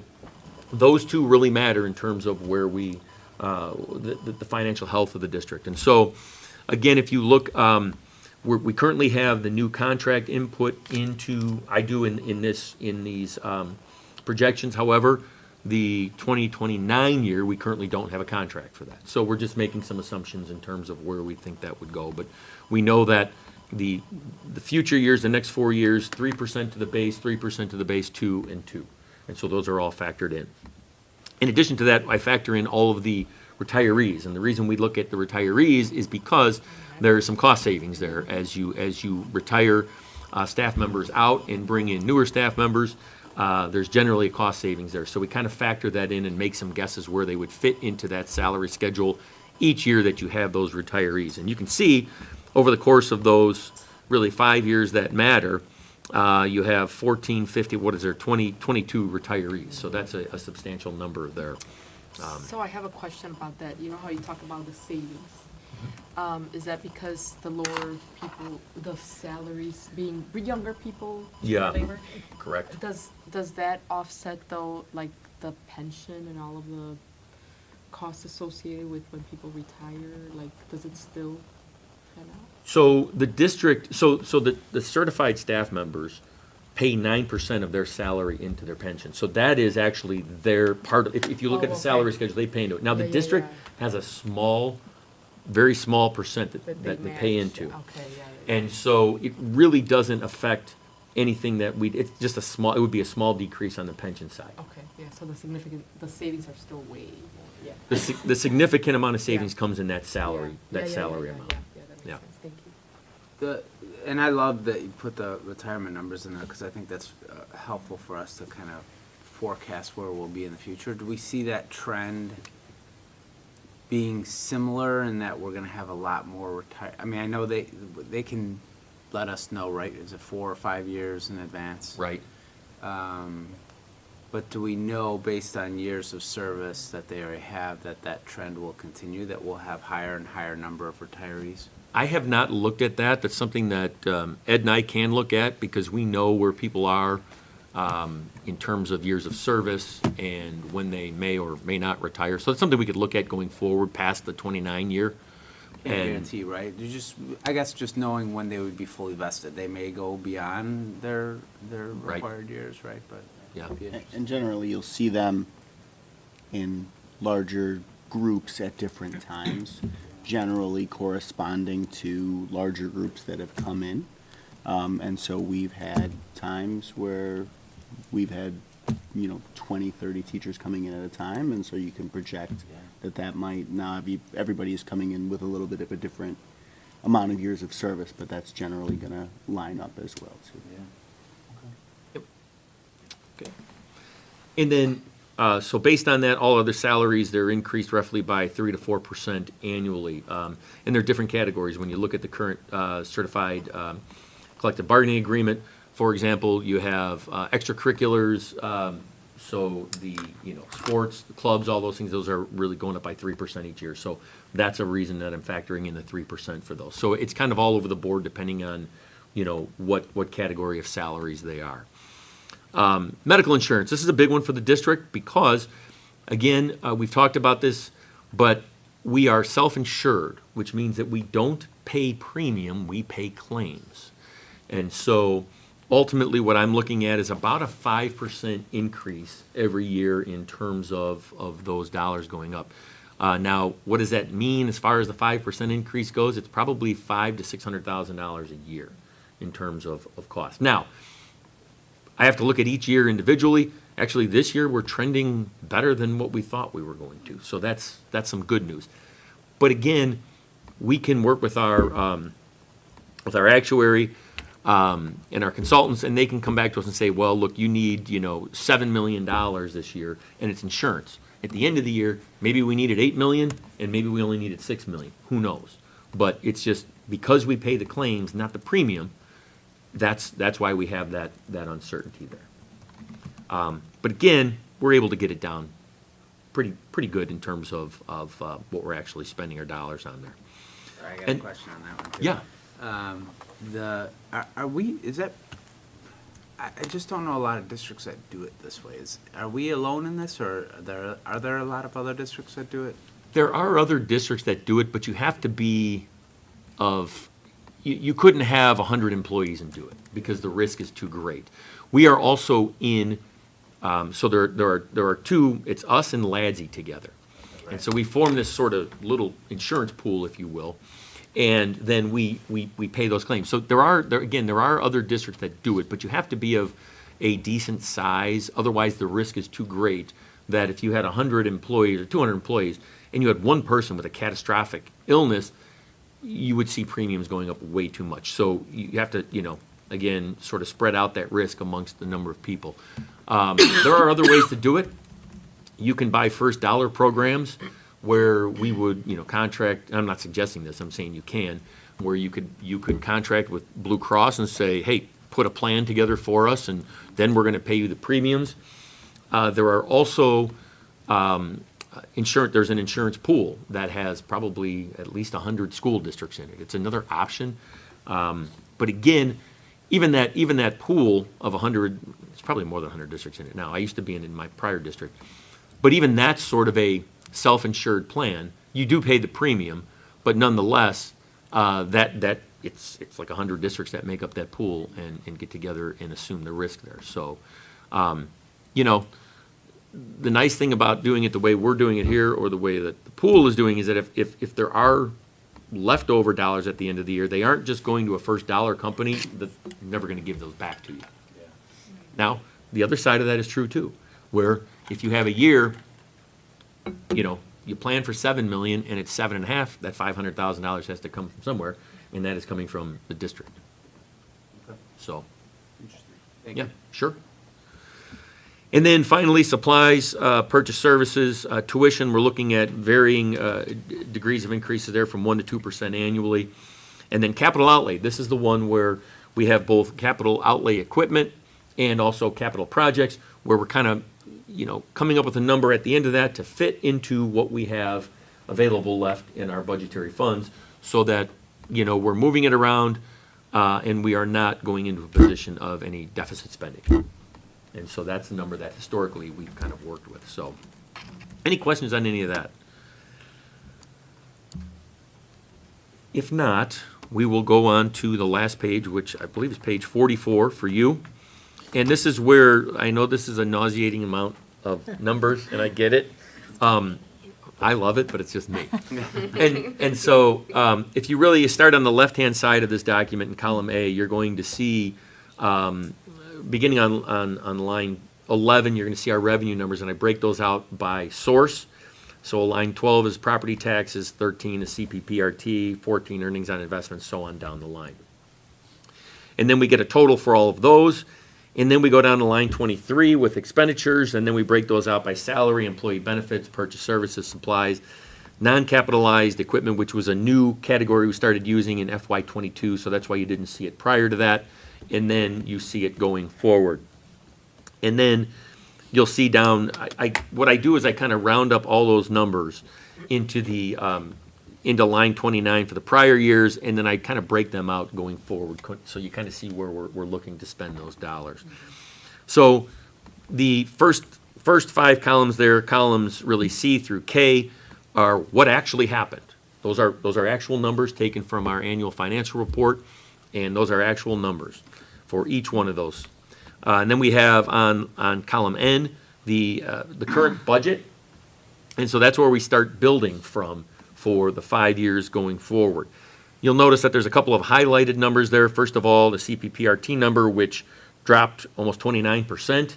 those two really matter in terms of where the financial health of the district. And so, again, if you look, we currently have the new contract input into, in these projections. However, the 2029 year, we currently don't have a contract for that. So we're just making some assumptions in terms of where we think that would go. But we know that the future years, the next 4 years, 3% to the base, 3% to the base, 2 and 2. And so those are all factored in. In addition to that, I factor in all of the retirees. And the reason we look at the retirees is because there are some cost savings there. As you retire staff members out and bring in newer staff members, there's generally a cost savings there. So we kind of factor that in and make some guesses where they would fit into that salary schedule each year that you have those retirees. And you can see over the course of those really 5 years that matter, you have 14, 50, 22 retirees. So that's a substantial number there. So I have a question about that. You know how you talk about the savings? Is that because the lower people, the salaries being younger people? Yeah, labor? correct. Does that offset though, like the pension and all of the costs associated with when people retire? Like, does it still pan out? So the district, the certified staff members pay 9% of their salary into their pension. So that is actually their part of, if you look at the salary schedule, they pay into it. Now, the district has a very small percent that they pay into. And so it really doesn't affect anything it's just it would be a small decrease on the pension side. Okay, yeah, so the savings are still way more, yeah. The significant amount of savings comes in that salary, salary amount. Yeah, that makes sense. Thank you. And I love that you put the retirement numbers in there, because I think that's helpful for us to kind of forecast where we'll be in the future. Do we see that trend being similar in that we're going to have a lot more I mean, I know they can let us know, right? Is it 4 or 5 years in advance? Right. But do we know, based on years of service that they already have, that trend will continue, that we'll have higher and higher number of retirees? I have not looked at that. That's something that Ed and I can look at, because we know where people are in terms of years of service and when they may or may not retire. So it's something we could look at going forward past the 29 year. Can't guarantee, right? I guess just knowing when they would be fully vested. They may go beyond their required years, right? But yeah. And generally, you'll see them in larger groups at different times, generally corresponding to larger groups that have come in. And so we've had times where we've had 20, 30 teachers coming in at a time, and so you can project that might not be, everybody is coming in with a little bit of a different amount of years of service, but that's generally going to line up as well, too. Yep. Okay. And then, so based on that, all other salaries, they're increased roughly by 3 to 4% annually. And there are different categories. When you look at the current certified collective bargaining agreement, for example, you have extracurriculars, so the sports, the clubs, all those things, those are really going up by 3% each year. So that's a reason that I'm factoring in the 3% for those. So it's kind of all over the board depending on what category of salaries they are. Medical insurance. This is a big one for the district because, again, we've talked about this, but we are self-insured, which means that we don't pay premium, we pay claims. And so ultimately what I'm looking at is about a 5% increase every year in terms of those dollars going up. Now, what does that mean as far as the 5% increase goes? It's probably $500,000 to $600,000 a year in terms of cost. Now, I have to look at each year individually. Actually, this year we're trending better than what we thought we were going to. So that's some good news. But again, we can work with our actuary and our consultants, and they can come back to us and say, well, look, you need $7 million this year, and it's insurance. At the end of the year, maybe we needed $8 million, and maybe we only needed $6 million. Who knows? But it's just because we pay the claims, not the premium. That's why we have that uncertainty there. But again, we're able to get it down pretty good in terms of what we're actually spending our dollars on there. I got a question on that one too. Yeah. I just don't know a lot of districts that do it this way. Are we alone in this, or are there a lot of other districts that do it? There are other districts that do it, but you have to be you couldn't have 100 employees and do it because the risk is too great. We are also in So there are two, it's us and LADSI together. And so we form this sort of little insurance pool, if you will, and then we pay those claims. So there are other districts that do it, but you have to be of a decent size, otherwise the risk is too great that if you had 100 employees or 200 employees and you had one person with a catastrophic illness, you would see premiums going up way too much. So you have to, again, sort of spread out that risk amongst the number of people. There are other ways to do it. You can buy first dollar programs where we would, contract, I'm not suggesting this, I'm saying you can, where you could contract with Blue Cross and say, hey, put a plan together for us and then we're going to pay you the premiums. There are also there's an insurance pool that has probably at least 100 school districts in it. It's another option. But again, even that pool of 100, it's probably more than 100 districts in it now. I used to be in my prior district. But even that's sort of a self-insured plan. You do pay the premium, but nonetheless, it's like 100 districts that make up that pool and get together and assume the risk there. So, the nice thing about doing it the way we're doing it here or the way that the pool is doing is that if there are leftover dollars at the end of the year, they aren't just going to a first dollar company that's never going to give those back to you. Yeah. Now, the other side of that is true too, where if you have a year, you plan for $7 million and it's $7.5 million, that $500,000 has to come from somewhere, and that is coming from the district. Okay. So, yeah, sure. And then finally, supplies, purchase services, tuition, we're looking at varying degrees of increases there from 1% to 2% annually. And then capital outlay, this is the one where we have both capital outlay equipment and also capital projects, where we're kind of, coming up with a number at the end of that to fit into what we have available left in our budgetary funds so that, we're moving it around and we are not going into a position of any deficit spending. And so that's the number that historically we've kind of worked with. So any questions on any of that? If not, we will go on to the last page, which I believe is page 44 for you. And this is where, I know this is a nauseating amount of numbers, and I get it. I love it, but it's just me. And so if you start on the left-hand side of this document in column A, you're going to see, beginning on line 11, you're going to see our revenue numbers, and I break those out by source. So line 12 is property taxes, 13 is CPPRT, 14 earnings on investments, so on down the line. And then we get a total for all of those. And then we go down to line 23 with expenditures, and then we break those out by salary, employee benefits, purchase services, supplies, non-capitalized equipment, which was a new category we started using in FY22, so that's why you didn't see it prior to that. And then you see it going forward. And then you'll see down, what I do is I kind of round up all those numbers into into line 29 for the prior years, and then I kind of break them out going forward, so you kind of see where we're looking to spend those dollars. So the first 5 columns there, columns really C through K, are what actually happened. Those are actual numbers taken from our annual financial report, and those are actual numbers for each one of those. And then we have on column N the current budget, and so that's where we start building from for the 5 years going forward. You'll notice that there's a couple of highlighted numbers there. First of all, the CPPRT number, which dropped almost 29%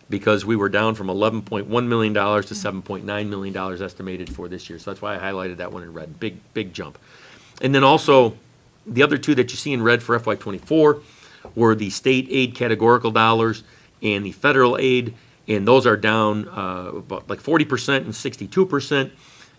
because we were down from $11.1 million to $7.9 million estimated for this year. So that's why I highlighted that one in red. Big jump. And then also, the other two that you see in red for FY24 were the state aid categorical dollars and the federal aid, and those are down about like 40% and 62%.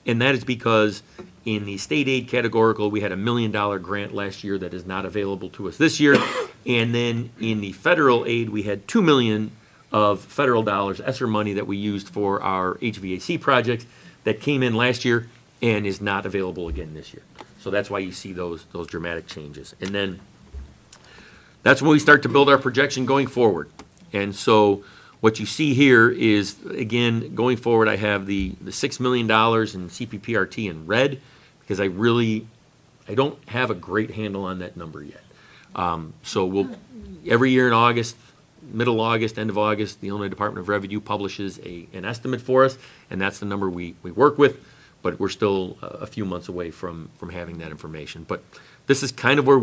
And that is because in the state aid categorical, we had a $1 million grant last year that is not available to us this year. And then in the federal aid, we had $2 million of federal dollars, ESSER money, that we used for our HVAC projects that came in last year and is not available again this year. So that's why you see those dramatic changes. And then that's when we start to build our projection going forward. And so what you see here is, again, going forward, I have the $6 million in CPPRT in red because I don't have a great handle on that number yet. So every year in August, middle August, end of August, the Illinois Department of Revenue publishes an estimate for us, and that's the number we work with, but we're still a few months away from having that information. But this is kind of where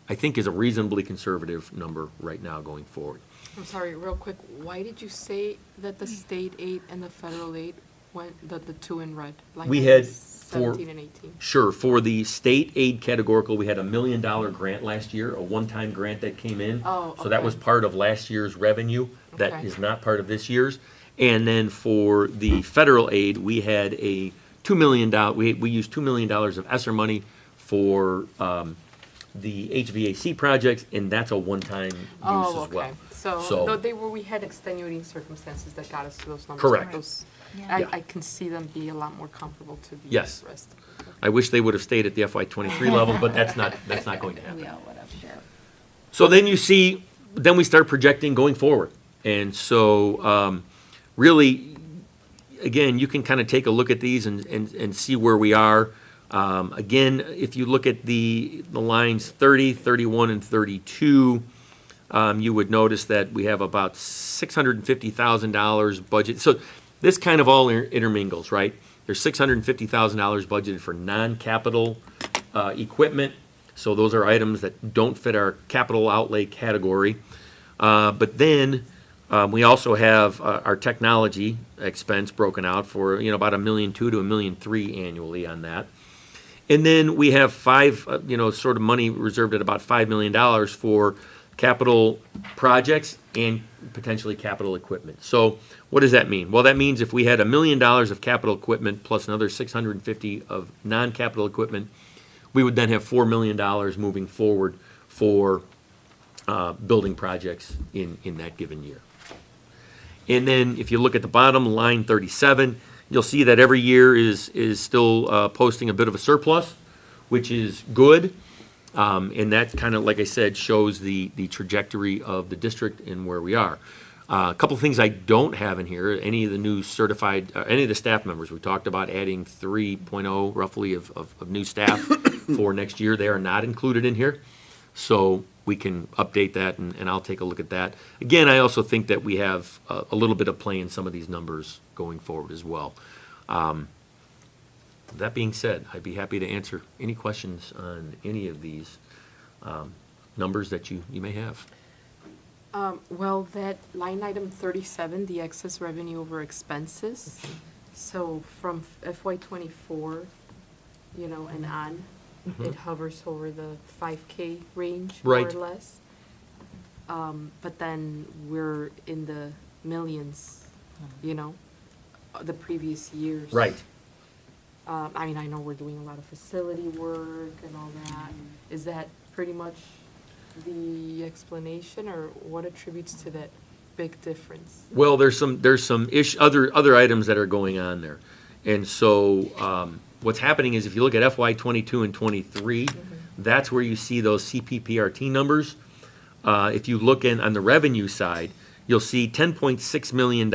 I think is a reasonably conservative number right now going forward. I'm sorry, real quick, why did you say that the state aid and the federal aid went, the two in red? Line We items had 17 and 18. Sure, for the state aid categorical, we had a $1 million grant last year, a one-time grant that came in. Oh, So that okay. was part of last year's revenue. That Okay. is not part of this year's. And then for the federal aid, we had a $2 million, we used $2 million of ESSER money for the HVAC projects, and that's a one-time use Oh, as well. okay. So, though we had extenuating circumstances that got us to those numbers. Correct. but those- Yeah. I can see them be a lot more comparable to the Yes. rest. I wish they would have stayed at the FY23 level, but that's not going to happen. We all would have, sure. So then then we start projecting going forward. And so, really, again, you can kind of take a look at these and see where we are. Again, if you look at the lines 30, 31, and 32, you would notice that we have about $650,000 budget. So this kind of all intermingles, right? There's $650,000 budgeted for non-capital equipment. So those are items that don't fit our capital outlay category. But then we also have our technology expense broken out for about $1.2 million to $1.3 million annually on that. And then we have sort of money reserved at about $5 million for capital projects and potentially capital equipment. So what does that mean? Well, that means if we had $1 million of capital equipment plus another $650,000 of non-capital equipment, we would then have $4 million moving forward for building projects in that given year. And then if you look at the bottom, line 37, you'll see that every year is still posting a bit of a surplus, which is good. And that kind of, like I said, shows the trajectory of the district and where we are. A couple of things I don't have in here, any of the new certified, any of the staff members. We talked about adding 3.0 roughly of new staff for next year. They are not included in here. So we can update that and I'll take a look at that. Again, I also think that we have a little bit of play in some of these numbers going forward as well. That being said, I'd be happy to answer any questions on any of these numbers that you may have. Well, that line item 37, the excess revenue over expenses, so from FY '24, and on, it hovers over the 5K range, more or Right. less. But then we're in the millions, the previous years. Right. I mean, I know we're doing a lot of facility work and all that. Is that pretty much the explanation, or what attributes to that big difference? Well, there's some other items that are going on there. And so what's happening is if you look at FY '22 and '23, that's where you see those CPPRT numbers. If you look on the revenue side, you'll see $10.6 million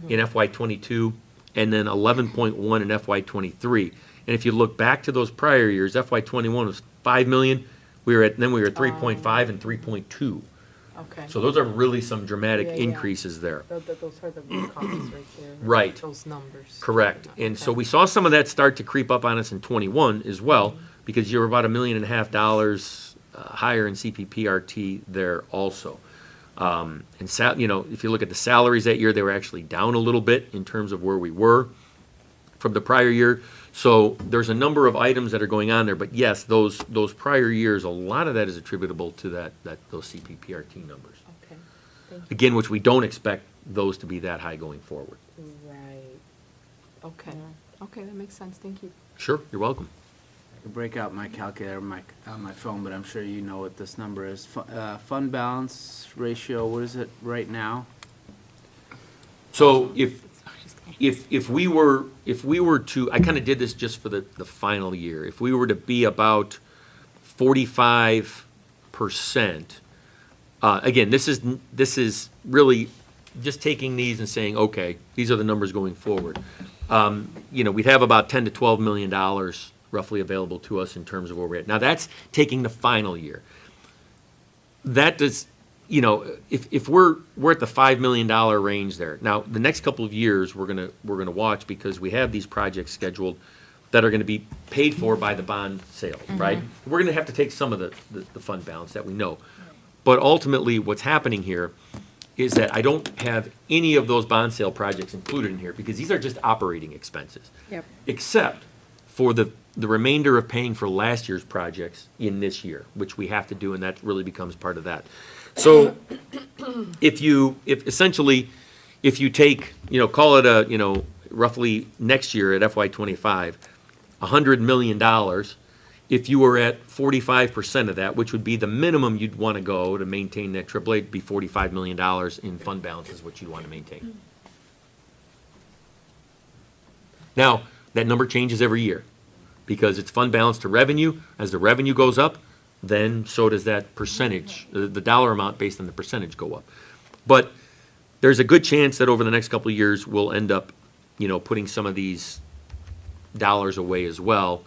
in FY '22 and then 11.1 in FY '23. And if you look back to those prior years, FY '21 was $5 million. We were at 3.5 and 3.2. Okay. So those are really some dramatic Yeah, yeah. increases there. Those are the root causes right there. Right. Those numbers. Correct. And so we saw some of that start to creep up on us in '21 as well, because you were about $1.5 million higher in CPPRT there also. And if you look at the salaries that year, they were actually down a little bit in terms of where we were from the prior year. So there's a number of items that are going on there, but yes, those prior years, a lot of that is attributable to those CPPRT numbers. Okay. Thank you. Again, which we don't expect those to be that high going forward. Right. Okay. Okay, that makes sense. Thank you. Sure, you're welcome. I could break out my calculator on my phone, but I'm sure you know what this number is. Fund balance ratio, what is it right now? So if we were to, I kind of did this just for the final year. If we were to be about 45%, again, this is really just taking these and saying, okay, these are the numbers going forward. We'd have about $10 to $12 million roughly available to us in terms of where we're at. Now that's taking the final year. That does, you know, if we're at the $5 million range there. Now, the next couple of years, we're gonna watch because we have these projects scheduled that are gonna be paid for by the bond sale, right? We're gonna have to take some of the fund balance that we know. But ultimately, what's happening here is that I don't have any of those bond sale projects included in here because these are just operating expenses. Yep. Except for the remainder of paying for last year's projects in this year, which we have to do, and that really becomes part of that. So if you take, you know, call it a, you know, roughly next year at FY '25, $100 million, if you were at 45% of that, which would be the minimum you'd want to go to maintain that AAA, it'd be $45 million in fund balance is what you'd want to maintain. Now, that number changes every year because it's fund balance to revenue. As the revenue goes up, then so does that percentage, the dollar amount based on the percentage go up. But there's a good chance that over the next couple of years, we'll end up, you know, putting some of these dollars away as well,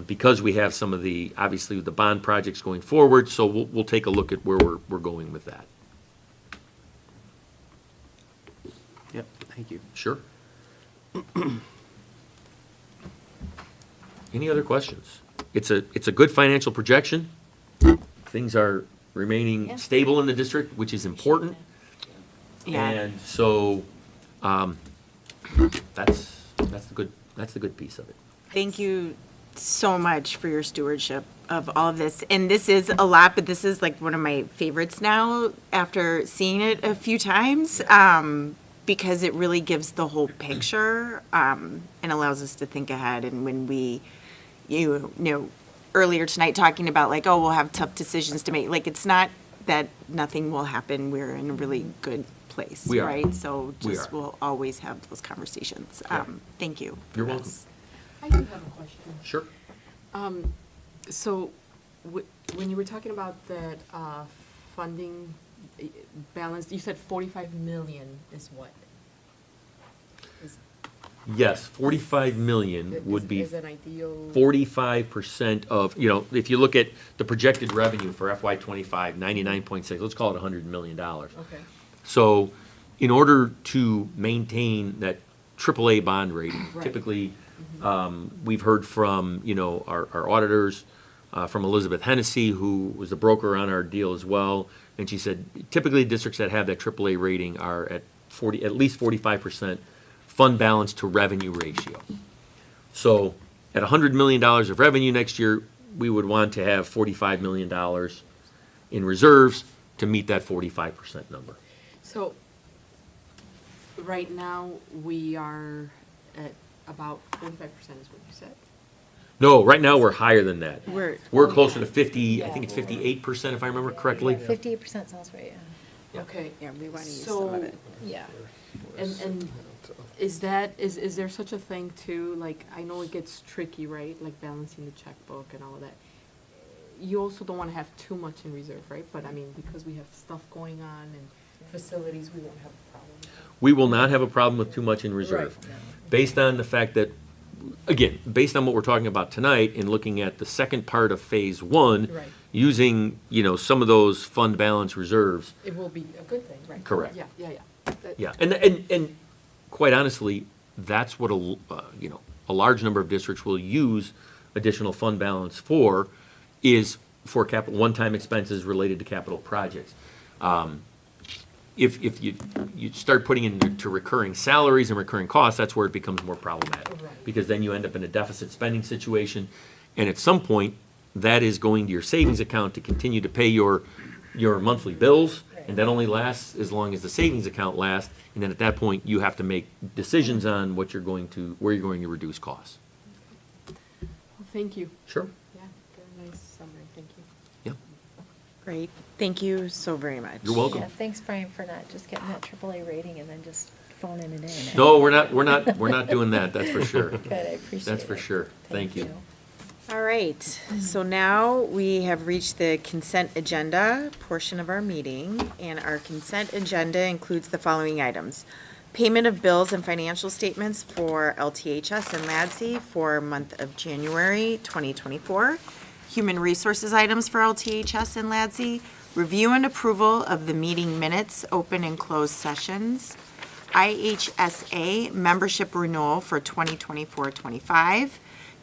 because we have some of the, obviously, the bond projects going forward, so we'll take a look at where we're going with that. Yep, thank you. Sure. Any other questions? It's a good financial projection. Things are remaining stable in the district, which is important. Yeah. And so, that's the good piece of it. Thank you so much for your stewardship of all of this. And this is a lot, but this is like one of my favorites now after seeing it a few times, because it really gives the whole picture, and allows us to think ahead. And when we, you know, earlier tonight talking about like, oh, we'll have tough decisions to make. Like, it's not that nothing will happen. We're in a really good place, We are. right? So We just are. we'll always have those conversations. Thank you. You're for welcome. this. I do have a question. Sure. So, when you were talking about that funding balance, you said 45 million is what? Yes, 45 million would be Is an ideal. 45% of, you know, if you look at the projected revenue for FY '25, 99.6, let's call it $100 million. Okay. So in order to maintain that AAA bond rating, Right. typically, we've heard from, you know, our auditors, from Elizabeth Hennessy, who was the broker on our deal as well, and she said, typically districts that have that AAA rating are at least 45% fund balance to revenue ratio. So at $100 million of revenue next year, we would want to have $45 million in reserves to meet that 45% number. So, right now, we are at about 45% is what you said? No, right now, we're higher than that. We're closer to 50, I think it's 58%, if I remember correctly. 58% sounds right, yeah. Okay. Yeah, we want to use So- some of it. Yeah. And is there such a thing too, like, I know it gets tricky, right, like balancing the checkbook and all of that. You also don't wanna have too much in reserve, right, but I mean, because we have stuff going on and facilities, we won't have a problem. We will not have a problem with too much in reserve. Based on the fact that, again, based on what we're talking about tonight and looking at the second part of phase one, Right. using, you know, some of those fund balance reserves. It will be a good thing, right? Correct. Yeah. That- Yeah, and quite honestly, that's what you know, a large number of districts will use additional fund balance for, is for one-time expenses related to capital projects. If you start putting into recurring salaries and recurring costs, that's where it becomes more problematic. Right. Because then you end up in a deficit spending situation, and at some point, that is going to your savings account to continue to pay your monthly bills, and that only lasts as long as the savings account lasts, and then at that point, you have to make decisions on where you're going to reduce costs. Well, thank you. Sure. Yeah, very nice summary, thank you. Yeah. Great. Thank you so very much. You're welcome. Yeah, thanks, Brian, for not just getting that AAA rating and then just phoning it in. No, we're not doing that, that's for sure. Good, I appreciate it. That's for sure. Thank you. All right, so now we have reached the consent agenda portion of our meeting, and our consent agenda includes the following items: payment of bills and financial statements for LTHS and LADSI for month of January 2024, human resources items for LTHS and LADSI, Review and approval of the meeting minutes, open and closed sessions. IHSA membership renewal for 2024-25.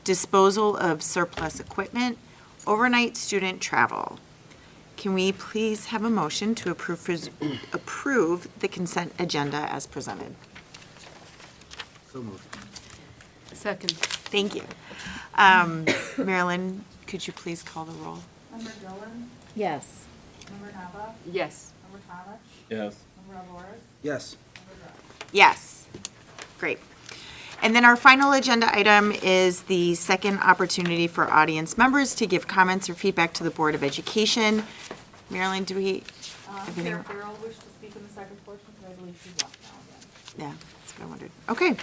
Disposal of surplus equipment. Overnight student travel. Can we please have a motion to approve the consent agenda as presented? So moved. Second. Thank you. Marilyn, could you please call the roll? Member Dillon? Yes. Member Nava? Yes. Member Thomas? Yes. Member Alvarez? Yes. Member Drury? Yes. Great. And then our final agenda item is the second opportunity for audience members to give comments or feedback to the Board of Education. Marilyn, do we? have any- Chair Farrell wished to speak in the second portion, but I believe she's left now again. Yeah, that's what I wondered. Okay.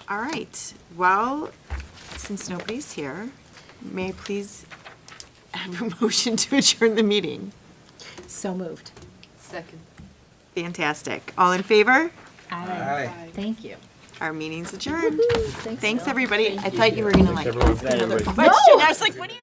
All right. Well, since nobody's here, may I please have a motion to adjourn the meeting? So moved. Second. Fantastic. All in favor? Aye. Thank you. Our meeting's adjourned. Thanks, Bill. everybody. I thought you were gonna like everyone. ask another question. I was like, what do you?